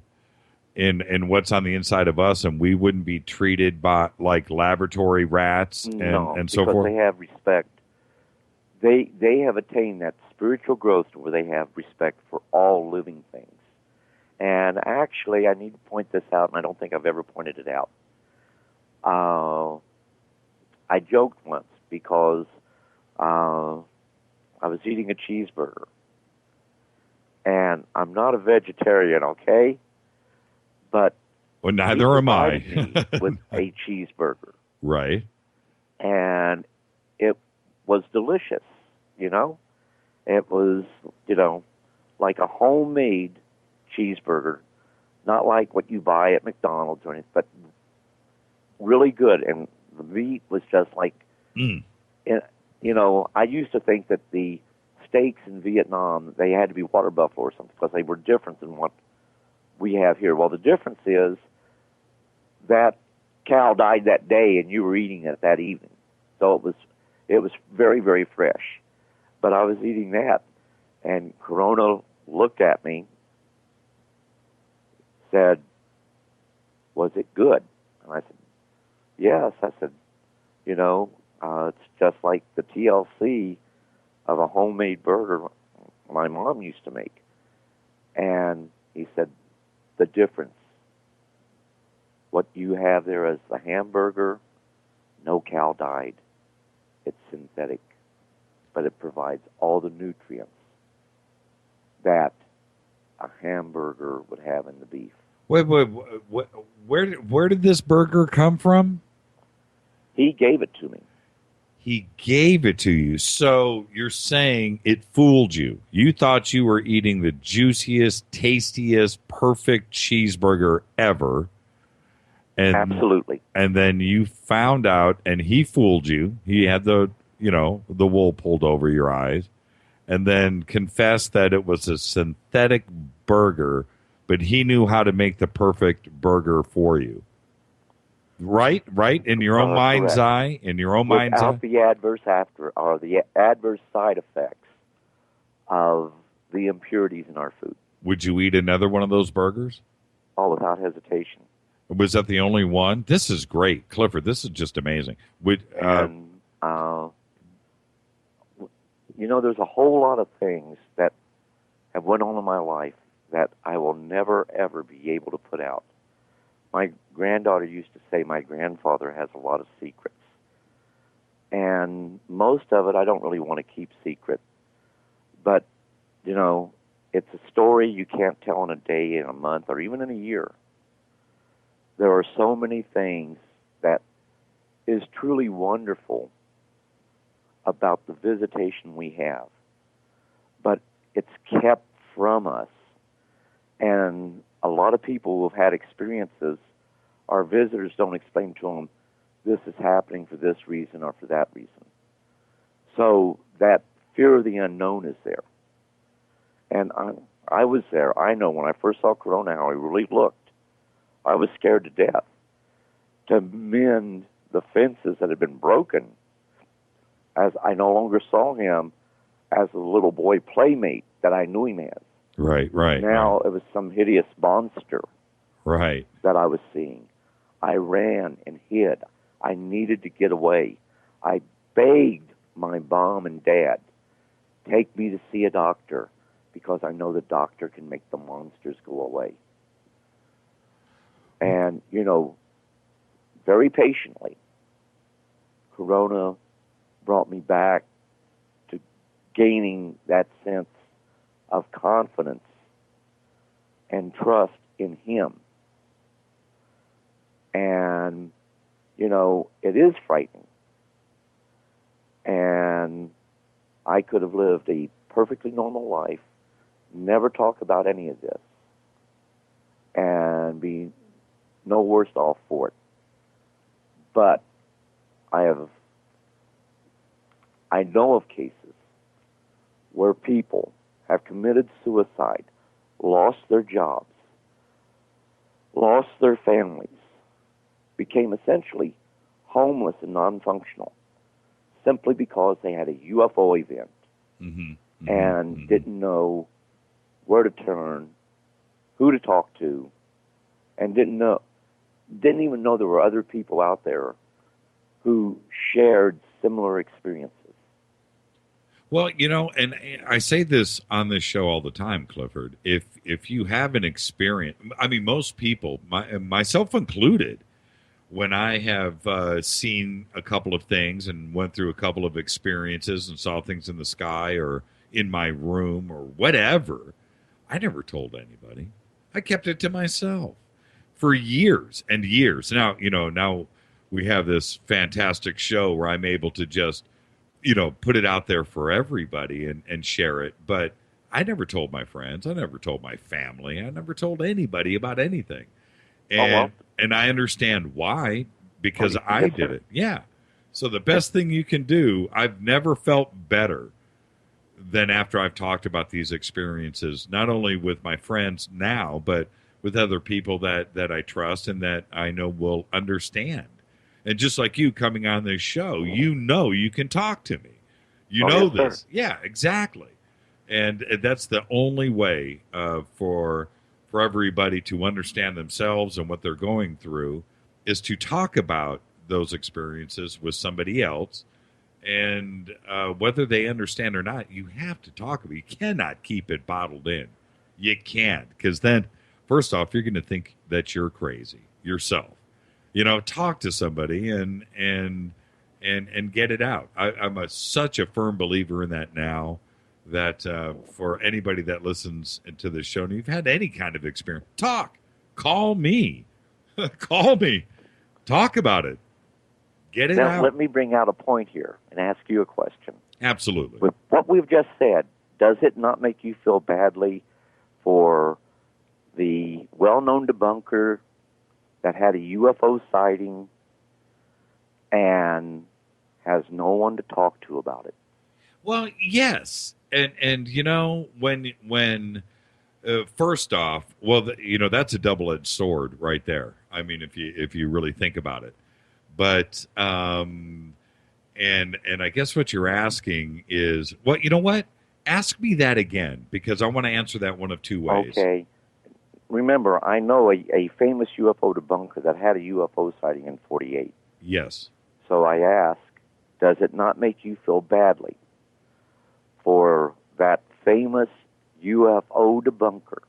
what's on the inside of us, and we wouldn't be treated by like laboratory rats and so forth? Because they have respect. They have attained that spiritual growth where they have respect for all living things. And actually, I need to point this out, and I don't think I've ever pointed it out. I joked once because I was eating a cheeseburger. And I'm not a vegetarian, okay? But well, neither am I. With a cheeseburger. Right. And it was delicious, It was, like a homemade cheeseburger, not like what you buy at McDonald's or anything, but really good. And the meat was just like, I used to think that the steaks in Vietnam, they had to be water buffalo or something because they were different than what we have here. Well, the difference is that cow died that day and you were eating it that evening. So it was very, very fresh. But I was eating that, and Corona looked at me, said, "Was it good?" And I said, "Yes." I said, it's just like the TLC of a homemade burger my mom used to make. And he said, the difference, what you have there as the hamburger, no cow died. It's synthetic, but it provides all the nutrients that a hamburger would have in the beef. Wait, where did this burger come from? He gave it to me. He gave it to you. So you're saying it fooled you. You thought you were eating the juiciest, tastiest, perfect cheeseburger ever. And, absolutely. And then you found out, and he fooled you. He had the wool pulled over your eyes, and then confessed that it was a synthetic burger, but he knew how to make the perfect burger for you. Right? In your own mind's eye? In your own mind's eye? Without the adverse the adverse side effects of the impurities in our food. Would you eat another one of those burgers? Oh, without hesitation. Was that the only one? This is great. Clifford, this is just amazing. There's a whole lot of things that have went on in my life that I will never, ever be able to put out. my granddaughter used to say my grandfather has a lot of secrets. And most of it I don't really want to keep secret. But, you know, it's a story you can't tell in a day, in a month, or even in a year. There are so many things that is truly wonderful about the visitation we have. But it's kept from us. And a lot of people who have had experiences, our visitors don't explain to them, this is happening for this reason or for that reason. So that fear of the unknown is there. And I was there. I know when I first saw Corona how he really looked. I was scared to death. To mend the fences that had been broken, as I no longer saw him as a little boy playmate that I knew him as. Right. Now it was some hideous monster. Right. That I was seeing. I ran and hid. I needed to get away. I begged my mom and dad, take me to see a doctor, because I know the doctor can make the monsters go away. And, you know, very patiently, Corona brought me back to gaining that sense of confidence and trust in him. And, you know, it is frightening. And I could have lived a perfectly normal life, never talk about any of this, and be no worse off for it. But I know of cases where people have committed suicide, lost their jobs, lost their families, became essentially homeless and non-functional simply because they had a UFO event and didn't know where to turn, who to talk to, and didn't even know there were other people out there who shared similar experiences. Well, you know, and I say this on this show all the time, Clifford. If you have an experience, I mean, most people, myself included, when I have seen a couple of things and went through a couple of experiences and saw things in the sky or in my room or whatever, I never told anybody. I kept it to myself for years and years. Now, you know, now we have this fantastic show where I'm able to just, you know, put it out there for everybody and share it. But I never told my friends. I never told my family. I never told anybody about anything. And and I understand why, because I did it. Yeah. So the best thing you can do, I've never felt better than after I've talked about these experiences, not only with my friends now, but with other people that I trust and that I know will understand. And just like you coming on this show, you know you can talk to me. You know this. Sir. Yeah, exactly. And that's the only way for everybody to understand themselves and what they're going through is to talk about those experiences with somebody else. And whether they understand or not, you have to talk about it. You cannot keep it bottled in. You can't, because then, first off, you're going to think that you're crazy yourself. You know, talk to somebody and get it out. I'm such a firm believer in that now. That for anybody that listens to this show, and you've had any kind of experience, call me, talk about it, get it out. Let me bring out a point here and ask you a question. Absolutely. With what we've just said, does it not make you feel badly for the well-known debunker that had a UFO sighting and has no one to talk to about it? Well, yes. And you know, when first off, well, you know, that's a double-edged sword right there. I mean, if you really think about it. But and I guess what you're asking is, well, you know what? Ask me that again, because I want to answer that one of two ways. Okay. Remember, I know a famous UFO debunker that had a UFO sighting in 48. Yes. So I ask, does it not make you feel badly for that famous UFO debunker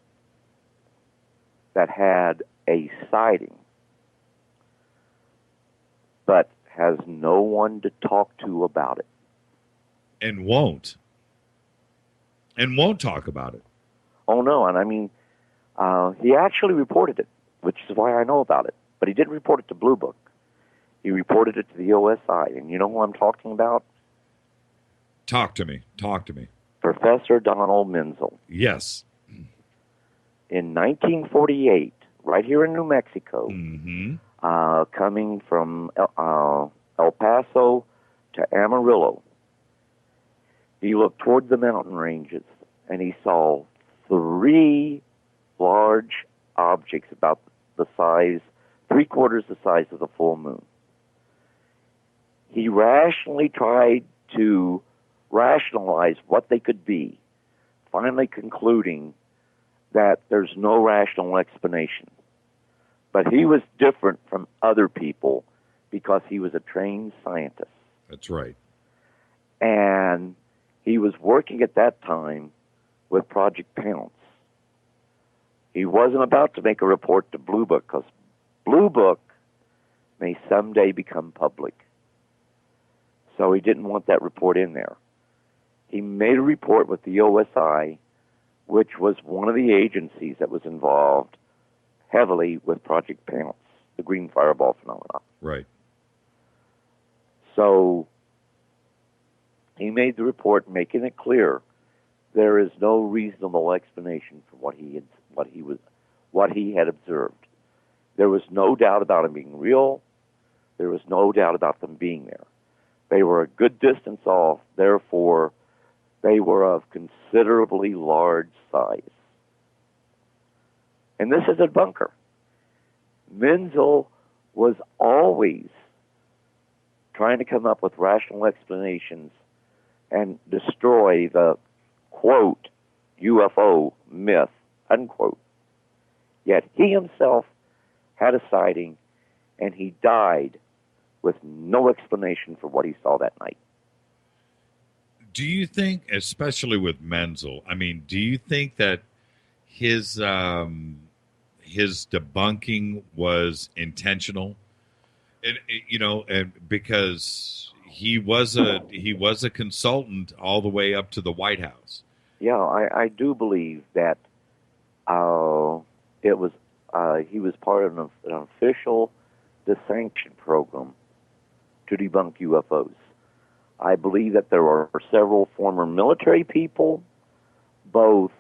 that had a sighting but has no one to talk to about it. And won't talk about it. Oh, no, and I mean, he actually reported it, which is why I know about it. But he didn't report it to Blue Book. He reported it to the OSI. And you know who I'm talking about? Talk to me. Professor Donald Menzel. Yes. In 1948, right here in New Mexico, coming from El Paso to Amarillo, he looked toward the mountain ranges, and he saw 3 large objects about the size, 3/4 the size of the full moon. He rationally tried to rationalize what they could be, finally concluding that there's no rational explanation. But he was different from other people because he was a trained scientist. That's right. And he was working at that time with Project Pounce. He wasn't about to make a report to Blue Book because Blue Book may someday become public. So he didn't want that report in there. He made a report with the OSI, which was one of the agencies that was involved heavily with Project Pounce, the green fireball phenomenon. Right. So he made the report making it clear there is no reasonable explanation for what he had observed. There was no doubt about them being real. There was no doubt about them being there. They were a good distance off, therefore they were of considerably large size. And this is a bunker. Menzel was always trying to come up with rational explanations and destroy the, quote, UFO myth, unquote. Yet he himself had a sighting, and he died with no explanation for what he saw that night. Do you think, especially with Menzel, I mean, do you think that his debunking was intentional? And because he was a consultant all the way up to the White House. Yeah, I do believe that it was he was part of an official sanction program to debunk UFOs. I believe that there are several former military people, both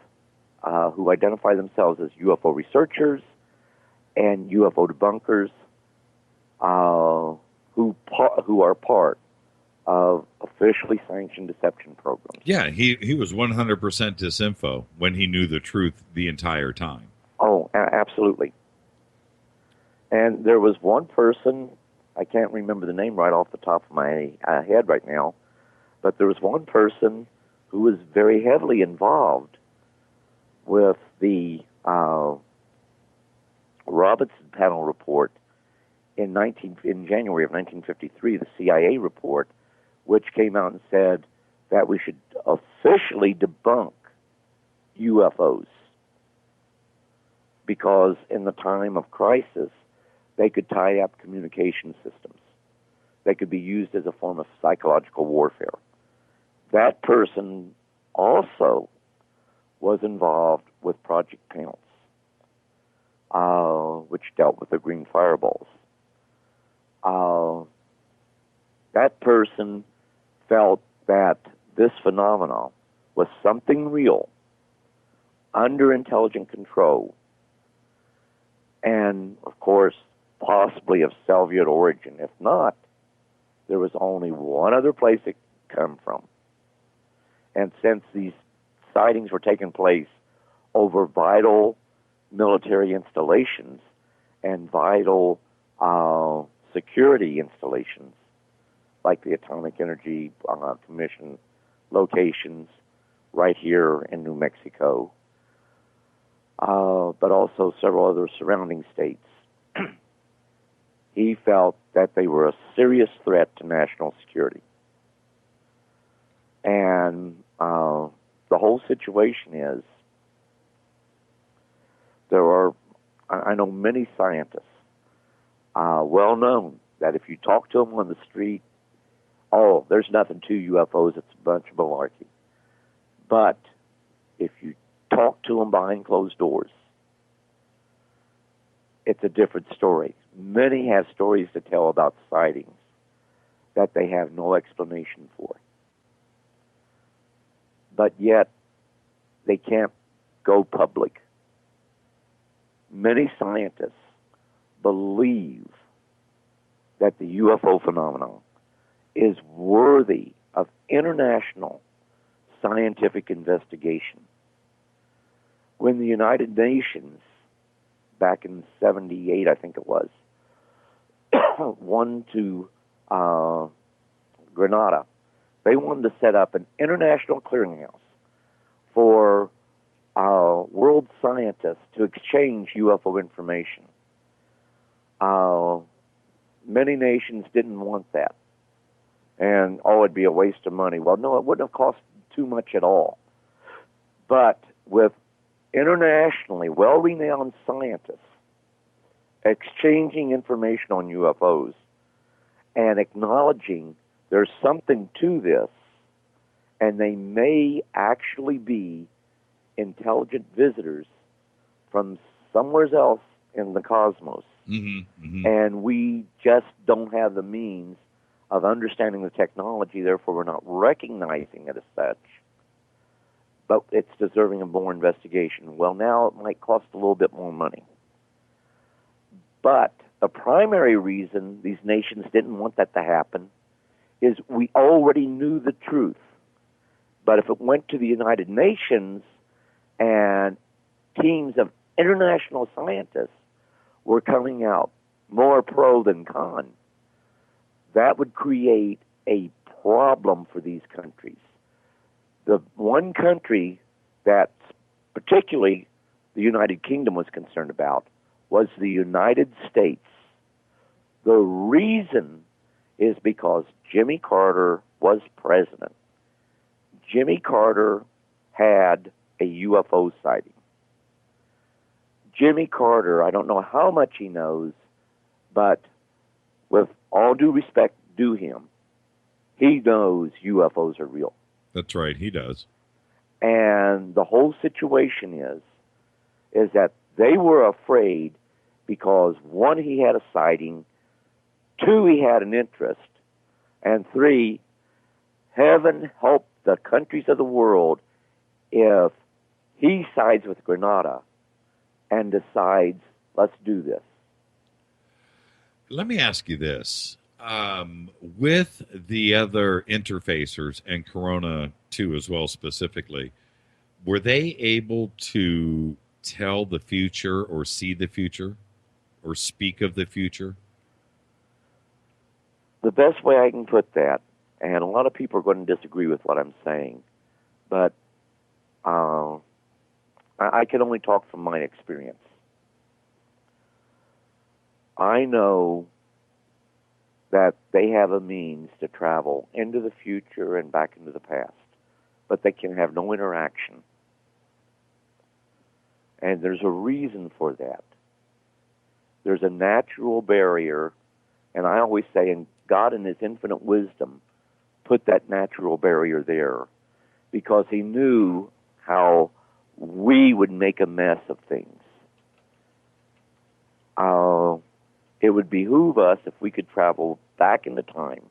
who identify themselves as UFO researchers and UFO debunkers, who are part of officially sanctioned deception programs. Yeah, he was 100% disinfo when he knew the truth the entire time. Oh, absolutely. And there was one person, I can't remember the name right off the top of my head right now, but there was one person who was very heavily involved with the Robinson Panel report in January of 1953, the CIA report, which came out and said that we should officially debunk UFOs because in the time of crisis, they could tie up communication systems. They could be used as a form of psychological warfare. That person also was involved with Project Pounce, which dealt with the green fireballs. That person felt that this phenomenon was something real, under intelligent control, and, of course, possibly of Soviet origin. If not, there was only one other place it could come from. And since these sightings were taking place over vital military installations and vital security installations, like the Atomic Energy Commission locations right here in New Mexico, but also several other surrounding states, he felt that they were a serious threat to national security. And the whole situation is, I know many scientists, well known that if you talk to them on the street, oh, there's nothing to UFOs, it's a bunch of malarkey. But if you talk to them behind closed doors, it's a different story. Many have stories to tell about sightings that they have no explanation for. But yet, they can't go public. Many scientists believe that the UFO phenomenon is worthy of international scientific investigation. When the United Nations, back in 78, I think it was, won to Grenada, they wanted to set up an international clearinghouse for world scientists to exchange UFO information. Many nations didn't want that. And, it'd be a waste of money. Well, no, it wouldn't have cost too much at all. But with internationally well-renowned scientists exchanging information on UFOs and acknowledging there's something to this, and they may actually be intelligent visitors from somewhere else in the cosmos. And we just don't have the means of understanding the technology, therefore we're not recognizing it as such. But it's deserving of more investigation. Well, now it might cost a little bit more money. But the primary reason these nations didn't want that to happen is we already knew the truth. But if it went to the United Nations and teams of international scientists were coming out more pro than con, that would create a problem for these countries. The one country that particularly the United Kingdom was concerned about was the United States. The reason is because Jimmy Carter was president. Jimmy Carter had a UFO sighting. Jimmy Carter, I don't know how much he knows, but with all due respect due him, he knows UFOs are real. That's right, he does. And the whole situation is that they were afraid because, one, he had a sighting, two, he had an interest, and three, heaven help the countries of the world if he sides with Grenada and decides, let's do this. Let me ask you this. With the other interfacers and Corona 2 as well specifically, were they able to tell the future or see the future or speak of the future? The best way I can put that, and a lot of people are going to disagree with what I'm saying, but I can only talk from my experience. I know that they have a means to travel into the future and back into the past, but they can have no interaction. And there's a reason for that. There's a natural barrier, and I always say, and God in his infinite wisdom put that natural barrier there because he knew how we would make a mess of things. It would behoove us if we could travel back into time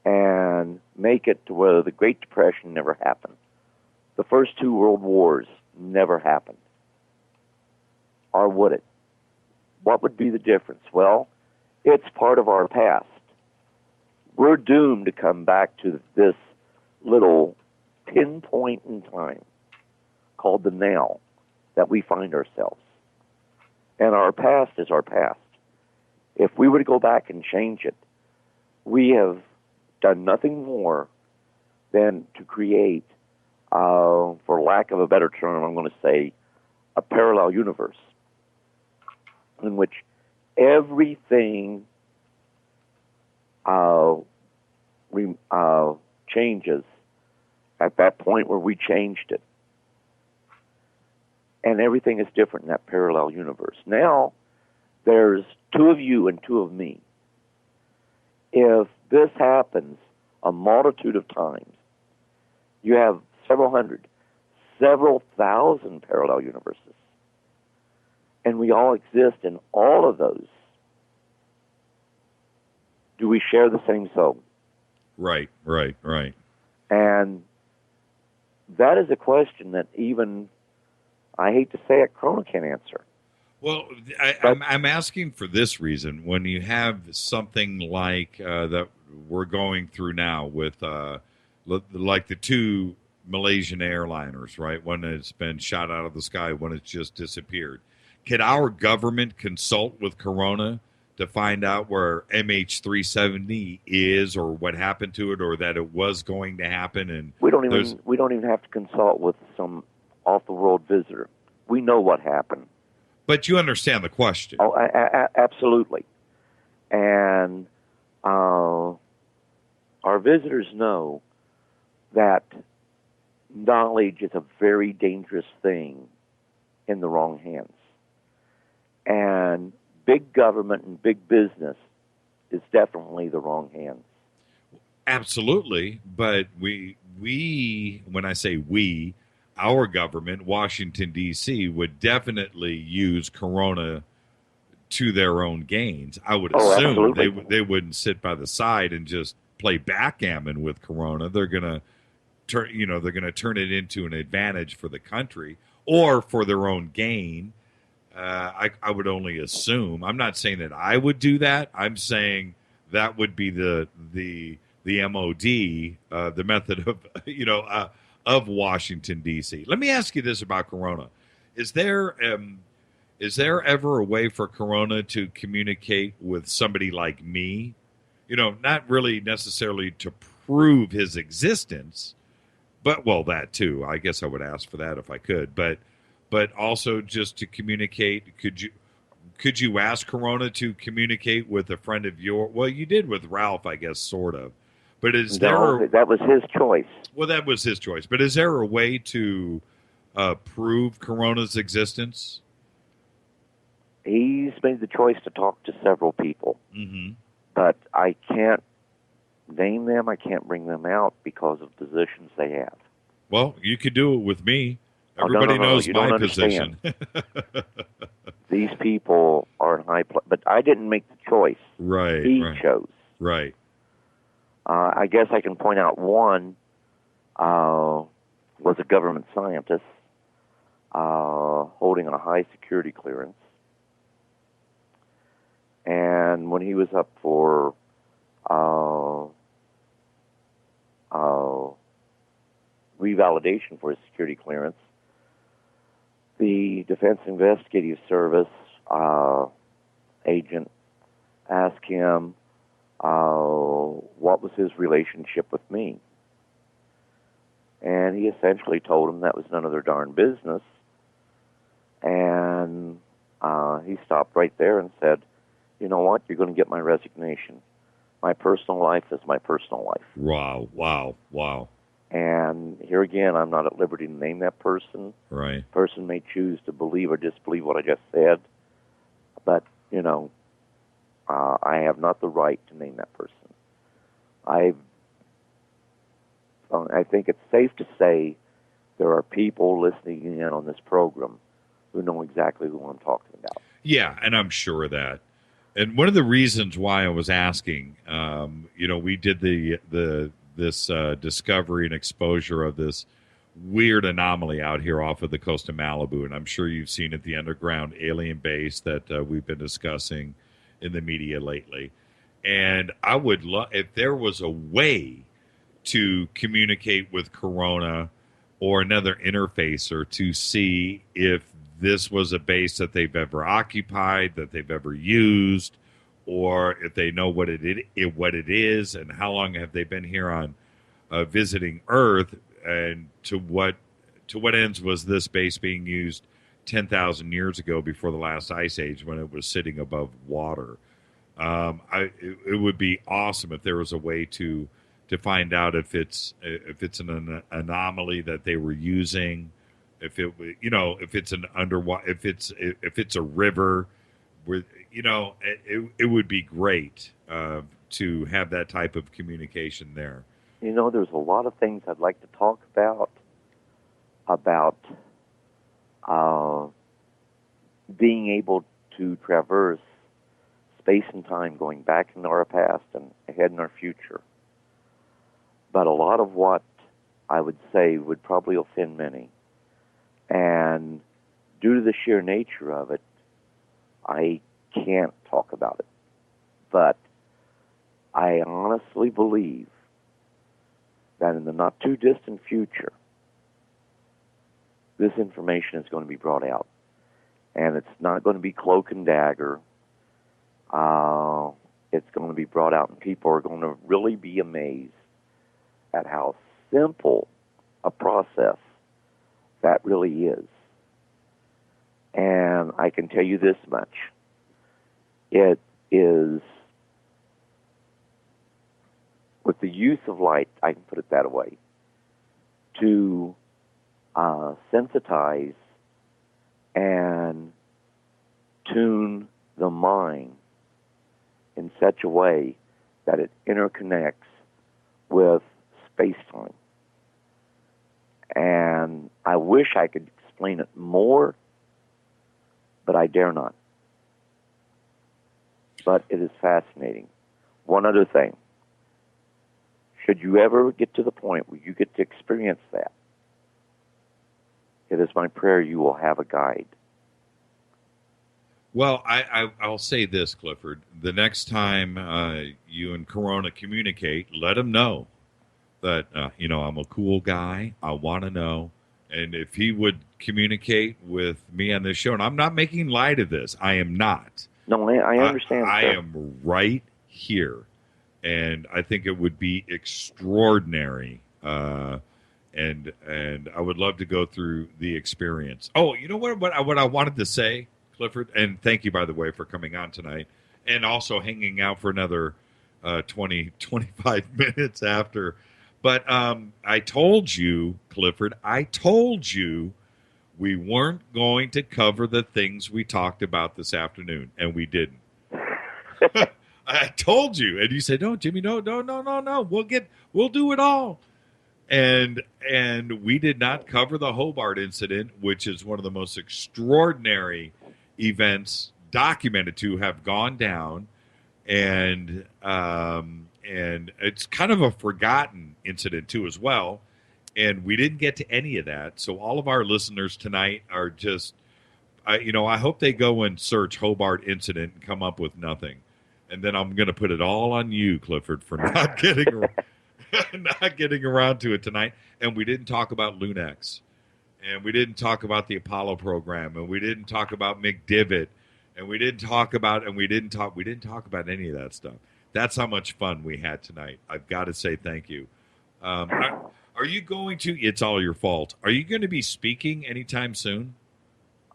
and make it to where the Great Depression never happened. The first two world wars never happened. Or would it? What would be the difference? Well, it's part of our past. We're doomed to come back to this little pinpoint in time called the now that we find ourselves. And our past is our past. If we were to go back and change it, we have done nothing more than to create, for lack of a better term, I'm going to say, a parallel universe in which everything changes at that point where we changed it. And everything is different in that parallel universe. Now, there's two of you and two of me. if this happens a multitude of times, you have several hundred, several thousand parallel universes. And we all exist in all of those. Do we share the same soul? Right. And that is a question that even, I hate to say it, Corona can't answer. Well, I'm asking for this reason. When you have something like that we're going through now with like the two Malaysian airliners, right? One has been shot out of the sky, one has just disappeared. Can our government consult with Corona to find out where MH370 is, or what happened to it, or that it was going to happen? And we don't even have to consult with some off-the-world visitor. We know what happened. But you understand the question. Oh, absolutely. And our visitors know that knowledge is a very dangerous thing in the wrong hands. And big government and big business is definitely the wrong hands. Absolutely. But we, when I say we, our government, Washington, D.C., would definitely use Corona to their own gains. I would assume they wouldn't sit by the side and just play backgammon with Corona. They're going to turn it into an advantage for the country or for their own gain. I would only assume. I'm not saying that I would do that. I'm saying that would be the MOD, the method of of Washington, D.C. Let me ask you this about Corona. Is there ever a way for Corona to communicate with somebody like me? Not really necessarily to prove his existence, but, well, that too. I guess I would ask for that if I could. But also just to communicate. Could you ask Corona to communicate with a friend of yours? Well, you did with Ralph, I guess, sort of. But that was his choice. Well, that was his choice. But is there a way to prove Corona's existence? He's made the choice to talk to several people. Mm-hmm. But I can't name them. I can't bring them out because of positions they have. Well, you could do it with me. Everybody knows my position. These people are in high place. But I didn't make the choice. Right. He chose. Right. I guess I can point out one was a government scientist holding a high security clearance. And when he was up for revalidation for his security clearance, the Defense Investigative Service agent asked him what was his relationship with me. And he essentially told him that was none of their darn business. And he stopped right there and said, you know what, you're going to get my resignation. My personal life is my personal life. Wow. And here again, I'm not at liberty to name that person. Right. The person may choose to believe or disbelieve what I just said. But, I have not the right to name that person. I think it's safe to say there are people listening in on this program who know exactly who I'm talking about. Yeah, and I'm sure of that. And one of the reasons why I was asking, we did this discovery and exposure of this weird anomaly out here off of the coast of Malibu, and I'm sure you've seen it, the underground alien base that we've been discussing in the media lately. And I would love if there was a way to communicate with Corona or another interfacer to see if this was a base that they've ever occupied, that they've ever used, or if they know what it is, and how long have they been here on visiting Earth, and to what ends was this base being used 10,000 years ago before the last ice age when it was sitting above water. It would be awesome if there was a way to find out if it's an anomaly that they were using, if it's an underwater, if it's a river, where it would be great to have that type of communication there. You know, there's a lot of things I'd like to talk about being able to traverse space and time, going back into our past and ahead in our future. But a lot of what I would say would probably offend many. And due to the sheer nature of it, I can't talk about it. But I honestly believe that in the not too distant future, this information is going to be brought out. And it's not going to be cloak and dagger. It's going to be brought out, and people are going to really be amazed at how simple a process that really is. And I can tell you this much. It is, with the use of light, I can put it that way, to sensitize and tune the mind in such a way that it interconnects with space-time. And I wish I could explain it more, but I dare not. But it is fascinating. One other thing. Should you ever get to the point where you get to experience that, it is my prayer you will have a guide. Well, I'll say this, Clifford. The next time you and Corona communicate, let him know that, I'm a cool guy. I want to know. And if he would communicate with me on this show, and I'm not making light of this. I am not. No, I understand. I am right here. And I think it would be extraordinary. And I would love to go through the experience. Oh, you know what I wanted to say, Clifford, and thank you, by the way, for coming on tonight and also hanging out for another 25 minutes after. But I told you, Clifford, we weren't going to cover the things we talked about this afternoon, and we didn't. I told you, and you said, "No, Jimmy, no. We'll do it all." And we did not cover the Hobart incident, which is one of the most extraordinary events documented to have gone down, and it's kind of a forgotten incident too as well. And we didn't get to any of that. So all of our listeners tonight are just, I hope they go and search Hobart incident and come up with nothing. And then I'm going to put it all on you, Clifford, for not getting around to it tonight. And we didn't talk about Lunex. And we didn't talk about the Apollo program. And we didn't talk about McDivitt. And we didn't talk about any of that stuff. That's how much fun we had tonight. I've got to say thank you. Are you going to, it's all your fault, are you going to be speaking anytime soon?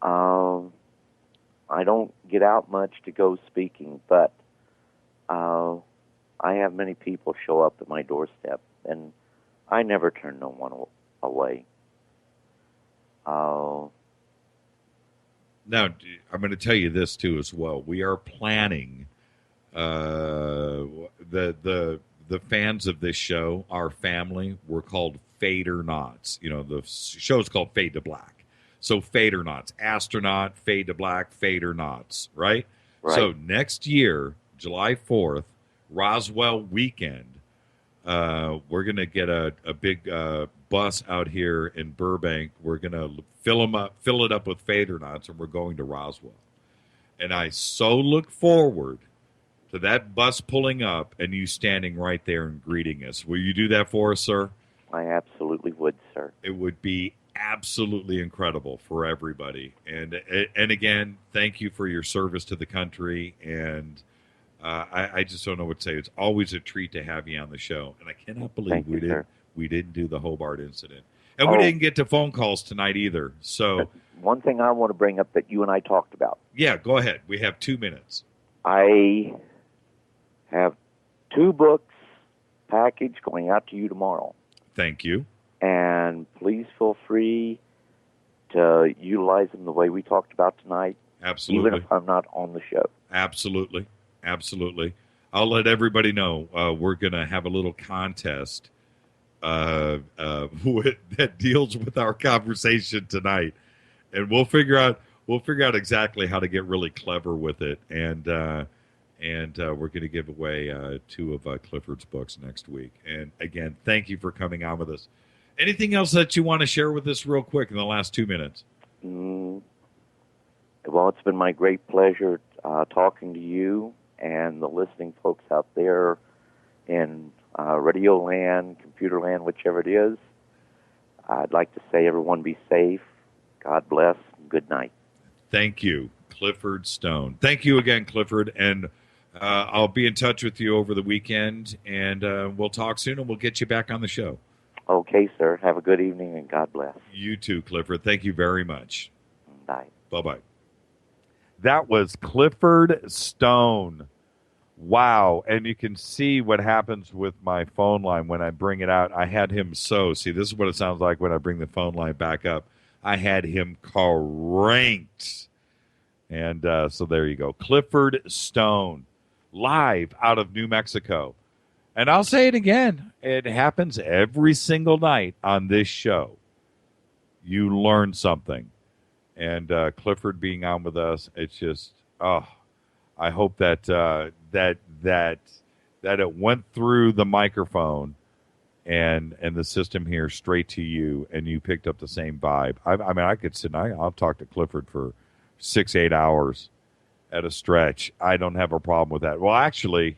I don't get out much to go speaking, but I have many people show up at my doorstep, and I never turn no one away. Now, I'm going to tell you this, too, as well. We are planning the fans of this show, our family, we're called Fade-er-Nots. The show's called Fade to Black. So Fade-er-Nots, astronaut, Fade to Black, Fade-er-Nots, right? So next year, July 4th, Roswell weekend, we're going to get a big bus out here in Burbank. We're going to fill it up with Fade-er-Nots, and we're going to Roswell. And I so look forward to that bus pulling up and you standing right there and greeting us. Will you do that for us, sir? I absolutely would, sir. It would be absolutely incredible for everybody. And again, thank you for your service to the country. And I just don't know what to say. It's always a treat to have you on the show. And I cannot believe we didn't do the Hobart incident. And we didn't get to phone calls tonight either. So one thing I want to bring up that you and I talked about. Yeah, go ahead. We have 2 minutes. I have 2 books package going out to you tomorrow. Thank you. And please feel free to utilize them the way we talked about tonight. Absolutely. Even if I'm not on the show. Absolutely. I'll let everybody know we're going to have a little contest that deals with our conversation tonight, and we'll figure out exactly how to get really clever with it, and we're going to give away 2 of Clifford's books next week. And again, thank you for coming on with us. Anything else that you want to share with us real quick in the last 2 minutes? Well, it's been my great pleasure talking to you and the listening folks out there in radio land, computer land, whichever it is. I'd like to say everyone be safe. God bless. Good night. Thank you, Clifford Stone. Thank you again, Clifford. And I'll be in touch with you over the weekend, and we'll talk soon, and we'll get you back on the show. Okay, sir. Have a good evening, and God bless. You too, Clifford. Thank you very much. Bye. Bye-bye. That was Clifford Stone. Wow. And you can see what happens with my phone line when I bring it out. I had him see, this is what it sounds like when I bring the phone line back up. I had him cranked. And so there you go. Clifford Stone, live out of New Mexico. And I'll say it again. It happens every single night on this show. You learn something. And Clifford being on with us, it's just, I hope that that it went through the microphone and the system here straight to you, and you picked up the same vibe. I mean, I could sit and I'll talk to Clifford for 6-8 hours at a stretch. I don't have a problem with that. Well, actually,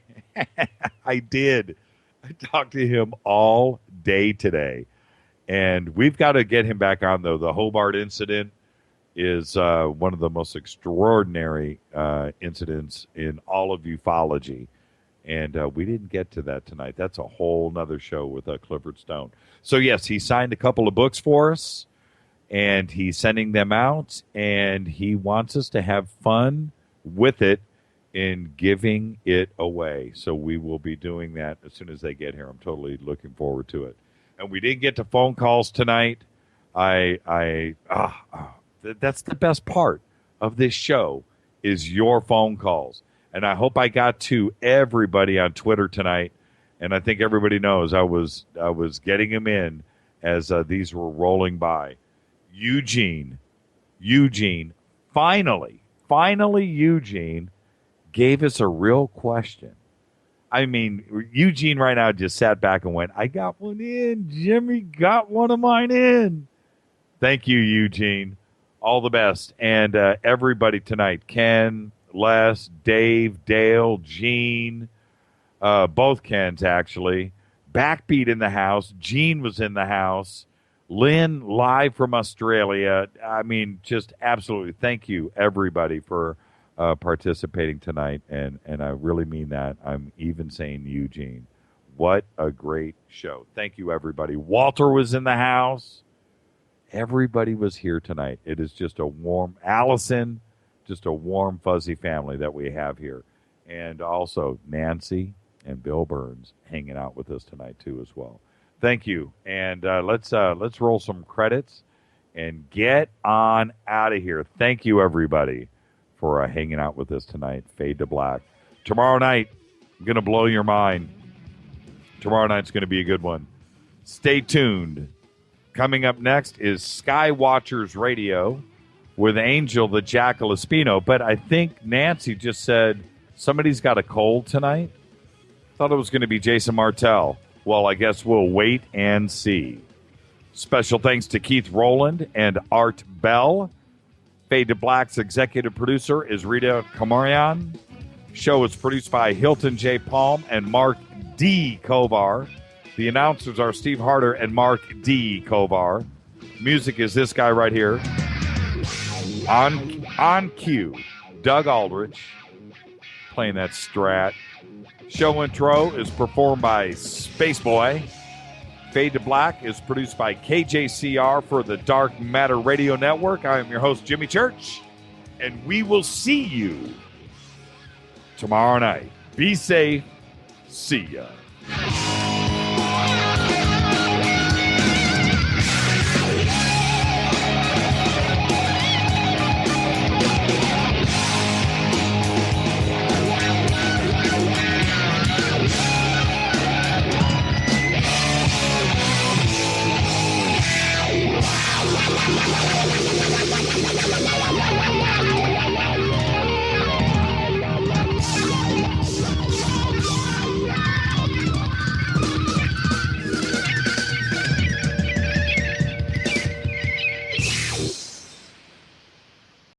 I did. I talked to him all day today, and we've got to get him back on, though. The Hobart incident is one of the most extraordinary incidents in all of ufology. And we didn't get to that tonight. That's a whole nother show with Clifford Stone. So, yes, he signed a couple of books for us, and he's sending them out, and he wants us to have fun with it in giving it away. So we will be doing that as soon as they get here. I'm totally looking forward to it. And we didn't get to phone calls tonight. That's the best part of this show is your phone calls. And I hope I got to everybody on Twitter tonight. And I think everybody knows I was getting them in as these were rolling by. Eugene, finally, Eugene gave us a real question. I mean, Eugene right now just sat back and went, I got one in. Jimmy got one of mine in. Thank you, Eugene. All the best. And everybody tonight, Ken, Les, Dave, Dale, Gene, both Kens actually. Backbeat in the house. Gene was in the house. Lynn, live from Australia. I mean, just absolutely thank you, everybody, for participating tonight. And I really mean that. I'm even saying Eugene. What a great show. Thank you, everybody. Walter was in the house. Everybody was here tonight. It is just a warm, Allison, just a warm, fuzzy family that we have here. And also Nancy and Bill Burns hanging out with us tonight, too, as well. Thank you. And let's roll some credits and get on out of here. Thank you, everybody, for hanging out with us tonight. Fade to Black. Tomorrow night, I'm going to blow your mind. Tomorrow night's going to be a good one. Stay tuned. Coming up next is Skywatchers Radio with Angel the Jackal Espino. But I think Nancy just said somebody's got a cold tonight. Thought it was going to be Jason Martell. Well, I guess we'll wait and see. Special thanks to Keith Rowland and Art Bell. Fade to Black's executive producer is Rita Kamarian. Show is produced by Hilton J. Palm and Mark D. Kovar. The announcers are Steve Harder and Mark D. Kovar. Music is this guy right here. On cue, Doug Aldrich playing that Strat. Show intro is performed by Spaceboy. Fade to Black is produced by KJCR for the Dark Matter Radio Network. I am your host, Jimmy Church, and we will see you tomorrow night. Be safe. See ya.